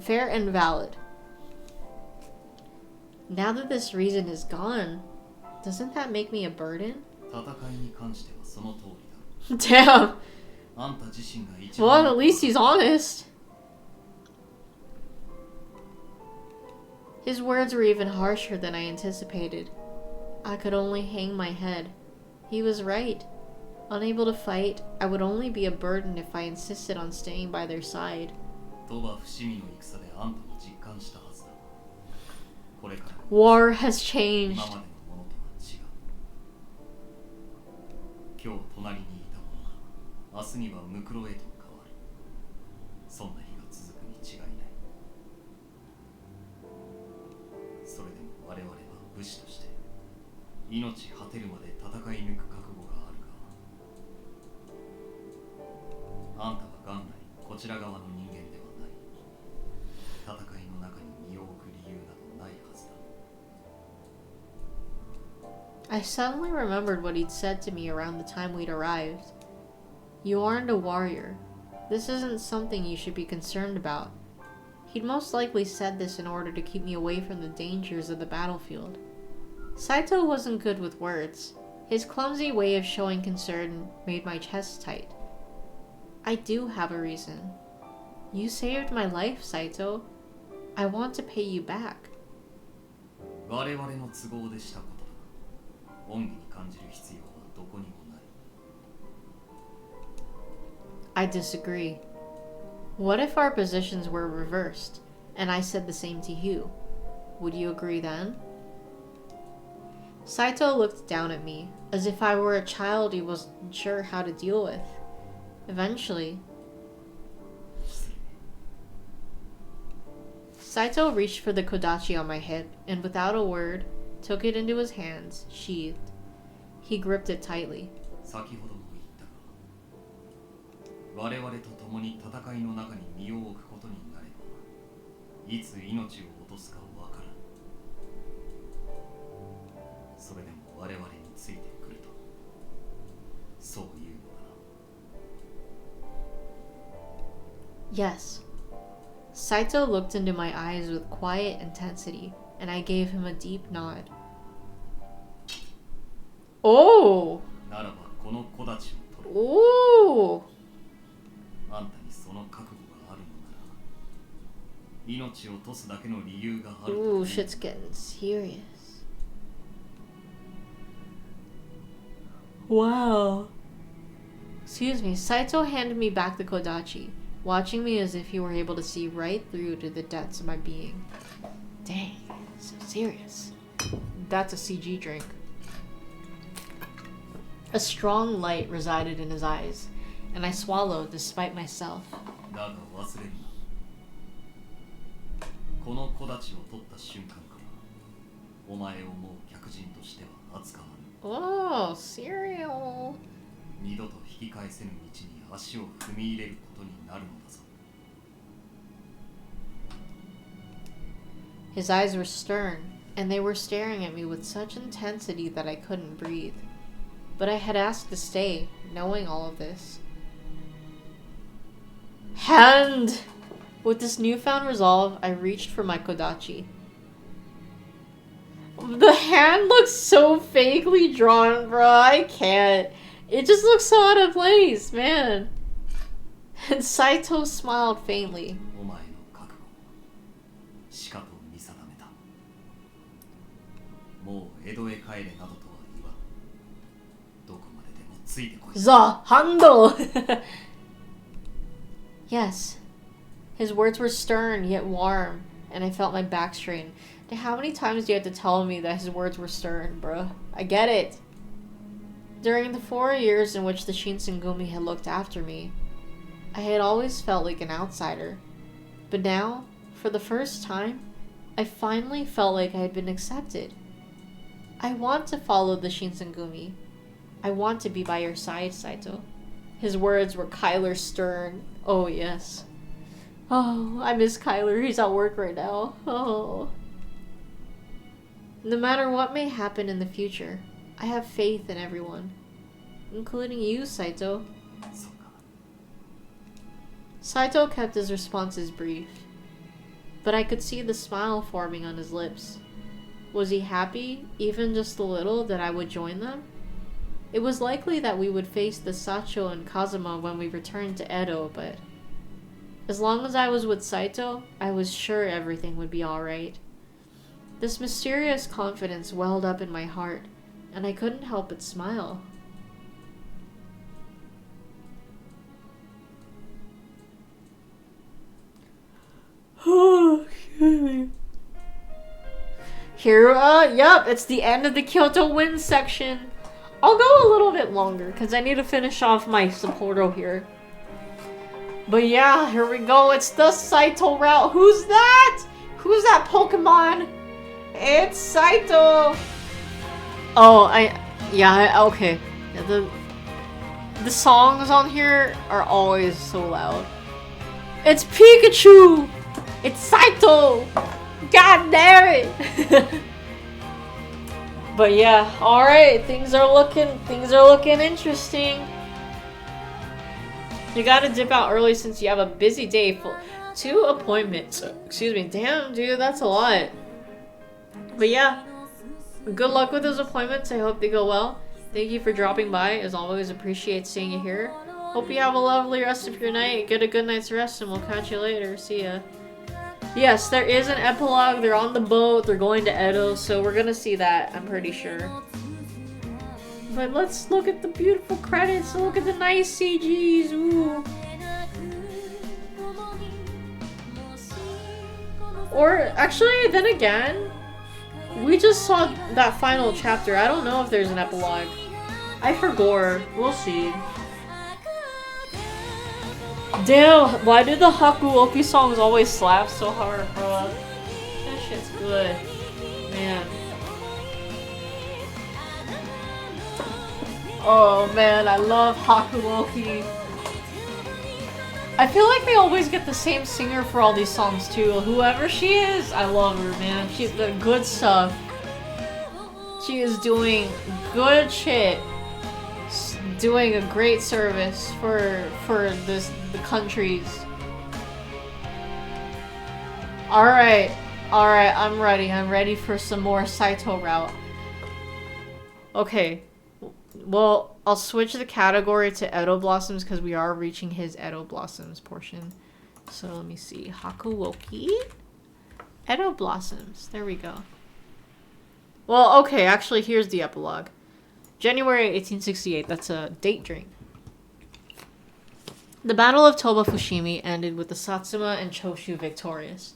Fair and valid. Now that this reason is gone, doesn't that make me a burden? Damn. Well, at least he's honest. His words were even harsher than I anticipated. I could only hang my head. He was right. Unable to fight, I would only be a burden if I insisted on staying by their side. War has changed. I suddenly remembered what he'd said to me around the time we'd arrived. You aren't a warrior. This isn't something you should be concerned about. He'd most likely said this in order to keep me away from the dangers of the battlefield. Saito wasn't good with words. His clumsy way of showing concern made my chest tight. I do have a reason. You saved my life, Saito. I want to pay you back. I disagree. What if our positions were reversed, and I said the same to you? Would you agree then? Saito looked down at me, as if I were a child he wasn't sure how to deal with. Eventually, Saito reached for the kodachi on my hip, and without a word, took it into his hands, sheathed. He gripped it tightly. Yes. Saito looked into my eyes with quiet intensity, and I gave him a deep nod. Oh! Ooh! Ooh, shit's getting serious. Wow. Excuse me, Saito handed me back the kodachi, watching me as if he were able to see right through to the depths of my being. Dang, so serious. That's a CG drink. A strong light resided in his eyes, and I swallowed despite myself. Oh, cereal. His eyes were stern, and they were staring at me with such intensity that I couldn't breathe. But I had asked to stay, knowing all of this. And with this newfound resolve, I reached for my kodachi. The hand looks so fakely drawn, bro. I can't. It just looks so out of place, man. And Saito smiled faintly. The handle! Yes. His words were stern yet warm, and I felt my back strain. How many times do you have to tell me that his words were stern, bruh? I get it. During the 4 years in which the Shinsengumi had looked after me, I had always felt like an outsider. But now, for the first time, I finally felt like I had been accepted. I want to follow the Shinsengumi. I want to be by your side, Saito. His words were Kyler stern. Oh, yes. Oh, I miss Kyler. He's at work right now. Oh. No matter what may happen in the future, I have faith in everyone, including you, Saito. Saito kept his responses brief, but I could see the smile forming on his lips. Was he happy, even just a little, that I would join them? It was likely that we would face the Sacho and Kazuma when we returned to Edo, but as long as I was with Saito, I was sure everything would be alright. This mysterious confidence welled up in my heart, and I couldn't help but smile. Oh, excuse me. Here, yep, it's the end of the Kyoto Winds section. I'll go a little bit longer, because I need to finish off my Sapporo here. But yeah, here we go. It's the Saito route. Who's that? Who's that Pokemon? It's Saito. Oh, okay. Yeah, the songs on here are always so loud. It's Pikachu. It's Saito. God damn it. But yeah, all right. Things are looking interesting. You gotta dip out early since you have a busy day full. 2 appointments. Excuse me. Damn, dude, that's a lot. But yeah, good luck with those appointments. I hope they go well. Thank you for dropping by. As always, appreciate seeing you here. Hope you have a lovely rest of your night. Get a good night's rest, and we'll catch you later. See ya. Yes, there is an epilogue. They're on the boat. They're going to Edo, so we're gonna see that, I'm pretty sure. But let's look at the beautiful credits. Look at the nice CGs. Ooh. Or, actually, then again, we just saw that final chapter. I don't know if there's an epilogue. I forgot. We'll see. Damn, why do the Hakuoki songs always slap so hard, bro? That shit's good. Man. Oh man, I love Hakuoki. I feel like they always get the same singer for all these songs too. Whoever she is, I love her, man. She's the good stuff. She is doing good shit. Doing a great service for the countries. Alright, I'm ready. I'm ready for some more Saito route. Okay. Well, I'll switch the category to Edo Blossoms because we are reaching his Edo Blossoms portion. So let me see. Hakuoki? Edo Blossoms. There we go. Well, okay, actually, here's the epilogue. January 1868. That's a date drink. The Battle of Toba Fushimi ended with the Satsuma and Choshu victorious.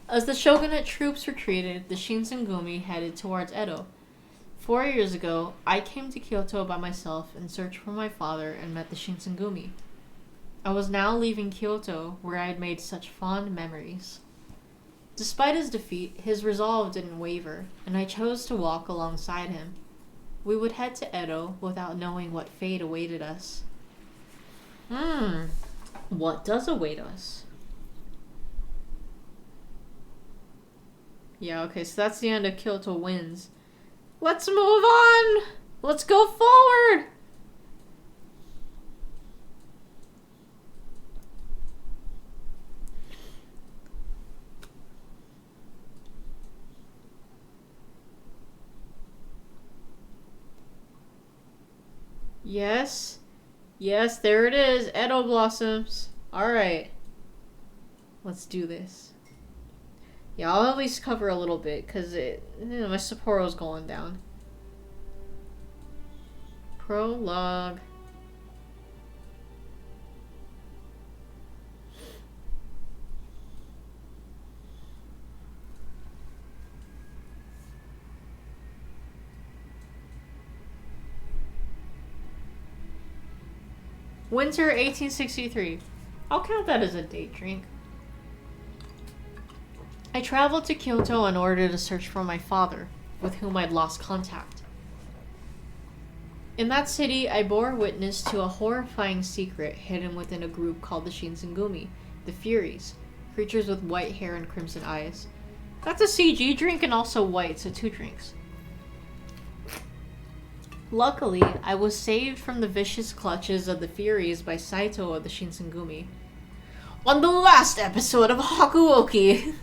As the shogunate troops retreated, the Shinsengumi headed towards Edo. 4 years ago, I came to Kyoto by myself in search for my father and met the Shinsengumi. I was now leaving Kyoto, where I had made such fond memories. Despite his defeat, his resolve didn't waver, and I chose to walk alongside him. We would head to Edo without knowing what fate awaited us. What does await us? Yeah, okay, so that's the end of Kyoto Winds. Let's move on! Let's go forward! Yes. Yes, there it is. Edo Blossoms. Alright. Let's do this. Yeah, I'll at least cover a little bit, because my Sapporo's going down. Prologue. Winter 1863. I'll count that as a date drink. I traveled to Kyoto in order to search for my father, with whom I'd lost contact. In that city, I bore witness to a horrifying secret hidden within a group called the Shinsengumi, the Furies, creatures with white hair and crimson eyes. That's a CG drink and also white, so 2 drinks. Luckily, I was saved from the vicious clutches of the Furies by Saito of the Shinsengumi. On the last episode of Hakuoki!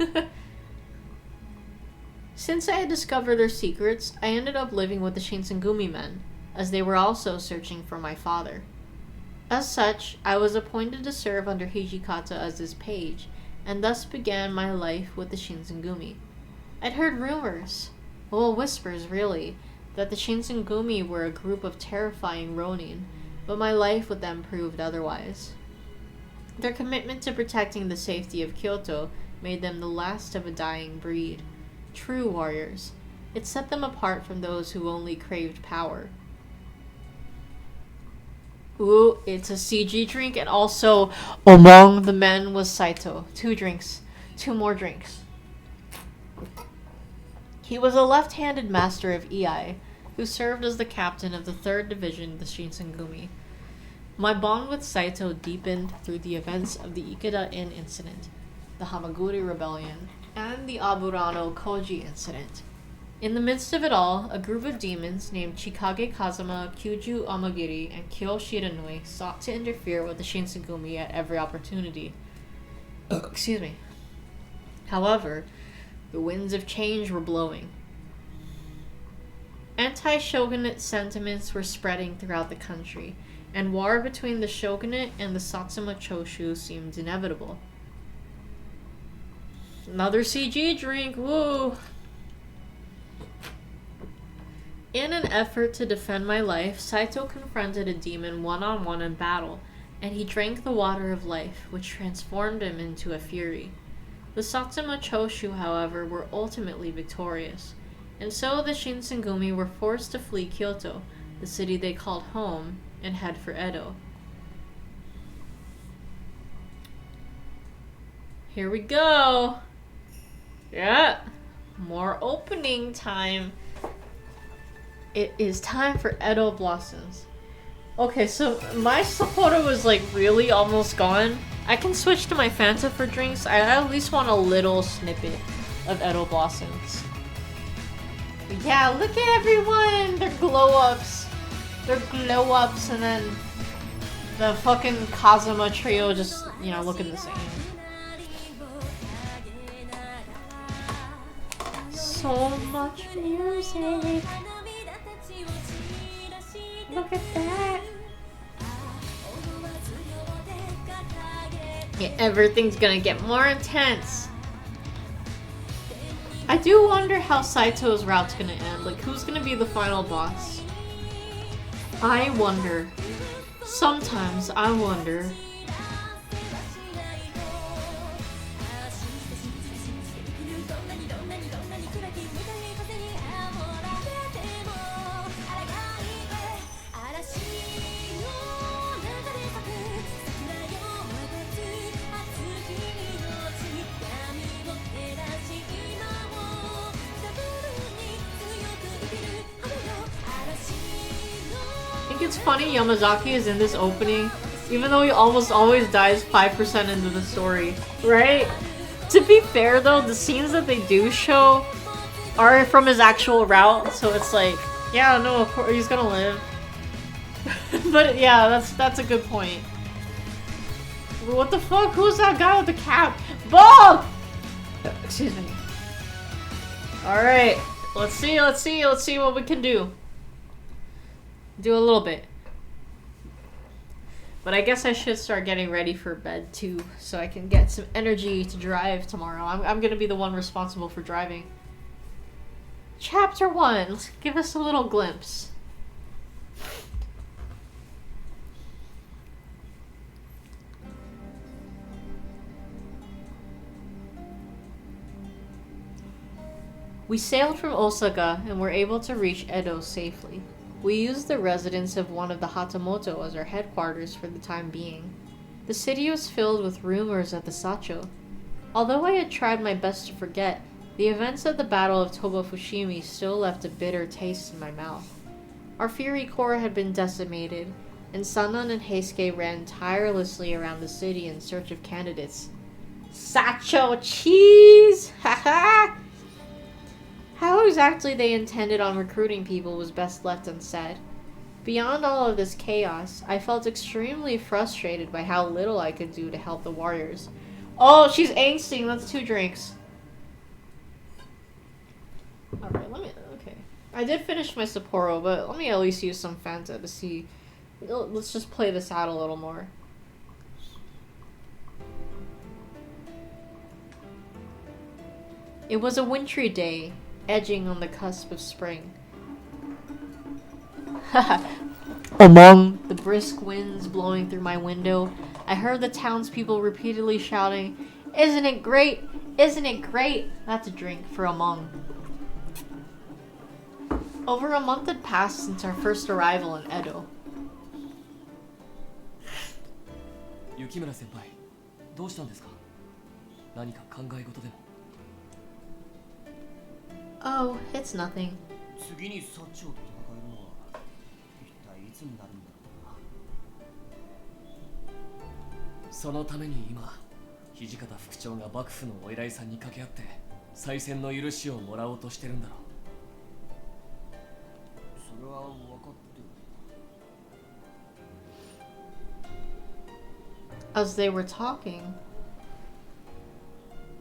Since I had discovered their secrets, I ended up living with the Shinsengumi men, as they were also searching for my father. As such, I was appointed to serve under Hijikata as his page, and thus began my life with the Shinsengumi. I'd heard rumors, well, whispers really, that the Shinsengumi were a group of terrifying ronin, but my life with them proved otherwise. Their commitment to protecting the safety of Kyoto made them the last of a dying breed. True warriors. It set them apart from those who only craved power. Ooh, it's a CG drink, and also among the men was Saito. 2 drinks. 2 more drinks. He was a left-handed master of Iai, who served as the captain of the 3rd Division of the Shinsengumi. My bond with Saito deepened through the events of the Ikeda Inn incident, the Hamaguri Rebellion, and the Aburano Koji incident. In the midst of it all, a group of demons named Chikage Kazama, Kyuju Amagiri, and Kyo Shiranui sought to interfere with the Shinsengumi at every opportunity. Excuse me. However, the winds of change were blowing. Anti-shogunate sentiments were spreading throughout the country, and war between the shogunate and the Satsuma Choshu seemed inevitable. Another CG drink, woo! In an effort to defend my life, Saito confronted a demon one-on-one in battle, and he drank the water of life, which transformed him into a fury. The Satsuma Choshu, however, were ultimately victorious, and so the Shinsengumi were forced to flee Kyoto, the city they called home, and head for Edo. Here we go! Yeah! More opening time! It is time for Edo Blossoms. Okay, so my Sapporo was like really almost gone. I can switch to my Fanta for drinks. I at least want a little snippet of Edo Blossoms. But yeah, look at everyone! They're glow-ups. They're glow-ups, and then the fucking Kazama trio just, you know, looking the same. So much music! Look at that! Yeah, everything's gonna get more intense. I do wonder how Saito's route's gonna end. Like, who's gonna be the final boss? I wonder. Sometimes I wonder. I think it's funny Yamazaki is in this opening, even though he almost always dies 5% into the story, right? To be fair though, the scenes that they do show are from his actual route, so it's like, yeah, no, of course he's gonna live. But yeah, that's a good point. What the fuck? Who's that guy with the cap? Bob! Excuse me. Alright, let's see what we can do. Do a little bit. But I guess I should start getting ready for bed too, so I can get some energy to drive tomorrow. I'm gonna be the one responsible for driving. Chapter 1. Let's give us a little glimpse. We sailed from Osaka and were able to reach Edo safely. We used the residence of one of the Hatamoto as our headquarters for the time being. The city was filled with rumors at the Sacho. Although I had tried my best to forget, the events of the Battle of Toba Fushimi still left a bitter taste in my mouth. Our Fury Corps had been decimated, and Sanan and Heisuke ran tirelessly around the city in search of candidates. Sacho cheese! Haha! How exactly they intended on recruiting people was best left unsaid. Beyond all of this chaos, I felt extremely frustrated by how little I could do to help the warriors. Oh, she's angsting. That's 2 drinks. Alright, okay. I did finish my Sapporo, but let me at least use some Fanta to see. Let's just play this out a little more. It was a wintry day, edging on the cusp of spring. Among the brisk winds blowing through my window, I heard the townspeople repeatedly shouting, "Isn't it great? Isn't it great?" That's a drink for Among. Over a month had passed since our first arrival in Edo. Yukimura senpai, どうしたんですか? 何か考え事でも? Oh, it's nothing. 次にサチョウと戦えるのは一体いつになるんだろうな。そのために今、土方副長が幕府のお偉いさんに掛け合って再選の許しをもらおうとしてるんだろう。それは分かってる。As they were talking.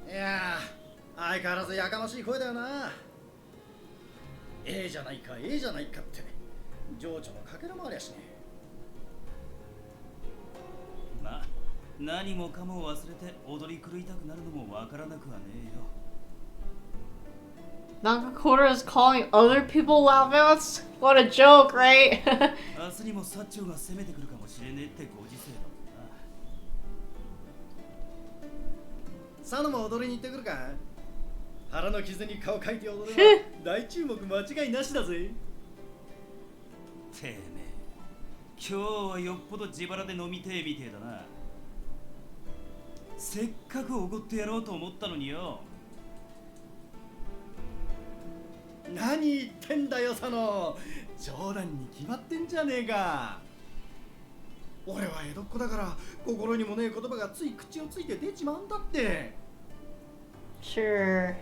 いやー、相変わらずやかましい声だよな。ええじゃないか、ええじゃないかって情緒のかけらもありゃしねえ。まあ、何もかも忘れて踊り狂いたくなるのもわからなくはねえよ。Nakakura is calling other people loudmouths? What a joke, right? 明日にもサッチョウが攻めてくるかもしれねえってご時世だもんな。サノも踊りに行ってくるか。腹の傷に顔描いて踊れば大注目間違いなしだぜ。てめえ、今日はよっぽど自腹で飲みてえみてえだな。せっかくおごってやろうと思ったのによ。何言ってんだよサノ。冗談に決まってんじゃねえか。俺は江戸っ子だから心にもねえ言葉がつい口をついて出ちまうんだって。Sure.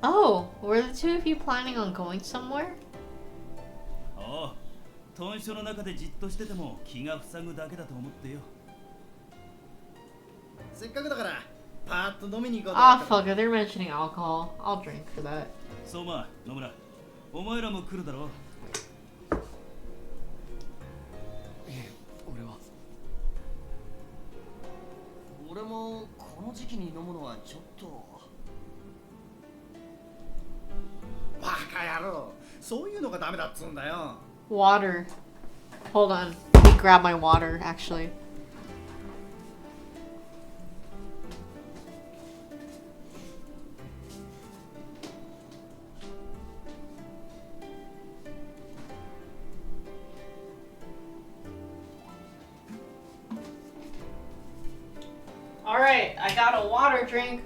Oh, were the two of you planning on going somewhere? おう、豚書の中でじっとしてても気が塞ぐだけだと思ってよ。せっかくだからパーッと飲みに行こうと。Ah, fuck it, they're mentioning alcohol. I'll drink for that. そうま、野村、お前らも来るだろう。俺もこの時期に飲むのはちょっと。バカ野郎、そういうのがダメだっつうんだよ。Water. Hold on. Let me grab my water, actually. Alright, I got a water drink.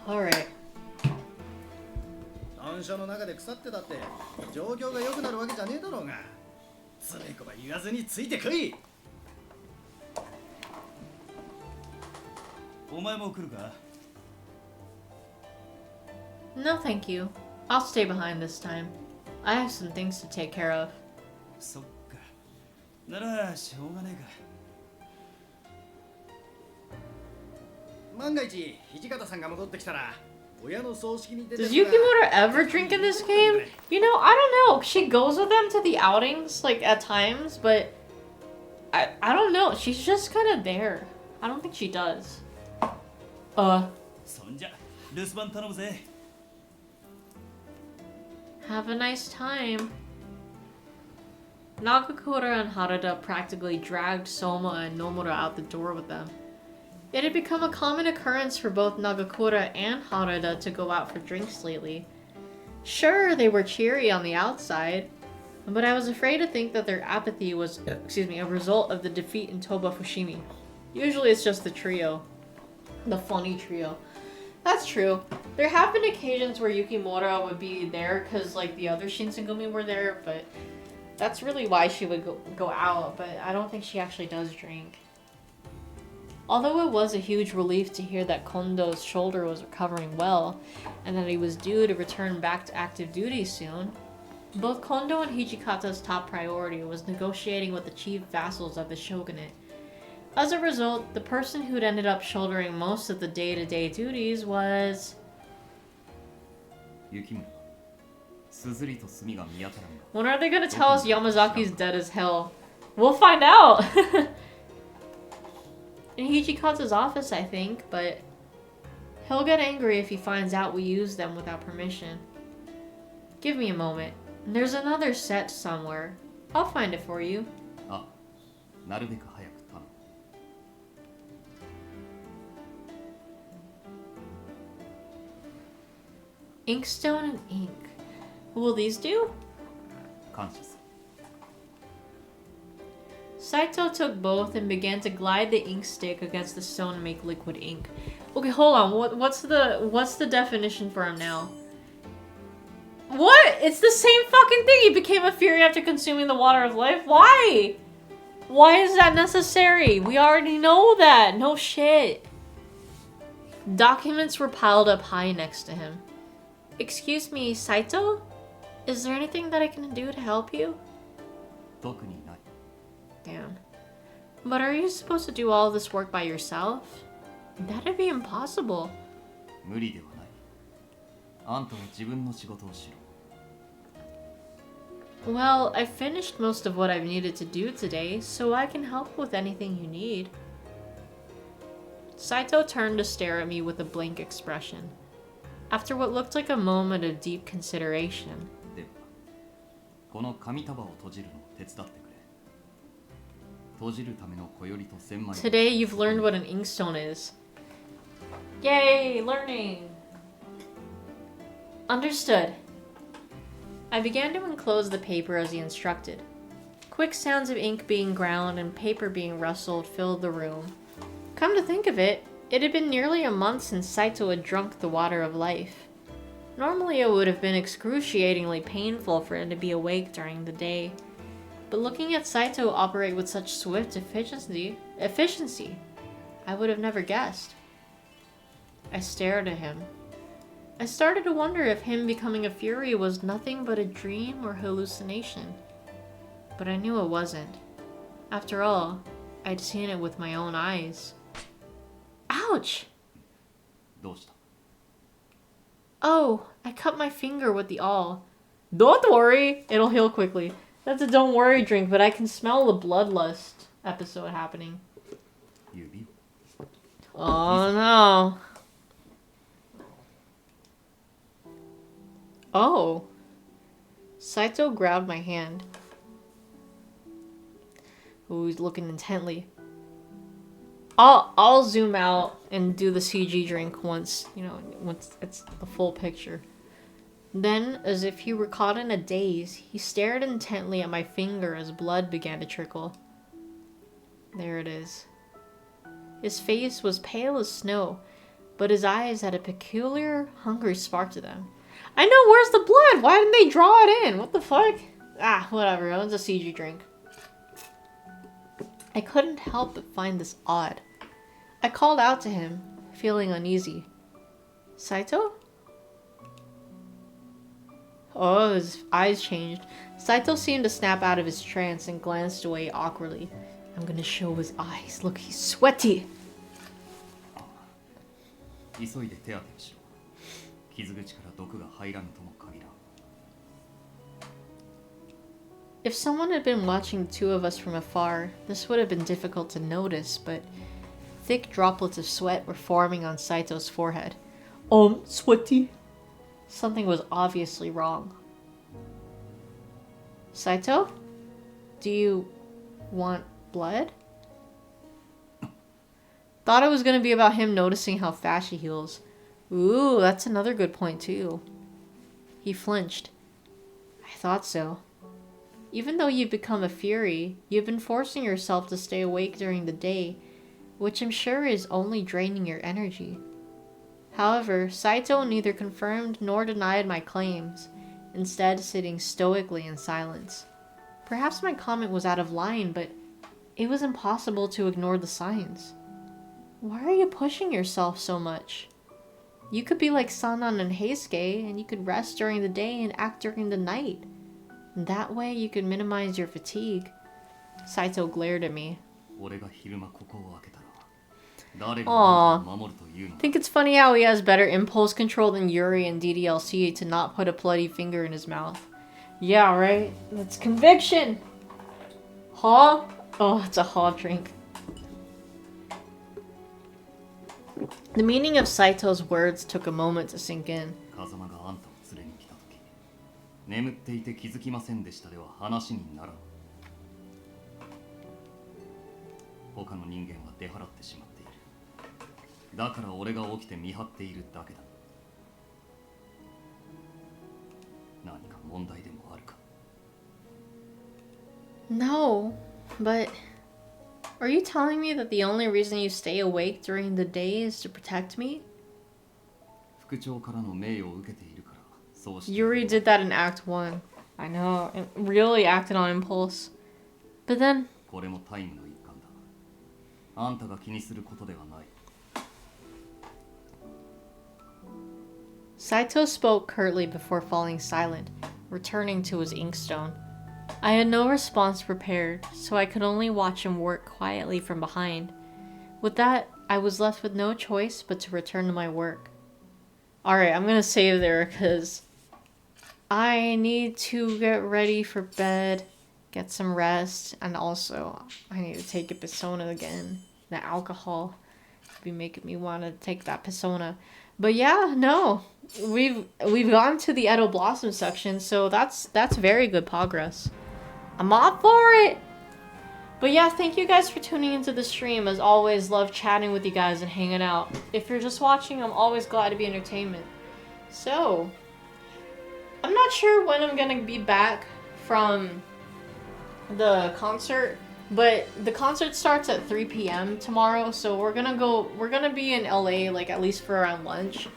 Alright. 豚書の中で腐ってたって状況が良くなるわけじゃねえだろうが。つべこば言わずについてこい。お前も来るか? No, thank you. I'll stay behind this time. I have some things to take care of. そっか。ならしょうがねえか。万が一土方さんが戻ってきたら Does Yukimura ever drink in this game? You know, I don't know. She goes with them to the outings, like, at times, but I don't know. She's just kind of there. I don't think she does. Have a nice time. Nagakura and Harada practically dragged Soma and Nomura out the door with them. It had become a common occurrence for both Nagakura and Harada to go out for drinks lately. Sure, they were cheery on the outside, but I was afraid to think that their apathy was, a result of the defeat in Toba Fushimi. Usually it's just the trio. The funny trio. That's true. There have been occasions where Yukimura would be there because, like, the other Shinsengumi were there, but that's really why she would go out, but I don't think she actually does drink. Although it was a huge relief to hear that Kondo's shoulder was recovering well, and that he was due to return back to active duty soon, both Kondo and Hijikata's top priority was negotiating with the chief vassals of the shogunate. As a result, the person who'd ended up shouldering most of the day-to-day duties was... Yukimura. When are they gonna tell us Yamazaki's dead as hell? We'll find out! In Hijikata's office, I think, but he'll get angry if he finds out we used them without permission. Give me a moment. There's another set somewhere. I'll find it for you. Inkstone and ink. What will these do? Conscious. Saito took both and began to glide the ink stick against the stone to make liquid ink. Okay, hold on. What's the definition for him now? What? It's the same fucking thing. He became a fury after consuming the water of life. Why? Why is that necessary? We already know that. No shit. Documents were piled up high next to him. Excuse me, Saito? Is there anything that I can do to help you? Damn. But are you supposed to do all this work by yourself? That'd be impossible. Well, I finished most of what I've needed to do today, so I can help with anything you need. Saito turned to stare at me with a blank expression. After what looked like a moment of deep consideration. Today you've learned what an inkstone is. Yay, learning! Understood. I began to enclose the paper as he instructed. Quick sounds of ink being ground and paper being rustled filled the room. Come to think of it, it had been nearly a month since Saito had drunk the water of life. Normally it would have been excruciatingly painful for him to be awake during the day. But looking at Saito operate with such swift efficiency, I would have never guessed. I stared at him. I started to wonder if him becoming a fury was nothing but a dream or hallucination. But I knew it wasn't. After all, I'd seen it with my own eyes. Ouch! Oh, I cut my finger with the awl. Don't worry, it'll heal quickly. That's a don't worry drink, but I can smell the bloodlust episode happening. Oh no. Oh. Saito grabbed my hand. Ooh, he's looking intently. I'll zoom out and do the CG drink once it's the full picture. Then, as if he were caught in a daze, he stared intently at my finger as blood began to trickle. There it is. His face was pale as snow, but his eyes had a peculiar, hungry spark to them. I know, where's the blood? Why didn't they draw it in? What the fuck? Ah, whatever, it was a CG drink. I couldn't help but find this odd. I called out to him, feeling uneasy. Saito? Oh, his eyes changed. Saito seemed to snap out of his trance and glanced away awkwardly. I'm gonna show his eyes. Look, he's 傷口から毒が入らぬとも限らん。 If someone had been watching the two of us from afar, this would have been difficult to notice, but thick droplets of sweat were forming on Saito's forehead. Sweaty. Something was obviously wrong. Saito? Do you want blood? Thought it was gonna be about him noticing how fast she heals. Ooh, that's another good point too. He flinched. I thought so. Even though you've become a fury, you've been forcing yourself to stay awake during the day, which I'm sure is only draining your energy. However, Saito neither confirmed nor denied my claims, instead sitting stoically in silence. Perhaps my comment was out of line, but it was impossible to ignore the signs. Why are you pushing yourself so much? You could be like Sanan and Heisuke, and you could rest during the day and act during the night. That way you could minimize your fatigue. Saito glared at me. Aww. I think it's funny how he has better impulse control than Yuri and DDLC to not put a bloody finger in his mouth. Yeah, right? That's conviction! Huh? Oh, it's a haw drink. The meaning of Saito's words took a moment to sink in. 眠っていて気づきませんでしたでは話にならん。他の人間は出払ってしまっている。だから俺が起きて見張っているだけだ。何か問題でもあるか？ No, but are you telling me that the only reason you stay awake during the day is to protect me? 副長からの命を受けているから。 Yuri did that in Act 1. I know, it really acted on impulse. But then... これもタイムの一環だ。あんたが気にすることではない。 Saito spoke curtly before falling silent, returning to his inkstone. I had no response prepared, so I could only watch him work quietly from behind. With that, I was left with no choice but to return to my work. Alright, I'm gonna save there because I need to get ready for bed, get some rest, and also I need to take a Persona again. The alcohol be making me want to take that Persona. But yeah, no, we've gone to the Edo Blossom section, so that's very good progress. I'm all for it. But yeah, thank you guys for tuning into the stream. As always, love chatting with you guys and hanging out. If you're just watching, I'm always glad to be entertainment. So, I'm not sure when I'm gonna be back from the concert, but the concert starts at 3 p.m. tomorrow, so we're gonna be in LA, like, at least for around lunch.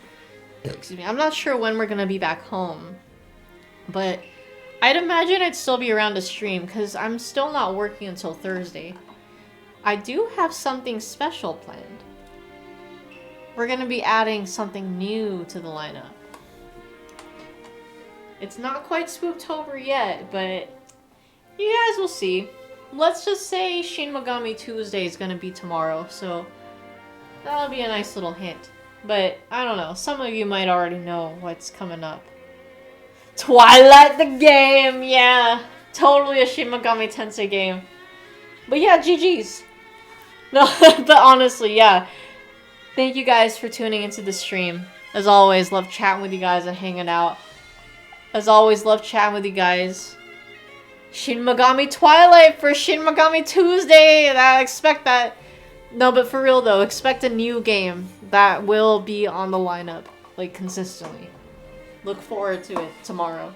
Excuse me. I'm not sure when we're gonna be back home, but I'd imagine I'd still be around to stream, because I'm still not working until Thursday. I do have something special planned. We're gonna be adding something new to the lineup. It's not quite Spooktober yet, but you guys will see. Let's just say Shin Megami Tuesday is gonna be tomorrow, so that'll be a nice little hint. But, I don't know, some of you might already know what's coming up. Twilight the game! Yeah! Totally a Shin Megami Tensei game. But yeah, GG's. No, but honestly, yeah. Thank you guys for tuning into the stream. As always, love chatting with you guys and hanging out. As always, love chatting with you guys. Shin Megami Twilight for Shin Megami Tuesday! I expect that. No, but for real though, expect a new game that will be on the lineup, like, consistently. Look forward to it tomorrow.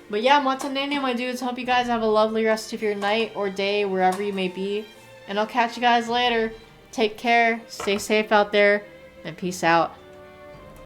But yeah, Matanene, my dudes, hope you guys have a lovely rest of your night or day, wherever you may be. And I'll catch you guys later. Take care, stay safe out there, and peace out.